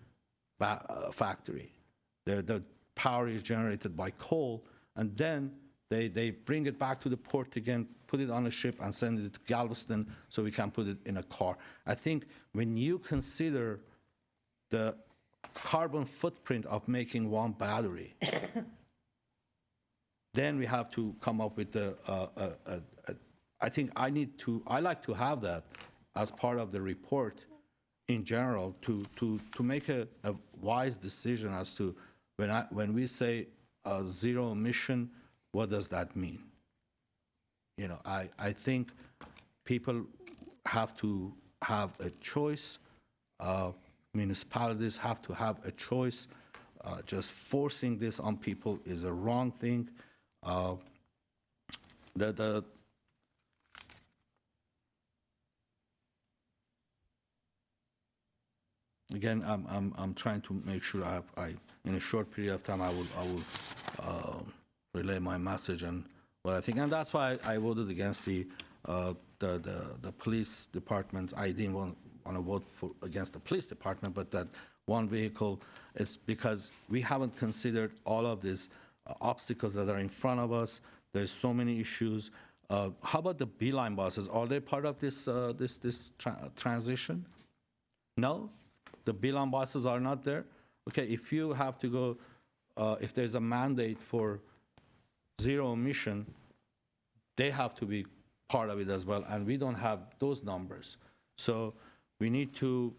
[SPEAKER 10] factory. The power is generated by coal, and then they bring it back to the port again, put it on a ship, and send it to Galveston so we can put it in a car. I think when you consider the carbon footprint of making one battery, then we have to come up with I think I like to have that as part of the report in general to make a wise decision as to when we say zero emission, what does that mean? You know, I think people have to have a choice. Municipalities have to have a choice. Just forcing this on people is a wrong thing. Again, I'm trying to make sure I in a short period of time I will relay my message and what I think, and that's why I voted against the police department. I didn't want to vote against the police department, but that one vehicle is because we haven't considered all of these obstacles that are in front of us. There's so many issues. How about the Beeline buses? Are they part of this transition? No, the Beeline buses are not there. Okay, if you have to go, if there's a mandate for zero emission, they have to be part of it as well, and we don't have those numbers. So we need to,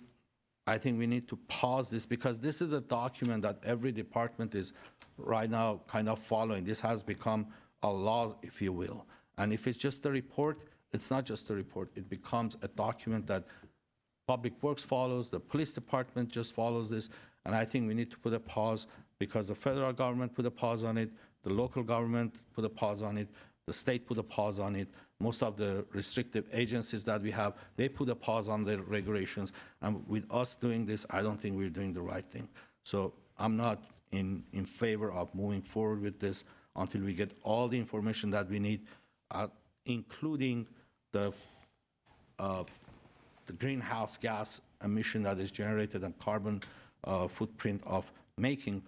[SPEAKER 10] I think we need to pause this, because this is a document that every department is right now kind of following. This has become a law, if you will. And if it's just a report, it's not just a report. It becomes a document that Public Works follows, the police department just follows this, and I think we need to put a pause, because the federal government put a pause on it, the local government put a pause on it, the state put a pause on it. Most of the restrictive agencies that we have, they put a pause on their regulations. And with us doing this, I don't think we're doing the right thing. So I'm not in favor of moving forward with this until we get all the information that we need, including the greenhouse gas emission that is generated and carbon footprint of making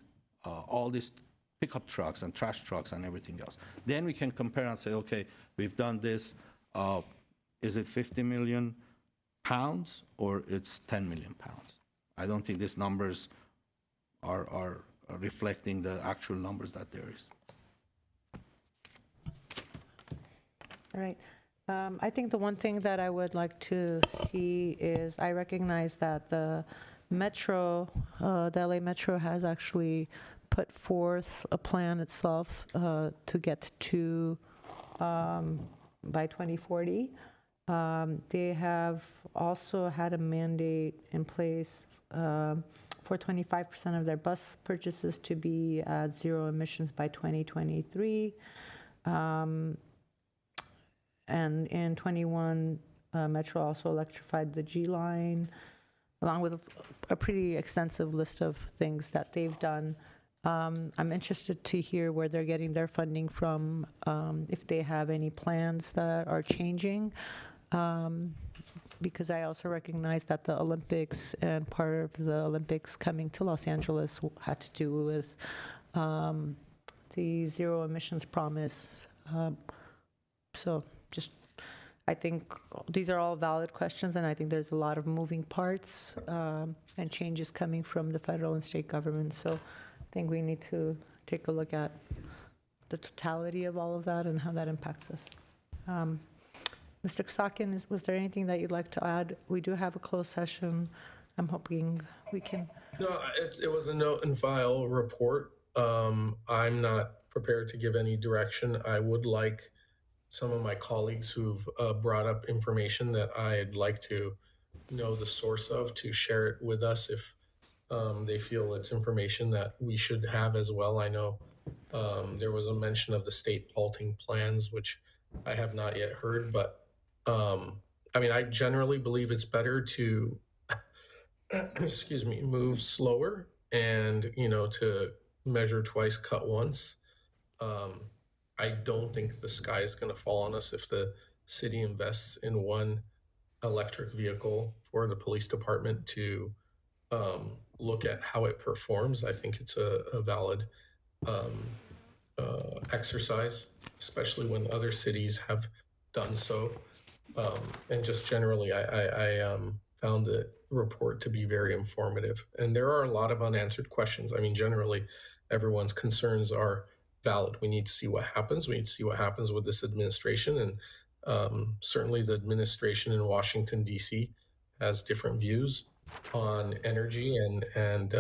[SPEAKER 10] all these pickup trucks and trash trucks and everything else. Then we can compare and say, okay, we've done this. Is it 50 million pounds or it's 10 million pounds? I don't think these numbers are reflecting the actual numbers that there is.
[SPEAKER 1] All right. I think the one thing that I would like to see is, I recognize that the Metro, the LA Metro has actually put forth a plan itself to get to by 2040. They have also had a mandate in place for 25% of their bus purchases to be at zero emissions by 2023. And in 21, Metro also electrified the G line, along with a pretty extensive list of things that they've done. I'm interested to hear where they're getting their funding from, if they have any plans that are changing. Because I also recognize that the Olympics and part of the Olympics coming to Los Angeles had to do with the zero emissions promise. So just, I think these are all valid questions, and I think there's a lot of moving parts and changes coming from the federal and state government. So I think we need to take a look at the totality of all of that and how that impacts us. Mr. Ksakin, was there anything that you'd like to add? We do have a closed session. I'm hoping we can.
[SPEAKER 3] No, it was a note and file report. I'm not prepared to give any direction. I would like some of my colleagues who've brought up information that I'd like to know the source of to share it with us if they feel it's information that we should have as well. I know there was a mention of the state halting plans, which I have not yet heard, but I mean, I generally believe it's better to, excuse me, move slower and, to measure twice, cut once. I don't think the sky is going to fall on us if the city invests in one electric vehicle for the police department to look at how it performs. I think it's a valid exercise, especially when other cities have done so. And just generally, I found the report to be very informative. And there are a lot of unanswered questions. I mean, generally, everyone's concerns are valid. We need to see what happens. We need to see what happens with this administration. And certainly the administration in Washington, D.C. has different views on energy and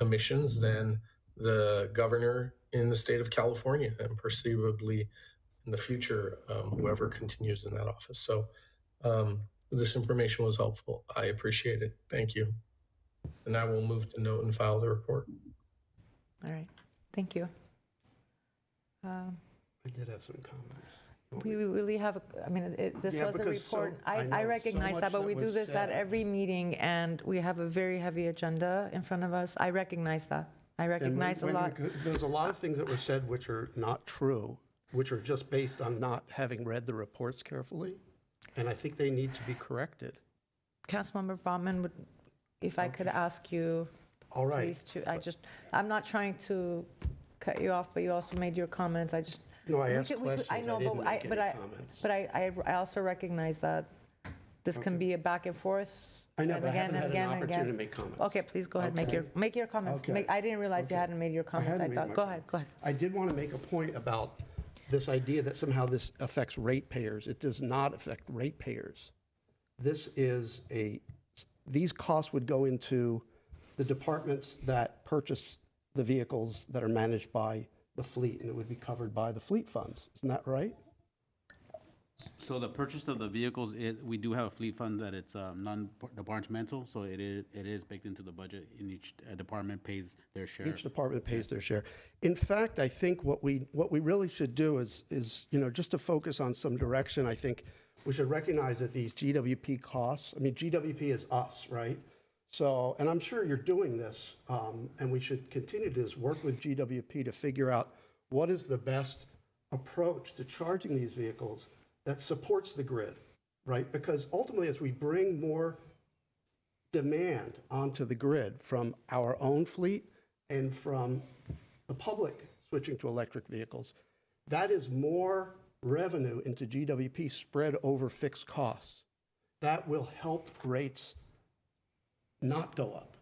[SPEAKER 3] emissions than the governor in the state of California, and perceivably in the future, whoever continues in that office. So this information was helpful. I appreciate it. Thank you. And I will move to note and file the report.
[SPEAKER 1] All right. Thank you.
[SPEAKER 8] I did have some comments.
[SPEAKER 1] We really have, this
[SPEAKER 8] Yeah,
[SPEAKER 1] was a
[SPEAKER 8] because
[SPEAKER 1] report.
[SPEAKER 8] I know
[SPEAKER 1] I
[SPEAKER 8] so
[SPEAKER 1] recognize
[SPEAKER 8] much
[SPEAKER 1] that, but
[SPEAKER 8] that
[SPEAKER 1] we do
[SPEAKER 8] was
[SPEAKER 1] this at
[SPEAKER 8] said.
[SPEAKER 1] every meeting, and we have a very heavy agenda in front of us. I recognize that. I recognize a lot.
[SPEAKER 8] There's a lot of things that were said which are not true, which are just based on not having read the reports carefully, and I think they need to be corrected.
[SPEAKER 1] Councilmember Baumann, if I could ask you,
[SPEAKER 8] All right.
[SPEAKER 1] please, I'm not trying to cut you off, but you also made your comments.
[SPEAKER 8] No, I
[SPEAKER 1] We
[SPEAKER 8] asked
[SPEAKER 1] could- we could-
[SPEAKER 8] questions. I didn't make any comments.
[SPEAKER 1] But I also recognize that this can be a back and forth.
[SPEAKER 8] I know,
[SPEAKER 1] and
[SPEAKER 8] but I
[SPEAKER 1] again
[SPEAKER 8] haven't
[SPEAKER 1] and
[SPEAKER 8] had an
[SPEAKER 1] again and
[SPEAKER 8] opportunity
[SPEAKER 1] again.
[SPEAKER 8] to make comments.
[SPEAKER 1] Okay, please go ahead,
[SPEAKER 8] Okay.
[SPEAKER 1] make your comments.
[SPEAKER 8] Okay.
[SPEAKER 1] I didn't realize you hadn't made your comments.
[SPEAKER 8] hadn't made my
[SPEAKER 1] Go ahead.
[SPEAKER 8] I did want to make a point about this idea that somehow this affects ratepayers. It does not affect ratepayers. These costs would go into the departments that purchase the vehicles that are managed by the fleet, and it would be covered by the fleet funds. Isn't that right?
[SPEAKER 15] So the purchase of the vehicles, we do have a fleet fund that it's non-departmental, so it is baked into the budget, and each department pays their share.
[SPEAKER 8] Each department pays their share. In fact, I think what we really should do is just to focus on some direction, I think we should recognize that these GWP costs, GWP is us, right? So, and I'm sure you're doing this, and we should continue to just work with GWP to figure out what is the best approach to charging these vehicles that supports the grid, right? Because ultimately, as we bring more demand onto the grid from our own fleet and from the public switching to electric vehicles, that is more revenue into GWP spread over fixed costs. That will help rates not go up.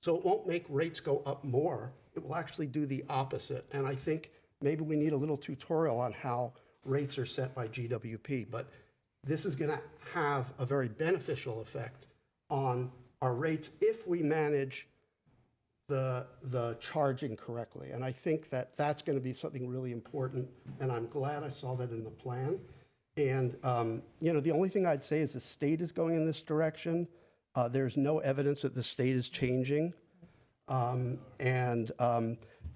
[SPEAKER 8] So it won't make rates go up more. It will actually do the opposite. And I think maybe we need a little tutorial on how rates are set by GWP, but this is going to have a very beneficial effect on our rates if we manage the charging correctly. And I think that that's going to be something really important, and I'm glad I saw that in the plan. And, the only thing I'd say is the state is going in this direction. There's no evidence that the state is changing.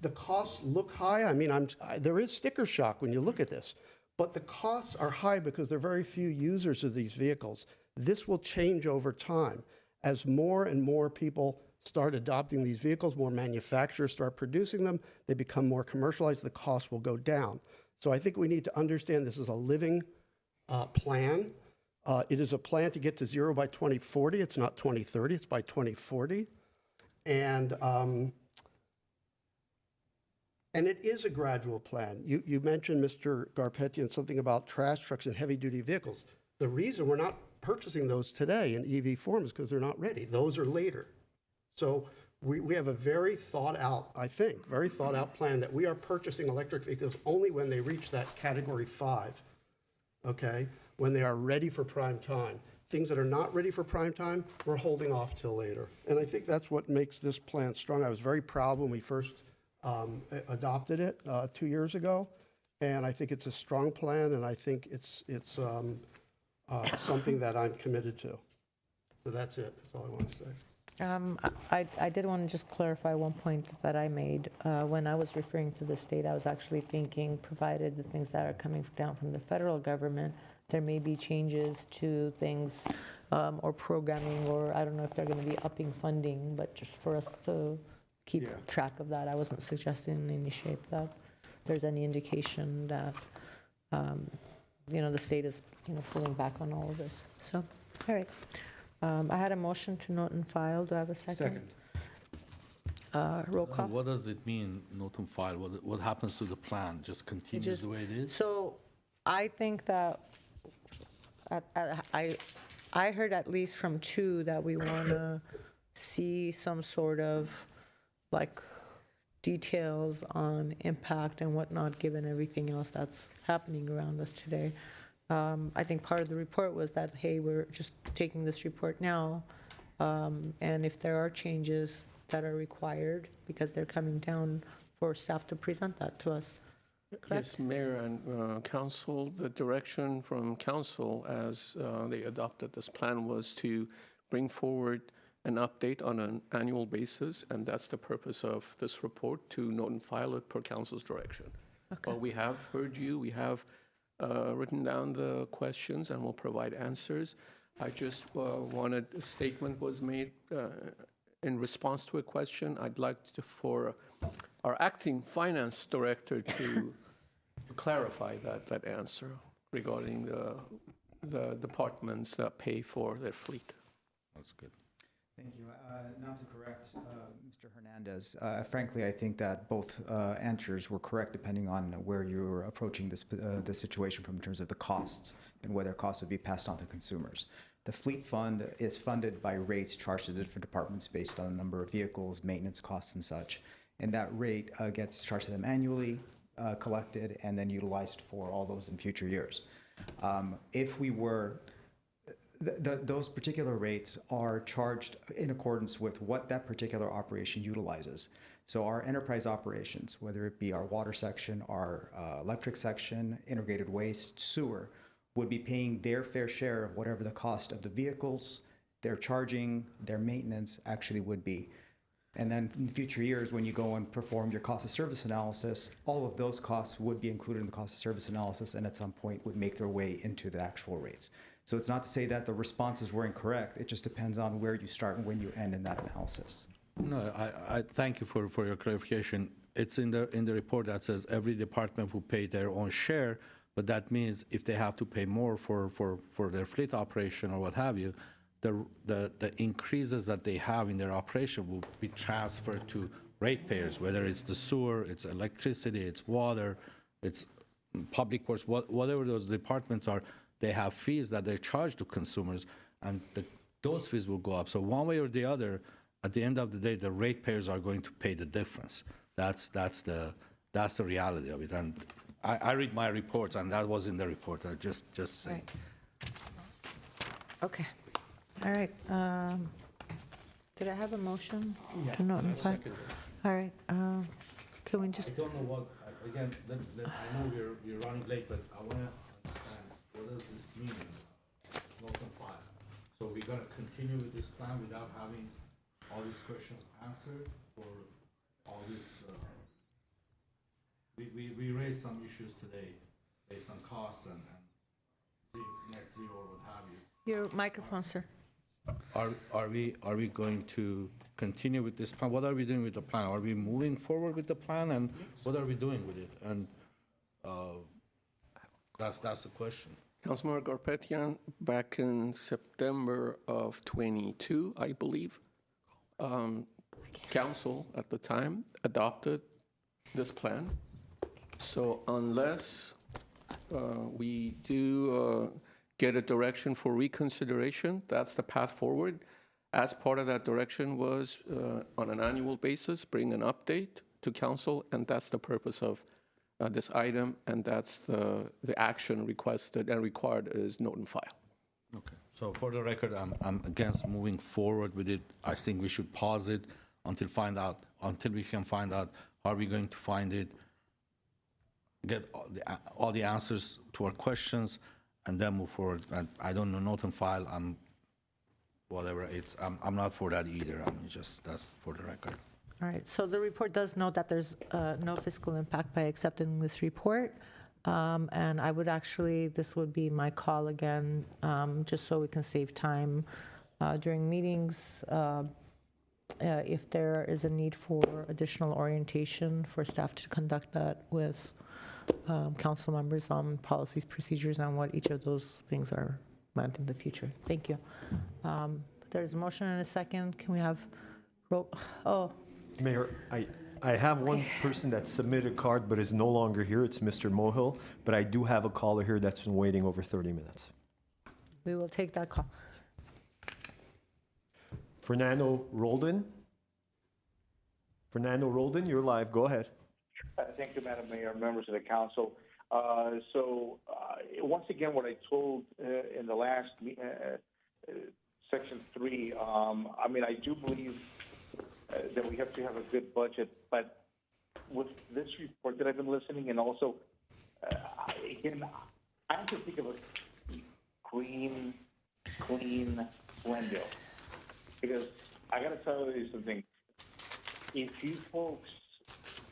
[SPEAKER 8] the costs look high. I mean, there is sticker shock when you look at this, but the costs are high because there are very few users of these vehicles. This will change over time. As more and more people start adopting these vehicles, more manufacturers start producing them, they become more commercialized, the cost will go down. So I think we need to understand this is a living plan. It is a plan to get to zero by 2040. It's not 2030, it's by 2040. And it is a gradual plan. You mentioned, Mr. Garpetian, something about trash trucks and heavy-duty vehicles. The reason we're not purchasing those today in EV form is because they're not ready. Those are later. So we have a very thought out, I think, very thought out plan that we are purchasing electric vehicles only when they reach that category 5, okay? When they are ready for prime time. Things that are not ready for prime time, we're holding off till later. And I think that's what makes this plan strong. I was very proud when we first adopted it 2 years ago. And I think it's a strong plan, and I think it's something that I'm committed to. So that's it. That's all I want to say.
[SPEAKER 1] I did want to just clarify one point that I made. When I was referring to the state, I was actually thinking, provided the things that are coming down from the federal government, there may be changes to things or programming, or I don't know if they're going to be upping funding, but just for us to keep track of that. I wasn't suggesting in any shape that there's any indication that, the state is, pulling back on all of this. So, all right. I had a motion to note and file. Do I have a second? Roll call.
[SPEAKER 10] What does it mean, note and file? What happens to the plan? Just continues the way it is?
[SPEAKER 1] So I think that I heard at least from two that we want to see some sort of like details on impact and whatnot, given everything else that's happening around us today. I think part of the report was that, hey, we're just taking this report now, and if there are changes that are required, because they're coming down, for staff to present that to us. Correct?
[SPEAKER 11] Yes, Mayor and Council, the direction from Council as they adopted this plan was to bring forward an update on an annual basis, and that's the purpose of this report, to note and file it per Council's direction.
[SPEAKER 1] Okay.
[SPEAKER 11] Well, we have heard you, we have written down the questions, and we'll provide answers. I just wanted, a statement was made in response to a question. I'd like for our acting finance director to clarify that answer regarding the departments that pay for their fleet.
[SPEAKER 10] That's good.
[SPEAKER 5] Thank you. Not to correct Mr. Hernandez, frankly, I think that both answers were correct depending on where you're approaching this situation from in terms of the costs and whether costs would be passed on to consumers. The fleet fund is funded by rates charged to different departments based on the number of vehicles, maintenance costs, and such. And that rate gets charged to them annually, collected, and then utilized for all those in future years. If we were those particular rates are charged in accordance with what that particular operation utilizes. So our enterprise operations, whether it be our water section, our electric section, integrated waste, sewer, would be paying their fair share of whatever the cost of the vehicles, their charging, their maintenance actually would be. And then in future years, when you go and perform your cost of service analysis, all of those costs would be included in the cost of service analysis and at some point would make their way into the actual rates. So it's not to say that the responses were incorrect. It just depends on where you start and when you end in that analysis.
[SPEAKER 10] No, I thank you for your clarification. It's in the report that says every department will pay their own share, but that means if they have to pay more for their fleet operation or what have you, the increases that they have in their operation will be transferred to ratepayers, whether it's the sewer, it's electricity, it's water, it's public works, whatever those departments are, they have fees that they charge to consumers, and those fees will go up. So one way or the other, at the end of the day, the ratepayers are going to pay the difference. That's the reality of it. And I read my reports, and that was in the report. I just saying.
[SPEAKER 1] Okay. All right. Did I have a motion to notify? All right. Can we just?
[SPEAKER 10] I don't know what. Again, I know we're running late, but I want to understand what does this mean? Note and file. So we're going to continue with this plan without having all these questions answered for all this
[SPEAKER 15] We raised some issues today based on costs and net zero or what have you.
[SPEAKER 1] Your microphone, sir.
[SPEAKER 10] Are we going to continue with this plan? What are we doing with the plan? Are we moving forward with the plan, and what are we doing with it? And that's the question.
[SPEAKER 11] Councilmember Garpetian, back in September of 22, I believe, council at the time adopted this plan. So unless we do get a direction for reconsideration, that's the path forward. As part of that direction was, on an annual basis, bring an update to council, and that's the purpose of this item, and that's the action requested and required is note and file.
[SPEAKER 10] Okay. So for the record, I'm against moving forward with it. I think we should pause it until we can find out how are we going to find it, get all the answers to our questions, and then move forward. And I don't know, note and file, I'm not for that either. That's for the record.
[SPEAKER 1] All right, so the report does note that there's no fiscal impact by accepting this report. And I would actually, this would be my call again, just so we can save time during meetings. If there is a need for additional orientation for staff to conduct that with council members on policies, procedures, and what each of those things are meant in the future. Thank you. There's a motion and a second. Can we have
[SPEAKER 19] Mayor, I have one person that submitted a card but is no longer here. It's Mr. Mohill, but I do have a caller here that's been waiting over 30 minutes.
[SPEAKER 1] We will take that call.
[SPEAKER 19] Fernando Roldan? Fernando Roldan, you're live. Go ahead.
[SPEAKER 18] Thank you, Madam Mayor, members of the council. Once again, what I told in the last section 3, I do believe that we have to have a good budget, but with this report that I've been listening, and also, again, I have to think of a green, clean Glendale, because I got to tell you something. If you folks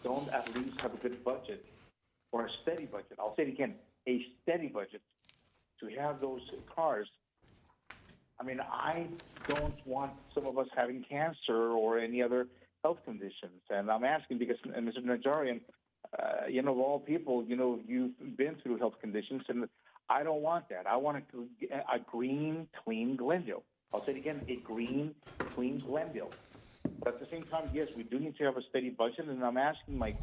[SPEAKER 18] don't at least have a good budget, or a steady budget, I'll say it again, a steady budget to have those cars, I don't want some of us having cancer or any other health conditions. And I'm asking because, Mr. Najarian, of all people, you've been through health conditions, and I don't want that. I want a green, clean Glendale. I'll say it again, a green, clean Glendale. But at the same time, yes, we do need to have a steady budget, and I'm asking my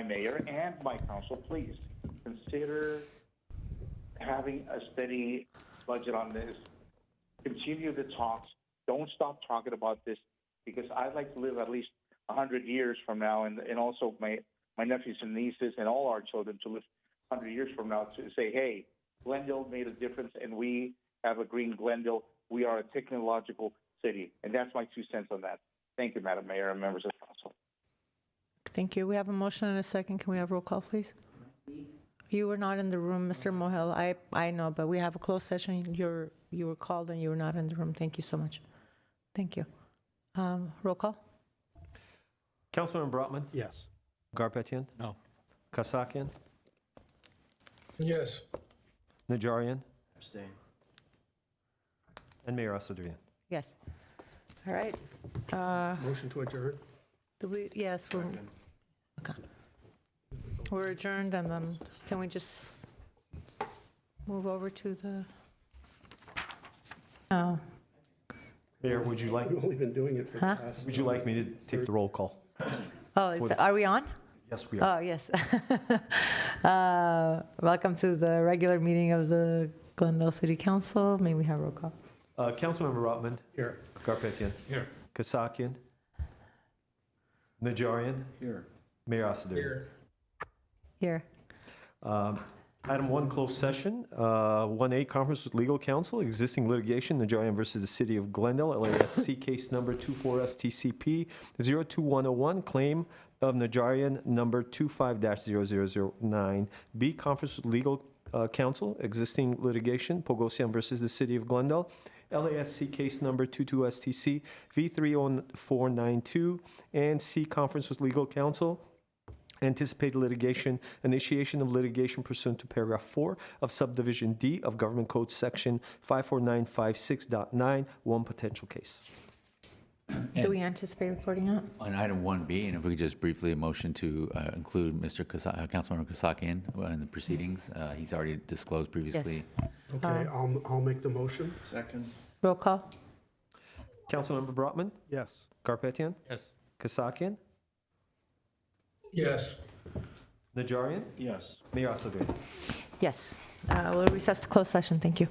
[SPEAKER 18] mayor and my council, please consider having a steady budget on this. Continue the talks. Don't stop talking about this, because I'd like to live at least 100 years from now, and also my nephews and nieces and all our children to live 100 years from now to say, hey, Glendale made a difference, and we have a green Glendale. We are a technological city, and that's my 2 cents on that. Thank you, Madam Mayor and members of the council.
[SPEAKER 1] Thank you. We have a motion and a second. Can we have roll call, please? You were not in the room, Mr. Mohill. I know, but we have a closed session. You were called and you were not in the room. Thank you so much. Thank you. Roll call?
[SPEAKER 19] Councilmember Brotman?
[SPEAKER 8] Yes.
[SPEAKER 19] Garpetian?
[SPEAKER 10] No.
[SPEAKER 19] Kasakian?
[SPEAKER 3] Yes.
[SPEAKER 19] Najarian?
[SPEAKER 6] Abstain.
[SPEAKER 19] And Mayor Asadrian?
[SPEAKER 1] Yes. All right.
[SPEAKER 8] Motion to adjourn?
[SPEAKER 1] Yes, okay. We're adjourned, and then can we just move over to the?
[SPEAKER 19] Mayor, would you like?
[SPEAKER 8] We've only been doing it for the last.
[SPEAKER 19] Would you like me to take the roll call?
[SPEAKER 1] Are we on?
[SPEAKER 19] Yes, we are.
[SPEAKER 1] Oh, yes. Welcome to the regular meeting of the Glendale City Council. May we have roll call?
[SPEAKER 19] Councilmember Rotman?
[SPEAKER 8] Here.
[SPEAKER 19] Garpetian?
[SPEAKER 10] Here.
[SPEAKER 19] Kasakian? Najarian?
[SPEAKER 6] Here.
[SPEAKER 19] Mayor Asadrian?
[SPEAKER 3] Here.
[SPEAKER 1] Here.
[SPEAKER 19] Item 1, closed session. 1A, conference with legal counsel, existing litigation, Najarian versus the City of Glendale, LASC case number 24STCP 02101, claim of Najarian number 25-0009. B, conference with legal counsel, existing litigation, Pogosian versus the City of Glendale, LASC case number 22STC V30492. And C, conference with legal counsel, anticipated litigation, initiation of litigation pursuant to paragraph 4 of subdivision D of Government Code Section 54956.9, one potential case.
[SPEAKER 1] Do we anticipate reporting out?
[SPEAKER 4] On item 1B, and if we could just briefly motion to include Councilmember Kasakian in the proceedings. He's already disclosed previously.
[SPEAKER 8] Okay, I'll make the motion.
[SPEAKER 6] Second.
[SPEAKER 1] Roll call?
[SPEAKER 19] Councilmember Brotman,
[SPEAKER 8] Yes.
[SPEAKER 19] Garpetian,
[SPEAKER 10] Yes.
[SPEAKER 19] Kasakian,
[SPEAKER 3] Yes.
[SPEAKER 19] Najarian,
[SPEAKER 6] Yes.
[SPEAKER 19] Mayor Asadrian.
[SPEAKER 1] Yes. We'll recess to closed session. Thank you.